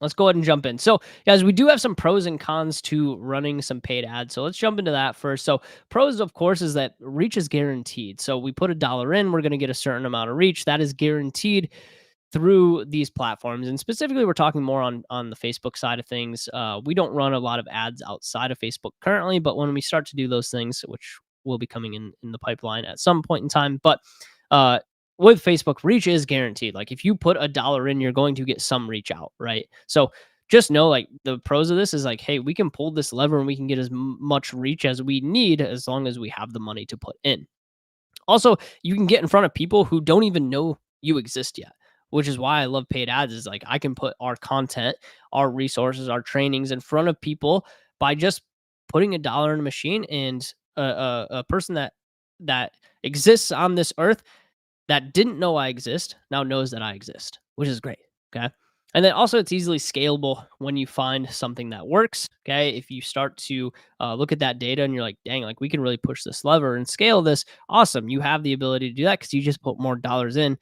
[SPEAKER 3] Let's go ahead and jump in. So, guys, we do have some pros and cons to running some paid ads. So let's jump into that first. So pros, of course, is that reach is guaranteed. So we put $1 in, we're going to get a certain amount of reach. That is guaranteed through these platforms. And specifically, we're talking more on the Facebook side of things. We don't run a lot of ads outside of Facebook currently, but when we start to do those things, which will be coming in the pipeline at some point in time, but with Facebook, reach is guaranteed. Like if you put $1 in, you're going to get some reach out, right? So just know, like, the pros of this is like, hey, we can pull this lever and we can get as much reach as we need as long as we have the money to put in. Also, you can get in front of people who don't even know you exist yet, which is why I love paid ads. Is like I can put our content, our resources, our trainings in front of people by just putting $1 in a machine, and a person that exists on this earth that didn't know I exist now knows that I exist, which is great. Okay. And then also it's easily scalable when you find something that works. Okay. If you start to look at that data and you're like, dang, like we can really push this lever and scale this. Awesome. You have the ability to do that because you just put more dollars in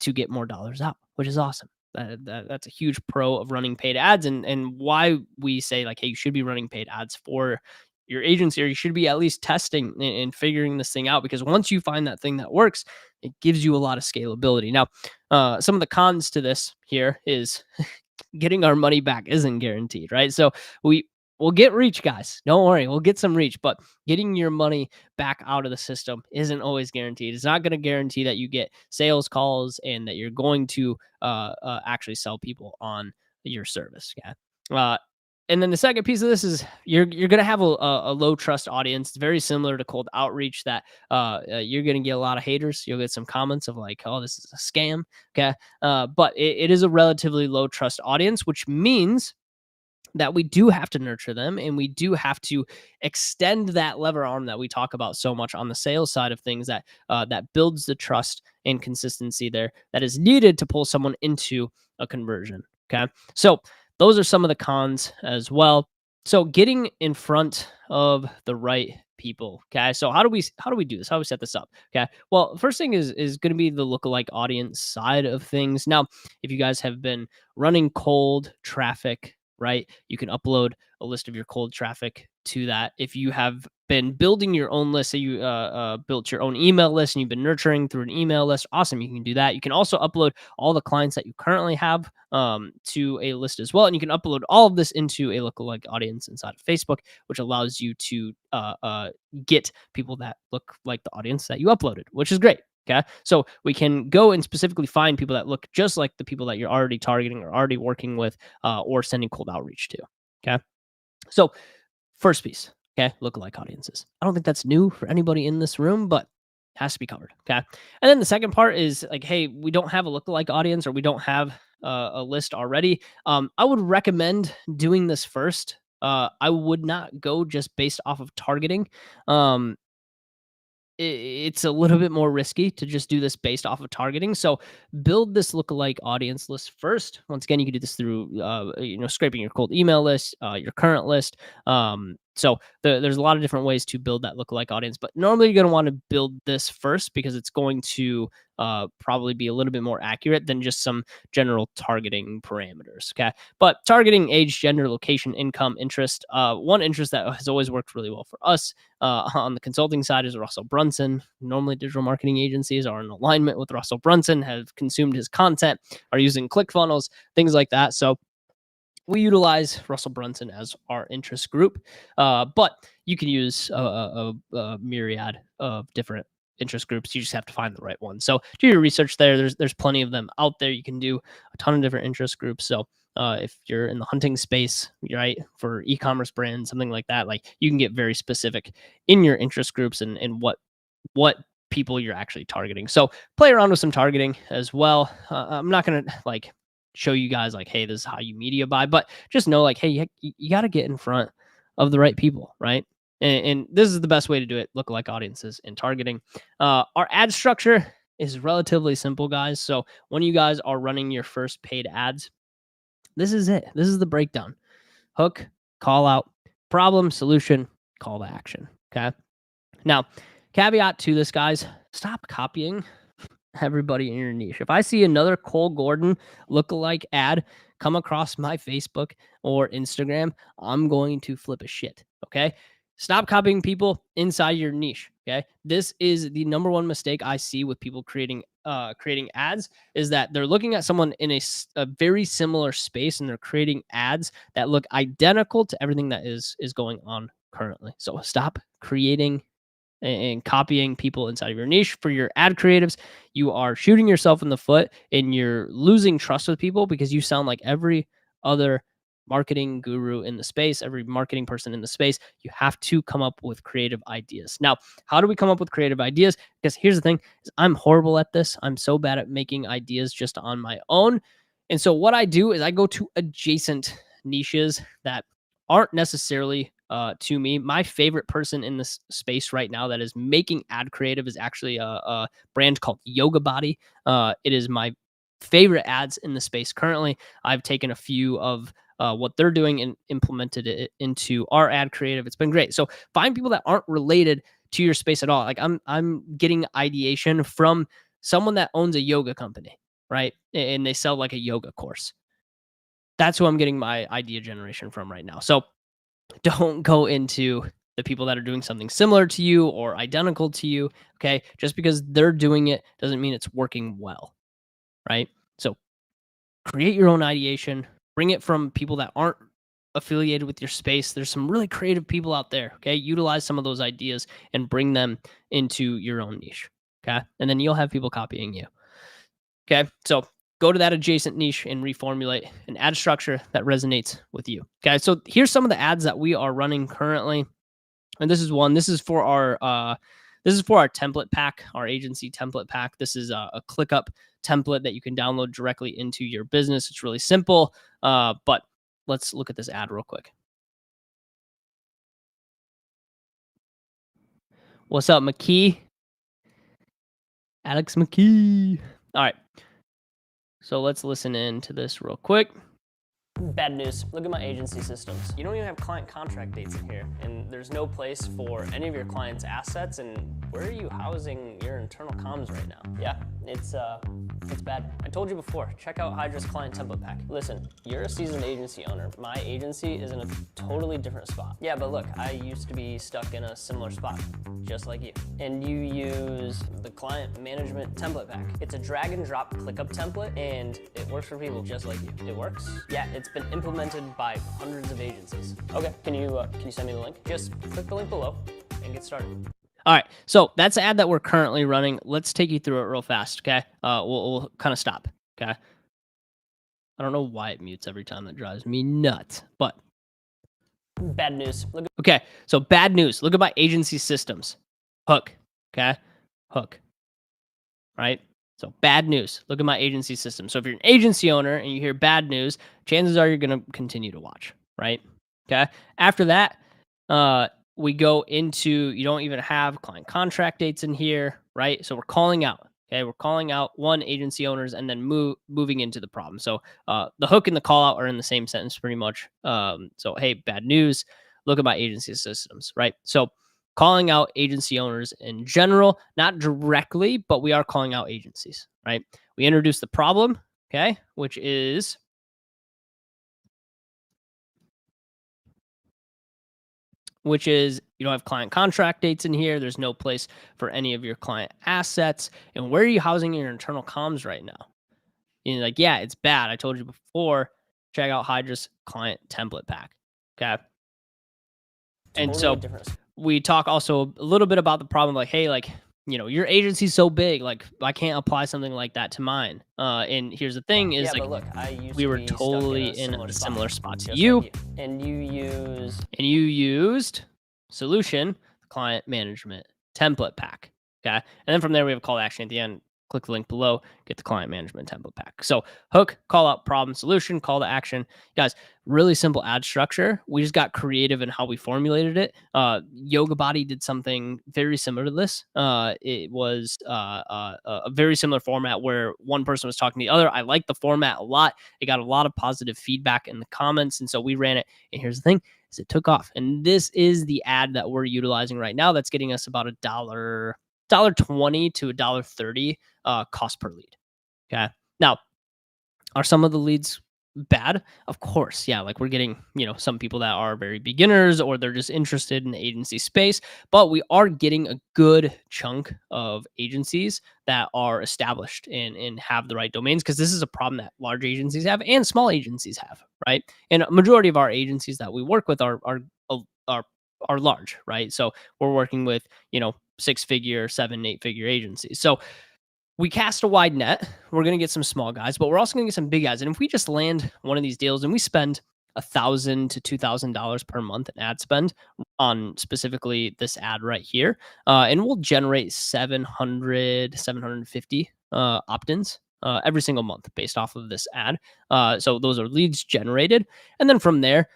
[SPEAKER 3] to get more dollars out, which is awesome. That's a huge pro of running paid ads, and why we say like, hey, you should be running paid ads for your agency, or you should be at least testing and figuring this thing out, because once you find that thing that works, it gives you a lot of scalability. Now, some of the cons to this here is getting our money back isn't guaranteed, right? So we'll get reach, guys. Don't worry, we'll get some reach, but getting your money back out of the system isn't always guaranteed. It's not going to guarantee that you get sales calls and that you're going to actually sell people on your service. Yeah. And then the second piece of this is you're going to have a low trust audience. It's very similar to cold outreach, that you're going to get a lot of haters. You'll get some comments of like, oh, this is a scam. Okay. But it is a relatively low trust audience, which means that we do have to nurture them, and we do have to extend that lever arm that we talk about so much on the sales side of things, that that builds the trust and consistency there that is needed to pull someone into a conversion. Okay. So those are some of the cons as well. So getting in front of the right people. Okay. So how do we do this? How do we set this up? Okay. Well, first thing is going to be the lookalike audience side of things. Now, if you guys have been running cold traffic, right, you can upload a list of your cold traffic to that. If you have been building your own list, say you built your own email list and you've been nurturing through an email list, awesome, you can do that. You can also upload all the clients that you currently have to a list as well, and you can upload all of this into a lookalike audience inside of Facebook, which allows you to get people that look like the audience that you uploaded, which is great. Okay. So we can go and specifically find people that look just like the people that you're already targeting or already working with or sending cold outreach to. Okay. So first piece, okay, lookalike audiences. I don't think that's new for anybody in this room, but it has to be covered. Okay. And then the second part is like, hey, we don't have a lookalike audience, or we don't have a list already. I would recommend doing this first. I would not go just based off of targeting. It's a little bit more risky to just do this based off of targeting. So build this lookalike audience list first. Once again, you can do this through, scraping your cold email list, your current list. So there's a lot of different ways to build that lookalike audience, but normally you're going to want to build this first because it's going to probably be a little bit more accurate than just some general targeting parameters. Okay. But targeting age, gender, location, income, interest. One interest that has always worked really well for us on the consulting side is Russell Brunson. Normally digital marketing agencies are in alignment with Russell Brunson, have consumed his content, are using ClickFunnels, things like that. So we utilize Russell Brunson as our interest group, but you can use a myriad of different interest groups. You just have to find the right one. So do your research there. There's plenty of them out there. You can do a ton of different interest groups. So if you're in the hunting space, right, for e-commerce brands, something like that, like you can get very specific in your interest groups and what people you're actually targeting. So play around with some targeting as well. I'm not going to show you guys like, hey, this is how you media buy, but just know like, hey, you got to get in front of the right people, right? And this is the best way to do it. Lookalike audiences and targeting. Our ad structure is relatively simple, guys. So when you guys are running your first paid ads, this is it. This is the breakdown: hook, call out, problem, solution, call to action. Okay. Now, caveat to this, guys, stop copying everybody in your niche. If I see another Cole Gordon lookalike ad come across my Facebook or Instagram, I'm going to flip a shit. Okay. Stop copying people inside your niche. Okay. This is the number one mistake I see with people creating ads, is that they're looking at someone in a very similar space and they're creating ads that look identical to everything that is going on currently. So stop creating and copying people inside of your niche. For your ad creatives, you are shooting yourself in the foot and you're losing trust with people because you sound like every other marketing guru in the space, every marketing person in the space. You have to come up with creative ideas. Now, how do we come up with creative ideas? Because here's the thing, is I'm horrible at this. I'm so bad at making ideas just on my own. And so what I do is I go to adjacent niches that aren't necessarily to me. My favorite person in this space right now that is making ad creative is actually a brand called Yoga Body. It is my favorite ads in the space currently. I've taken a few of what they're doing and implemented it into our ad creative. It's been great. So find people that aren't related to your space at all. Like I'm getting ideation from someone that owns a yoga company, right? And they sell like a yoga course. That's who I'm getting my idea generation from right now. So don't go into the people that are doing something similar to you or identical to you. Okay. Just because they're doing it doesn't mean it's working well. Right. So create your own ideation, bring it from people that aren't affiliated with your space. There's some really creative people out there. Okay. Utilize some of those ideas and bring them into your own niche. Okay. And then you'll have people copying you. Okay. So go to that adjacent niche and reformulate an ad structure that resonates with you. Okay. So here's some of the ads that we are running currently. And this is one. This is for our template pack, our agency template pack. This is a ClickUp template that you can download directly into your business. It's really simple. But let's look at this ad real quick. What's up, McKee? Alex McKee. All right. So let's listen in to this real quick. Bad news. Look at my agency systems. You don't even have client contract dates in here, and there's no place for any of your clients' assets. And where are you housing your internal comms right now? Yeah, it's bad. I told you before, check out Hydra's client template pack. Listen, you're a seasoned agency owner. My agency is in a totally different spot. Yeah, but look, I used to be stuck in a similar spot, just like you. And you use the client management template pack. It's a drag and drop ClickUp template, and it works for people just like you. It works? Yeah, it's been implemented by hundreds of agencies. Okay, can you send me the link? Just click the link below and get started. All right, so that's the ad that we're currently running. Let's take you through it real fast, okay? We'll kind of stop, okay? I don't know why it mutes every time. That drives me nuts, but bad news. Okay, so bad news. Look at my agency systems. Hook, okay? Hook, right? So bad news. Look at my agency system. So if you're an agency owner and you hear bad news, chances are you're going to continue to watch, right? Okay. After that, we go into, you don't even have client contract dates in here, right? So we're calling out, okay? We're calling out one agency owners and then moving into the problem. So the hook and the call out are in the same sentence pretty much. So, hey, bad news. Look at my agency systems, right? So calling out agency owners in general, not directly, but we are calling out agencies, right? We introduce the problem, okay, which is you don't have client contract dates in here. There's no place for any of your client assets. And where are you housing your internal comms right now? You're like, yeah, it's bad. I told you before, check out Hydra's client template pack, okay? And so we talk also a little bit about the problem, like, hey, like, you know, your agency's so big, like, I can't apply something like that to mine. And here's the thing is, like, look, we were totally in a similar spot to you. And you used solution client management template pack. Okay. And then from there, we have a call to action at the end. Click the link below, get the client management template pack. So hook, call out, problem, solution, call to action. Guys, really simple ad structure. We just got creative in how we formulated it. Yoga Body did something very similar to this. It was a very similar format where one person was talking to the other. I liked the format a lot. It got a lot of positive feedback in the comments. And so we ran it. And here's the thing is it took off. And this is the ad that we're utilizing right now. That's getting us about $1.20 to $1.30 cost per lead. Okay. Now, are some of the leads bad? Of course. Yeah. Like we're getting, you know, some people that are very beginners or they're just interested in the agency space, but we are getting a good chunk of agencies that are established and have the right domains, because this is a problem that large agencies have and small agencies have, right? And a majority of our agencies that we work with are large, right? So we're working with, you know, 6-figure, 7, 8-figure agencies. So we cast a wide net. We're going to get some small guys, but we're also going to get some big guys. And if we just land one of these deals and we spend $1,000 to $2,000 per month in ad spend on specifically this ad right here, and we'll generate 700, 750 opt-ins every single month based off of this ad. So those are leads generated. And then from there,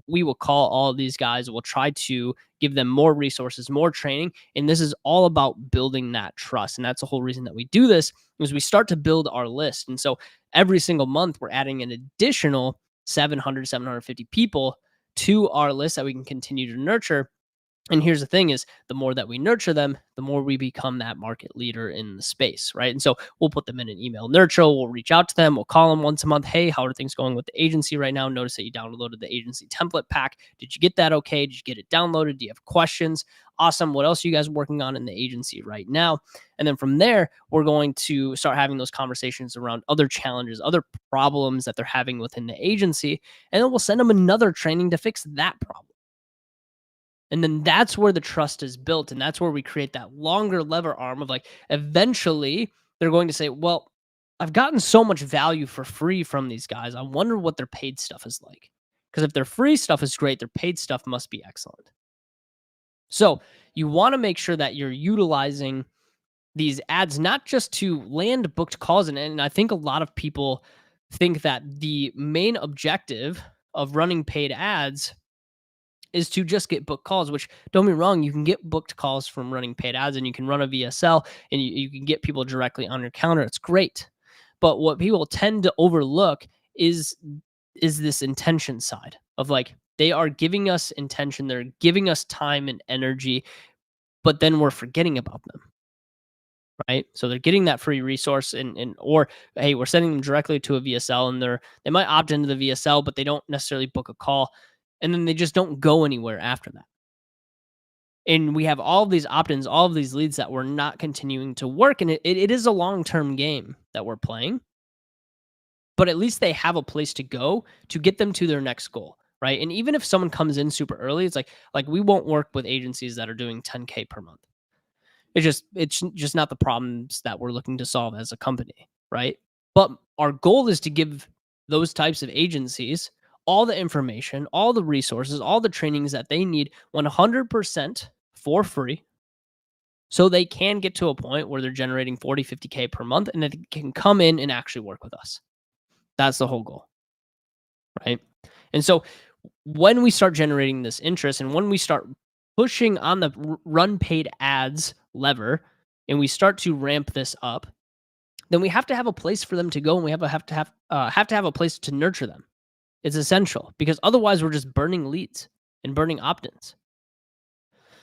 [SPEAKER 3] we will call all of these guys. We'll try to give them more resources, more training. And this is all about building that trust. And that's the whole reason that we do this, is we start to build our list. And so every single month, we're adding an additional 700, 750 people to our list that we can continue to nurture. And here's the thing is, the more that we nurture them, the more we become that market leader in the space, right? And so we'll put them in an email nurture. We'll reach out to them. We'll call them once a month. Hey, how are things going with the agency right now? Notice that you downloaded the agency template pack. Did you get that okay? Did you get it downloaded? Do you have questions? Awesome. What else are you guys working on in the agency right now? And then from there, we're going to start having those conversations around other challenges, other problems that they're having within the agency. And then we'll send them another training to fix that problem. And then that's where the trust is built. And that's where we create that longer lever arm of like, eventually they're going to say, well, I've gotten so much value for free from these guys. I wonder what their paid stuff is like. Because if their free stuff is great, their paid stuff must be excellent. So you want to make sure that you're utilizing these ads, not just to land booked calls. And I think a lot of people think that the main objective of running paid ads is to just get booked calls, which, don't be wrong, you can get booked calls from running paid ads, and you can run a VSL and you can get people directly on your calendar. It's great. But what people tend to overlook is this intention side of like, they are giving us intention, they're giving us time and energy, but then we're forgetting about them. Right? So they're getting that free resource or hey, we're sending them directly to a VSL, and they might opt into the VSL, but they don't necessarily book a call. And then they just don't go anywhere after that. And we have all of these opt-ins, all of these leads that we're not continuing to work. And it is a long-term game that we're playing. But at least they have a place to go to get them to their next goal, right? And even if someone comes in super early, it's like we won't work with agencies that are doing 10K per month. It's just not the problems that we're looking to solve as a company, right? But our goal is to give those types of agencies all the information, all the resources, all the trainings that they need 100% for free, so they can get to a point where they're generating 40, 50K per month, and they can come in and actually work with us. That's the whole goal, right? And so when we start generating this interest, and when we start pushing on the run paid ads lever, and we start to ramp this up, then we have to have a place for them to go, and we have to have a place to nurture them. It's essential, because otherwise we're just burning leads and burning opt-ins.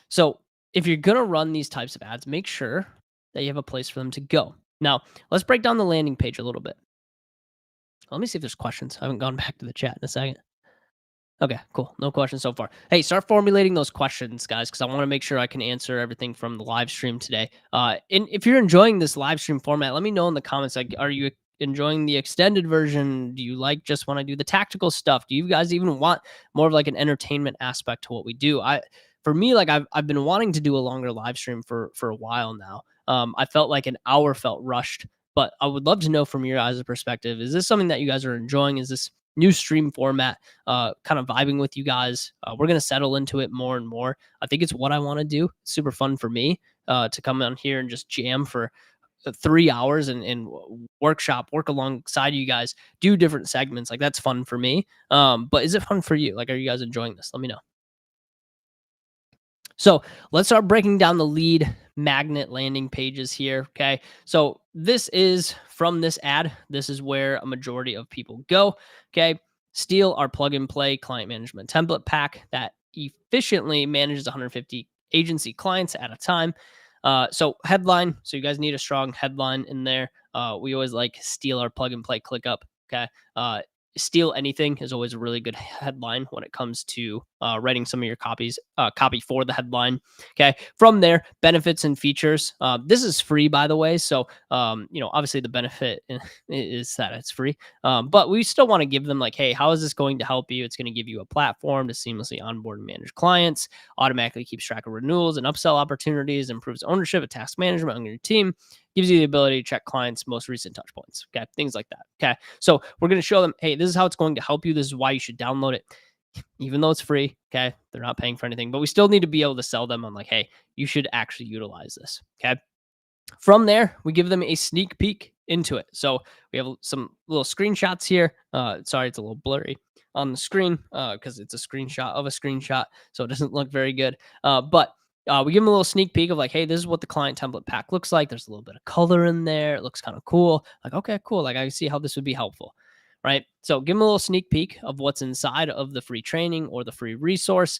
[SPEAKER 3] So if you're going to run these types of ads, make sure that you have a place for them to go. Now, let's break down the landing page a little bit. Let me see if there's questions. I haven't gone back to the chat in a second. Okay, cool. No questions so far. Hey, start formulating those questions, guys, because I want to make sure I can answer everything from the live stream today. And if you're enjoying this live stream format, let me know in the comments. Like, are you enjoying the extended version? Do you just want to do the tactical stuff? Do you guys even want more of like an entertainment aspect to what we do? For me, like I've been wanting to do a longer live stream for a while now. I felt like an hour felt rushed, but I would love to know from your guys' perspective, is this something that you guys are enjoying? Is this new stream format kind of vibing with you guys? We're going to settle into it more and more. I think it's what I want to do. It's super fun for me to come on here and just jam for 3 hours and work alongside you guys, do different segments. Like, that's fun for me. But is it fun for you? Like, are you guys enjoying this? Let me know. So let's start breaking down the lead magnet landing pages here. Okay. So this is from this ad. This is where a majority of people go. Okay. Steal our plug and play client management template pack that efficiently manages 150 agency clients at a time. So headline. So you guys need a strong headline in there. We always like steal our plug and play ClickUp. Okay. Steal anything is always a really good headline when it comes to writing some of your copy for the headline. Okay. From there, benefits and features. This is free, by the way. So, obviously the benefit is that it's free. But we still want to give them like, hey, how is this going to help you? It's going to give you a platform to seamlessly onboard and manage clients, automatically keeps track of renewals and upsell opportunities, improves ownership and task management on your team, gives you the ability to check clients' most recent touch points. Okay. Things like that. Okay. So we're going to show them, hey, this is how it's going to help you. This is why you should download it, even though it's free. Okay. They're not paying for anything, but we still need to be able to sell them on like, hey, you should actually utilize this. Okay. From there, we give them a sneak peek into it. So we have some little screenshots here. Sorry, it's a little blurry on the screen because it's a screenshot of a screenshot, so it doesn't look very good. But we give them a little sneak peek of like, hey, this is what the client template pack looks like. There's a little bit of color in there. It looks kind of cool. Like, okay, cool. Like, I see how this would be helpful, right? So give them a little sneak peek of what's inside of the free training or the free resource.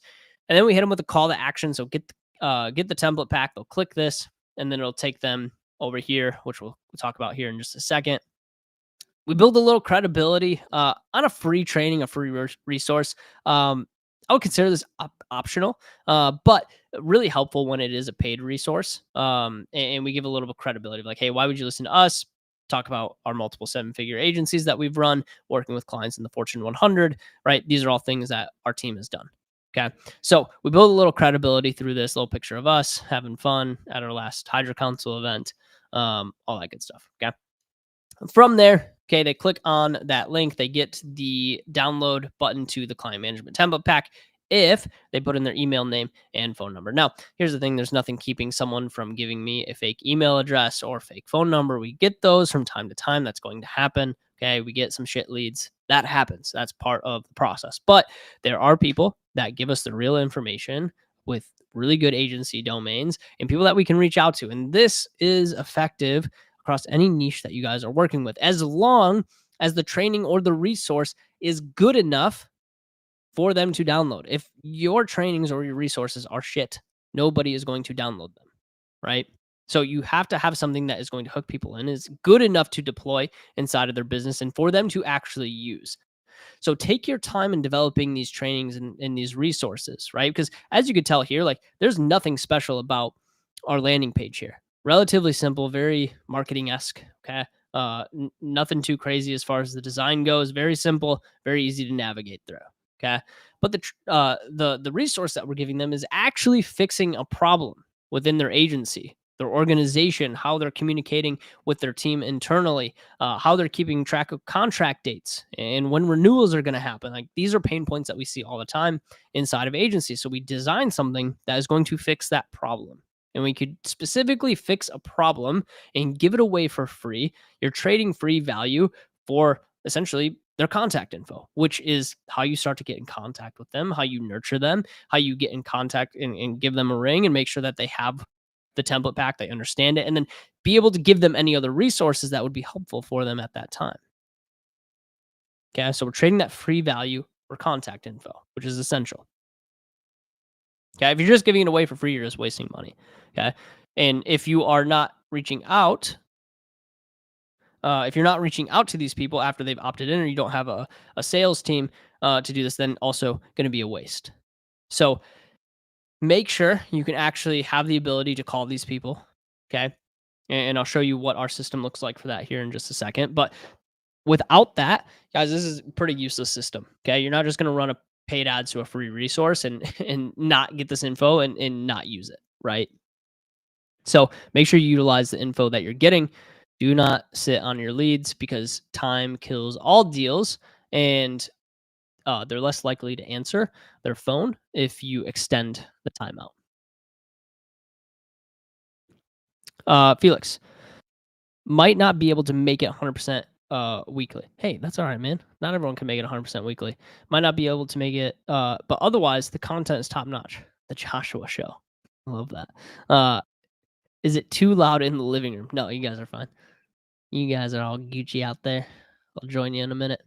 [SPEAKER 3] And then we hit them with a call to action. So get the template pack. They'll click this, and then it'll take them over here, which we'll talk about here in just a second. We build a little credibility on a free training, a free resource. I would consider this optional, but really helpful when it is a paid resource. And we give a little bit of credibility, like, hey, why would you listen to us? Talk about our multiple 7-figure agencies that we've run, working with clients in the Fortune 100, right? These are all things that our team has done. Okay. So we build a little credibility through this little picture of us having fun at our last Hydra Council event, all that good stuff. Okay. From there, okay, they click on that link, they get the download button to the client management template pack if they put in their email name and phone number. Now, here's the thing. There's nothing keeping someone from giving me a fake email address or fake phone number. We get those from time to time. That's going to happen. Okay. We get some shit leads. That happens. That's part of the process. But there are people that give us the real information with really good agency domains and people that we can reach out to. And this is effective across any niche that you guys are working with, as long as the training or the resource is good enough for them to download. If your trainings or your resources are shit, nobody is going to download them, right? So you have to have something that is going to hook people in, is good enough to deploy inside of their business and for them to actually use. So take your time in developing these trainings and these resources, right? Because as you could tell here, like, there's nothing special about our landing page here. Relatively simple, very marketing-esque, okay? Nothing too crazy as far as the design goes. Very simple, very easy to navigate through, okay? But the resource that we're giving them is actually fixing a problem within their agency, their organization, how they're communicating with their team internally, how they're keeping track of contract dates and when renewals are going to happen. Like, these are pain points that we see all the time inside of agencies. So we design something that is going to fix that problem. And we could specifically fix a problem and give it away for free. You're trading free value for essentially their contact info, which is how you start to get in contact with them, how you nurture them, how you get in contact and give them a ring and make sure that they have the template pack, they understand it, and then be able to give them any other resources that would be helpful for them at that time. Okay, so we're trading that free value for contact info, which is essential. Okay, if you're just giving it away for free, you're just wasting money. Okay, and if you are not reaching out, if you're not reaching out to these people after they've opted in, or you don't have a sales team to do this, then also going to be a waste. So make sure you can actually have the ability to call these people. Okay, and I'll show you what our system looks like for that here in just a second. But without that, guys, this is a pretty useless system. Okay, you're not just going to run a paid ads to a free resource and not get this info and not use it, right? So make sure you utilize the info that you're getting. Do not sit on your leads, because time kills all deals, and they're less likely to answer their phone if you extend the timeout. Felix might not be able to make it 100% weekly. Hey, that's all right, man. Not everyone can make it 100% weekly. Might not be able to make it, but otherwise the content is top notch. The Joshua Show. I love that. Is it too loud in the living room? No, you guys are fine. You guys are all Gucci out there. I'll join you in a minute.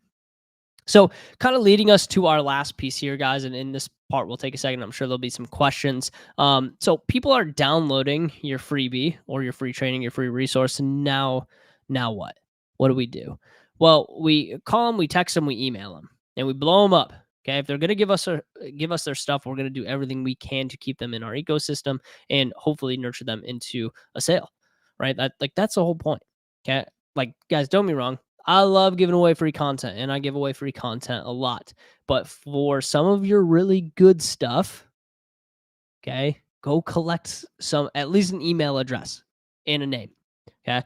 [SPEAKER 3] So kind of leading us to our last piece here, guys, and in this part, we'll take a second. I'm sure there'll be some questions. So people are downloading your freebie or your free training, your free resource. And now what? What do we do? Well, we call them, we text them, we email them, and we blow them up. Okay, if they're going to give us their stuff, we're going to do everything we can to keep them in our ecosystem and hopefully nurture them into a sale, right? That's the whole point. Okay, like, guys, don't be wrong. I love giving away free content, and I give away free content a lot. But for some of your really good stuff, okay, go collect at least an email address and a name. Okay,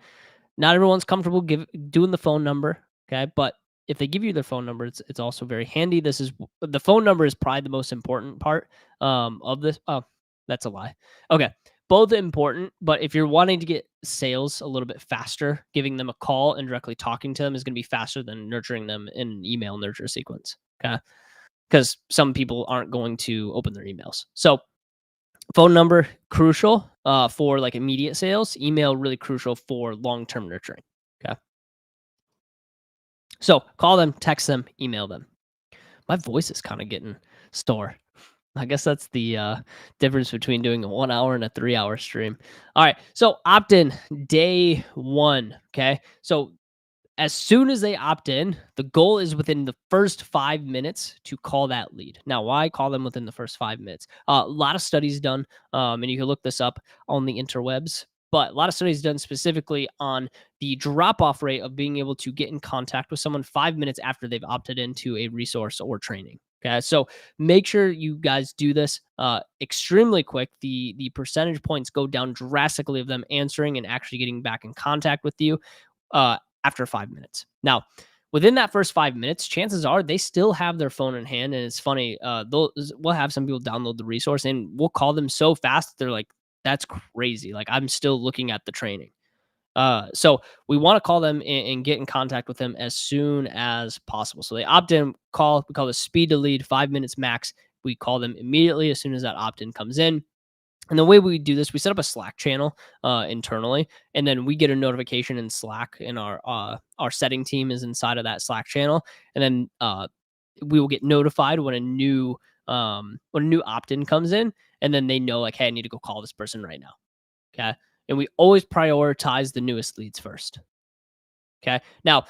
[SPEAKER 3] not everyone's comfortable doing the phone number. Okay, but if they give you their phone number, it's also very handy. The phone number is probably the most important part of this. Oh, that's a lie. Okay, both important, but if you're wanting to get sales a little bit faster, giving them a call and directly talking to them is going to be faster than nurturing them in an email nurture sequence. Okay. Because some people aren't going to open their emails. So phone number, crucial for like immediate sales. Email, really crucial for long-term nurturing. Okay. So call them, text them, email them. My voice is kind of getting sore. I guess that's the difference between doing a 1 hour and a 3 hour stream. All right. So opt in day 1. Okay. So as soon as they opt in, the goal is within the first 5 minutes to call that lead. Now, why call them within the first 5 minutes? A lot of studies done, and you can look this up on the interwebs, but a lot of studies done specifically on the drop-off rate of being able to get in contact with someone 5 minutes after they've opted into a resource or training. Okay, so make sure you guys do this extremely quick. The percentage points go down drastically of them answering and actually getting back in contact with you after 5 minutes. Now, within that first 5 minutes, chances are they still have their phone in hand. And it's funny, we'll have some people download the resource and we'll call them so fast, they're like, that's crazy. Like, I'm still looking at the training. So we want to call them and get in contact with them as soon as possible. So they opt in, call, we call this speed to lead, 5 minutes max. We call them immediately as soon as that opt-in comes in. And the way we do this, we set up a Slack channel internally, and then we get a notification in Slack, and our setting team is inside of that Slack channel. And then we will get notified when a new opt-in comes in, and then they know like, hey, I need to go call this person right now. Okay. And we always prioritize the newest leads first. Okay. Now,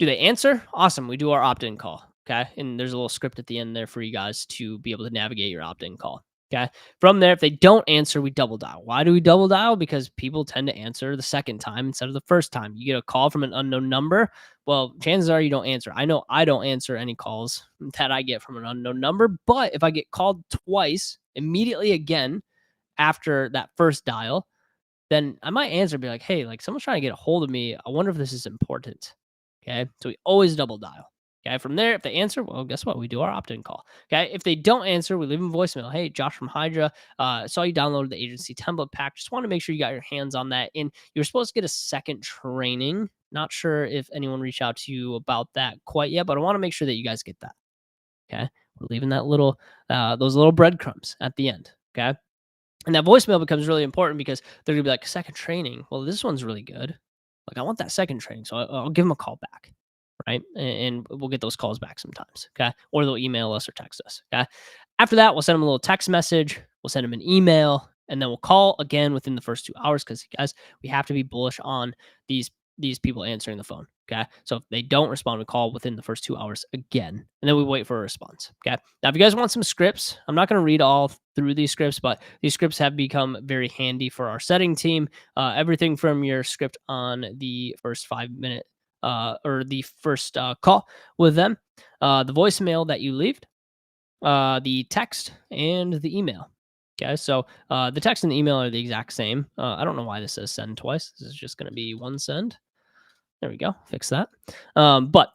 [SPEAKER 3] do they answer? Awesome. We do our opt-in call. Okay. And there's a little script at the end there for you guys to be able to navigate your opt-in call. Okay. From there, if they don't answer, we double dial. Why do we double dial? Because people tend to answer the second time instead of the first time. You get a call from an unknown number. Well, chances are you don't answer. I know I don't answer any calls that I get from an unknown number, but if I get called twice immediately again after that first dial, then I might answer and be like, hey, like someone's trying to get a hold of me. I wonder if this is important. Okay. So we always double dial. Okay. From there, if they answer, well, guess what? We do our opt-in call. Okay. If they don't answer, we leave them voicemail. Hey, Josh from Hydra. Saw you downloaded the agency template pack. Just want to make sure you got your hands on that. And you're supposed to get a second training. Not sure if anyone reached out to you about that quite yet, but I want to make sure that you guys get that. Okay. We're leaving that those little breadcrumbs at the end. Okay. And that voicemail becomes really important because they're going to be like, second training. Well, this one's really good. Like, I want that second training. So I'll give them a call back. Right. And we'll get those calls back sometimes. Okay. Or they'll email us or text us. Okay. After that, we'll send them a little text message. We'll send them an email. And then we'll call again within the first 2 hours because, guys, we have to be bullish on these people answering the phone. Okay. So if they don't respond, we call within the first 2 hours again. And then we wait for a response. Okay. Now, if you guys want some scripts, I'm not going to read all through these scripts, but these scripts have become very handy for our setting team. Everything from your script on the first 5 minute or the first call with them, the voicemail that you leave, the text, and the email. Okay, so the text and the email are the exact same. I don't know why this says send twice. This is just going to be one send. There we go. Fix that. But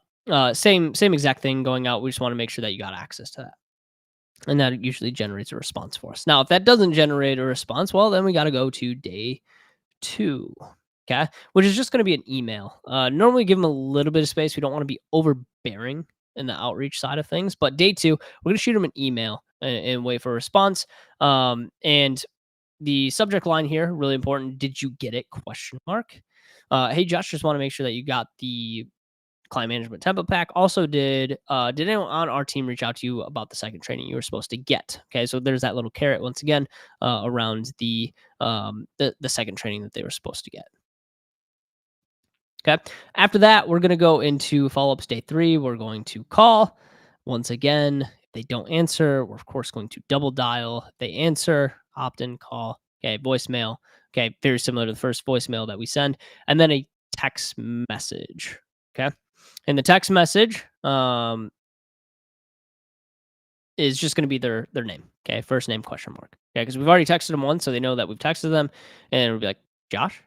[SPEAKER 3] same exact thing going out. We just want to make sure that you got access to that. And that usually generates a response for us. Now, if that doesn't generate a response, well, then we got to go to day 2. Okay, which is just going to be an email. Normally give them a little bit of space. We don't want to be overbearing in the outreach side of things. But day 2, we're going to shoot them an email and wait for a response. And the subject line here, really important. Did you get it? ? Hey, Josh, just want to make sure that you got the client management template pack. Also, did anyone on our team reach out to you about the second training you were supposed to get? Okay, so there's that little carrot once again around the second training that they were supposed to get. Okay. After that, we're going to go into follow-ups day 3. We're going to call. Once again, if they don't answer, we're of course going to double dial. If they answer, opt-in call. Okay, voicemail. Okay, very similar to the first voicemail that we send. And then a text message. Okay. And the text message is just going to be their name. Okay, first name ? Okay, because we've already texted them once, so they know that we've texted them. And we'll be like, Josh.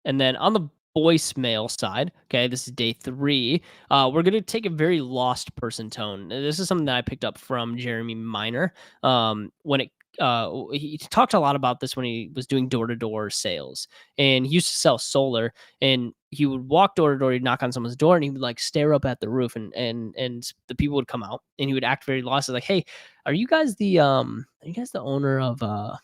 [SPEAKER 3] And then on the voicemail side, okay, this is day 3. We're going to take a very lost person tone. This is something that I picked up from Jeremy Miner when it he talked a lot about this when he was doing door-to-door sales, and he used to sell solar, and he would walk door to door, he'd knock on someone's door, and he would like stare up at the roof, and the people would come out, and he would act very lost, like, hey, are you guys the owner of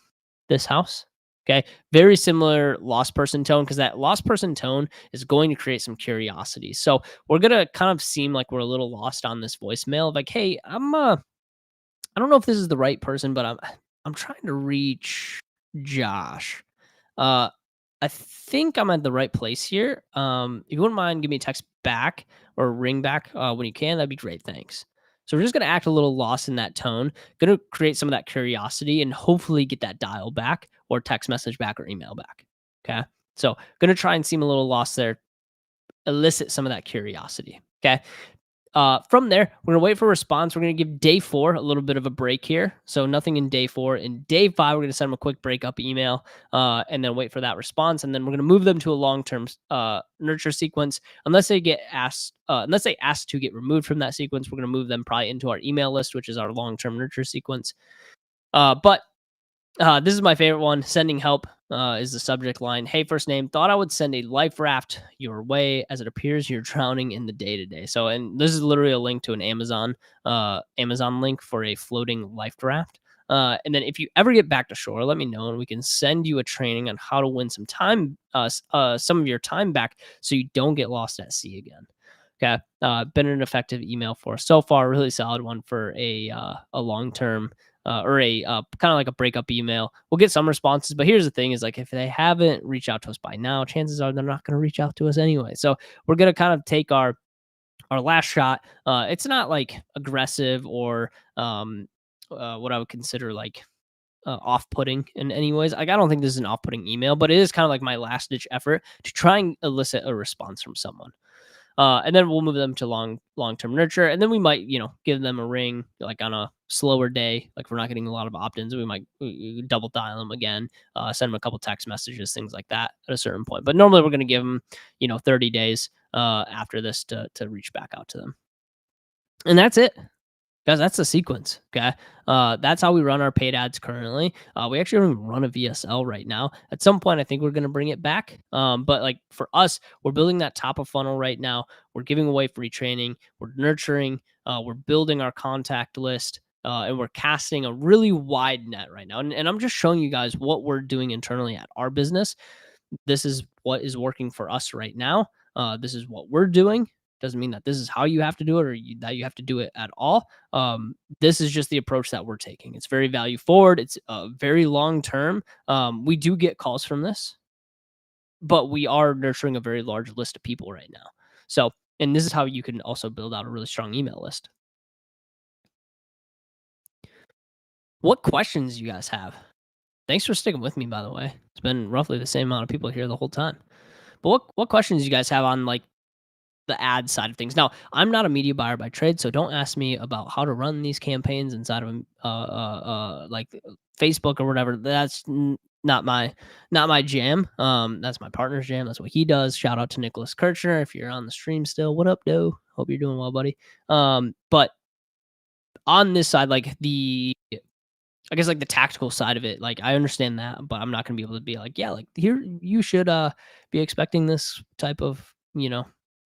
[SPEAKER 3] this house? Okay, very similar lost person tone, because that lost person tone is going to create some curiosity. So we're gonna kind of seem like we're a little lost on this voicemail, like, hey, I don't know if this is the right person, but I'm trying to reach Josh. Uh, I think I'm at the right place here. If you wouldn't mind, give me a text back or ring back when you can. That'd be great. Thanks. So we're just gonna act a little lost in that tone. Gonna create some of that curiosity and hopefully get that dial back or text message back or email back. Okay. So gonna try and seem a little lost there. Elicit some of that curiosity. Okay. From there, we're gonna wait for a response. We're gonna give day 4 a little bit of a break here. So nothing in day 4. In day 5, we're gonna send them a quick breakup email, and then wait for that response. And then we're gonna move them to a long-term nurture sequence. Unless they ask to get removed from that sequence, we're gonna move them probably into our email list, which is our long-term nurture sequence. But this is my favorite one. Sending help is the subject line. Hey, first name, thought I would send a life raft your way as it appears you're drowning in the day-to-day. So, and this is literally a link to an Amazon link for a floating life raft. And then if you ever get back to shore, let me know and we can send you a training on how to win some time, some of your time back so you don't get lost at sea again. Okay. Been an effective email for us so far. Really solid one for a long-term or a kind of like a breakup email. We'll get some responses, but here's the thing is like, if they haven't reached out to us by now, chances are they're not going to reach out to us anyway. So we're going to kind of take our last shot. It's not like aggressive or what I would consider like off-putting in any ways. Like, I don't think this is an off-putting email, but it is kind of like my last ditch effort to try and elicit a response from someone. And then we'll move them to long-term nurture. And then we might, give them a ring like on a slower day. Like, if we're not getting a lot of opt-ins, we might double dial them again, send them a couple text messages, things like that at a certain point. But normally we're going to give them, 30 days after this to reach back out to them. And that's it. Guys, that's the sequence, okay? That's how we run our paid ads currently. We actually don't even run a VSL right now. At some point, I think we're going to bring it back. But like for us, we're building that top of funnel right now. We're giving away free training. We're nurturing. We're building our contact list. And we're casting a really wide net right now. And I'm just showing you guys what we're doing internally at our business. This is what is working for us right now. This is what we're doing. Doesn't mean that this is how you have to do it or that you have to do it at all. This is just the approach that we're taking. It's very value forward. It's very long term. We do get calls from this, but we are nurturing a very large list of people right now. So, and this is how you can also build out a really strong email list. What questions you guys have? Thanks for sticking with me, by the way. It's been roughly the same amount of people here the whole time. But what questions you guys have on like the ad side of things? Now, I'm not a media buyer by trade, so don't ask me about how to run these campaigns inside of like Facebook or whatever. That's not my jam. That's my partner's jam. That's what he does. Shout out to Nicholas Kirchner if you're on the stream still. What up, Doe? Hope you're doing well, buddy. But on this side, like I guess like the tactical side of it, like I understand that, but I'm not gonna be able to be like, yeah, like here you should be expecting this type of,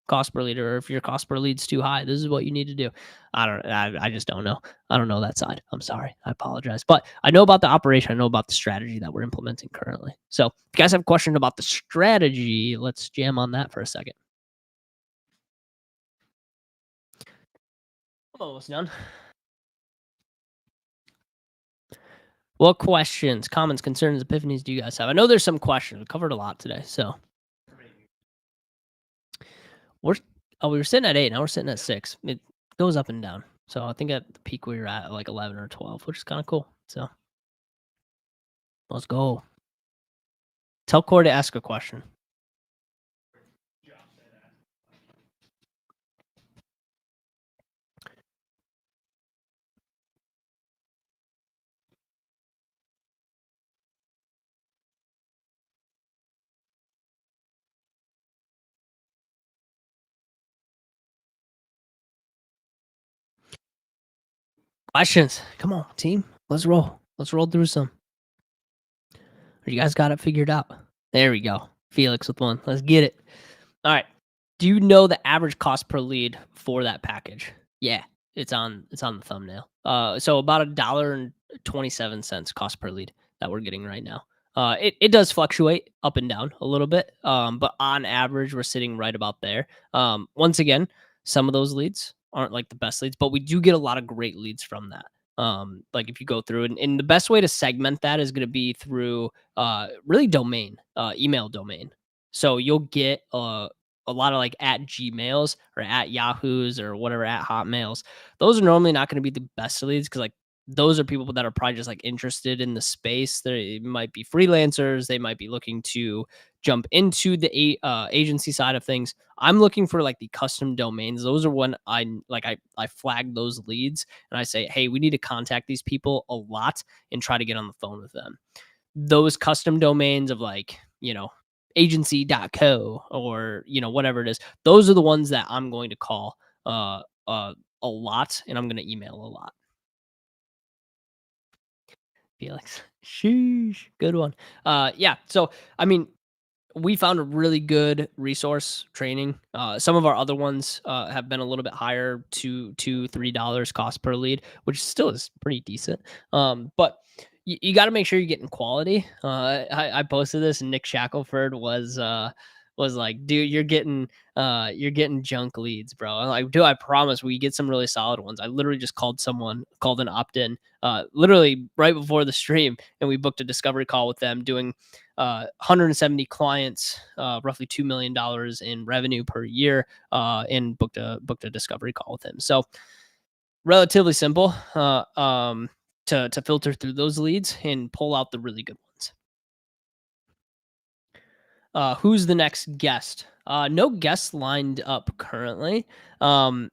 [SPEAKER 3] cost per lead, or if your cost per lead's too high, this is what you need to do. I just don't know. I don't know that side. I'm sorry. I apologize. But I know about the operation. I know about the strategy that we're implementing currently. So if you guys have a question about the strategy, let's jam on that for a second. I'm almost done. What questions, comments, concerns, epiphanies do you guys have? I know there's some questions. We covered a lot today, so. We were sitting at 8, now we're sitting at 6. It goes up and down. So I think at the peak we were at like 11 or 12, which is kind of cool. So let's go. Tell Corey to ask a question. Questions. Come on, team. Let's roll. Let's roll through some. You guys got it figured out. There we go. Felix with one. Let's get it. All right. Do you know the average cost per lead for that package? Yeah, it's on the thumbnail. So about $1.27 cost per lead that we're getting right now. It does fluctuate up and down a little bit. But on average, we're sitting right about there. Once again, some of those leads aren't like the best leads, but we do get a lot of great leads from that. Like if you go through and the best way to segment that is going to be through really domain, email domain. So you'll get a lot of like at Gmails or at Yahoos or whatever, at Hotmails. Those are normally not going to be the best leads because like those are people that are probably just like interested in the space. They might be freelancers. They might be looking to jump into the agency side of things. I'm looking for like the custom domains. Those are when I flag those leads and I say, hey, we need to contact these people a lot and try to get on the phone with them. Those custom domains of like, agency.co or, whatever it is. Those are the ones that I'm going to call a lot and I'm going to email a lot. Felix. Sheesh. Good one. Yeah. So, I mean, we found a really good resource training. Some of our other ones have been a little bit higher, $2-3 cost per lead, which still is pretty decent. But you got to make sure you're getting quality. I posted this and Nick Shackelford was like, dude, you're getting junk leads, bro. I'm like, dude, I promise we get some really solid ones. I literally just called an opt-in literally right before the stream, and we booked a discovery call with them doing 170 clients, roughly $2 million in revenue per year, and booked a discovery call with him. So relatively simple to filter through those leads and pull out the really good ones. Who's the next guest? No guests lined up currently. For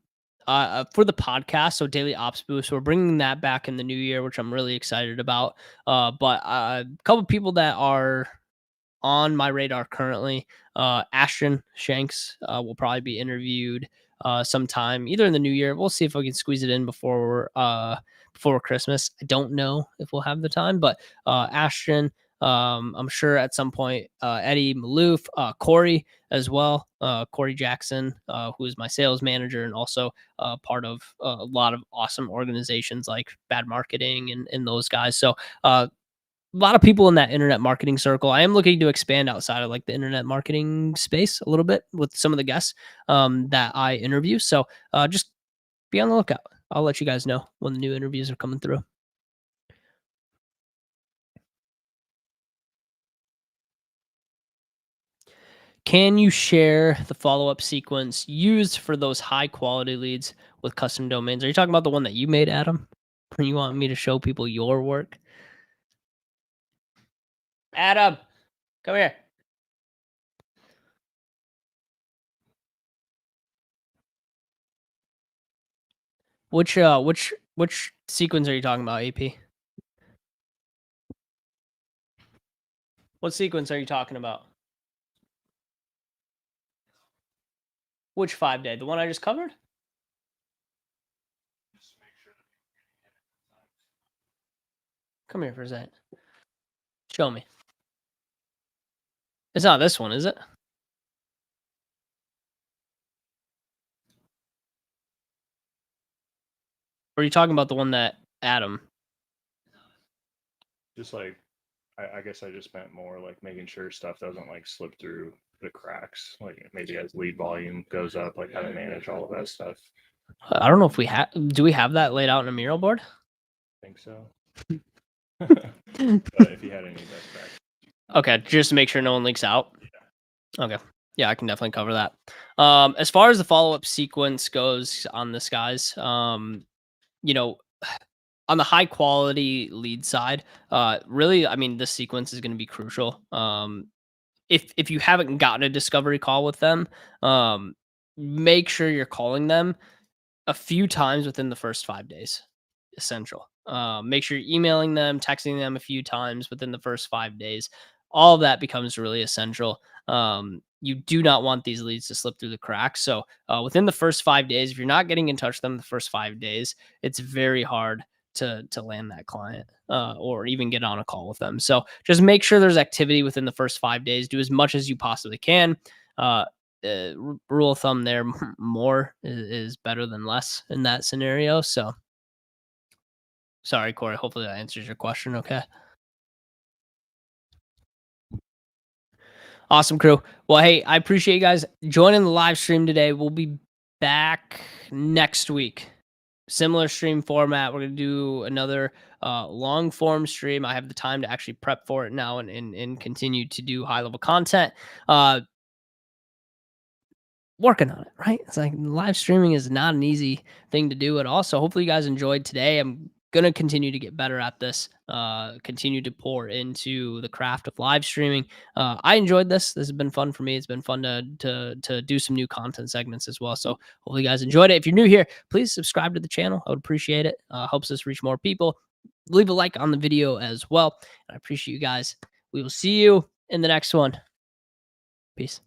[SPEAKER 3] the podcast, so Daily Ops Boost, we're bringing that back in the new year, which I'm really excited about. But a couple people that are on my radar currently, Ashton Shanks will probably be interviewed sometime either in the new year. We'll see if we can squeeze it in before Christmas. I don't know if we'll have the time, but Ashton, I'm sure at some point, Eddie Maloof, Corey as well, Corey Jackson, who is my sales manager and also part of a lot of awesome organizations like Bad Marketing and those guys. So a lot of people in that internet marketing circle. I am looking to expand outside of like the internet marketing space a little bit with some of the guests that I interview. So just be on the lookout. I'll let you guys know when the new interviews are coming through. Can you share the follow-up sequence used for those high quality leads with custom domains? Are you talking about the one that you made, Adam? Or you want me to show people your work? Adam, come here. Which sequence are you talking about, AP? What sequence are you talking about? Which 5-day? The one I just covered? Come here for a second. Show me. It's not this one, is it? Or are you talking about the one that Adam?
[SPEAKER 2] Just like, I guess I just meant more like making sure stuff doesn't like slip through the cracks. Like maybe as lead volume goes up, like how to manage all of that stuff.
[SPEAKER 3] I don't know if we have. Do we have that laid out in a mural board?
[SPEAKER 2] I think so. But if you had any best practice.
[SPEAKER 3] Okay, just to make sure no one leaks out. Yeah. Okay. Yeah, I can definitely cover that. As far as the follow-up sequence goes on this, guys, on the high quality lead side, really, I mean, this sequence is going to be crucial. If you haven't gotten a discovery call with them, make sure you're calling them a few times within the first 5 days. Essential. Make sure you're emailing them, texting them a few times within the first 5 days. All of that becomes really essential. You do not want these leads to slip through the cracks. So within the first 5 days, if you're not getting in touch with them the first 5 days, it's very hard to land that client or even get on a call with them. So just make sure there's activity within the first 5 days. Do as much as you possibly can. Rule of thumb there, more is better than less in that scenario. So sorry, Corey. Hopefully that answers your question. Okay. Awesome, crew. Well, hey, I appreciate you guys joining the live stream today. We'll be back next week. Similar stream format. We're going to do another long form stream. I have the time to actually prep for it now and continue to do high level content. Working on it, right? It's like live streaming is not an easy thing to do at all. So hopefully you guys enjoyed today. I'm going to continue to get better at this, continue to pour into the craft of live streaming. I enjoyed this. This has been fun for me. It's been fun to do some new content segments as well. So hopefully you guys enjoyed it. If you're new here, please subscribe to the channel. I would appreciate it. Helps us reach more people. Leave a like on the video as well. I appreciate you guys. We will see you in the next one. Peace.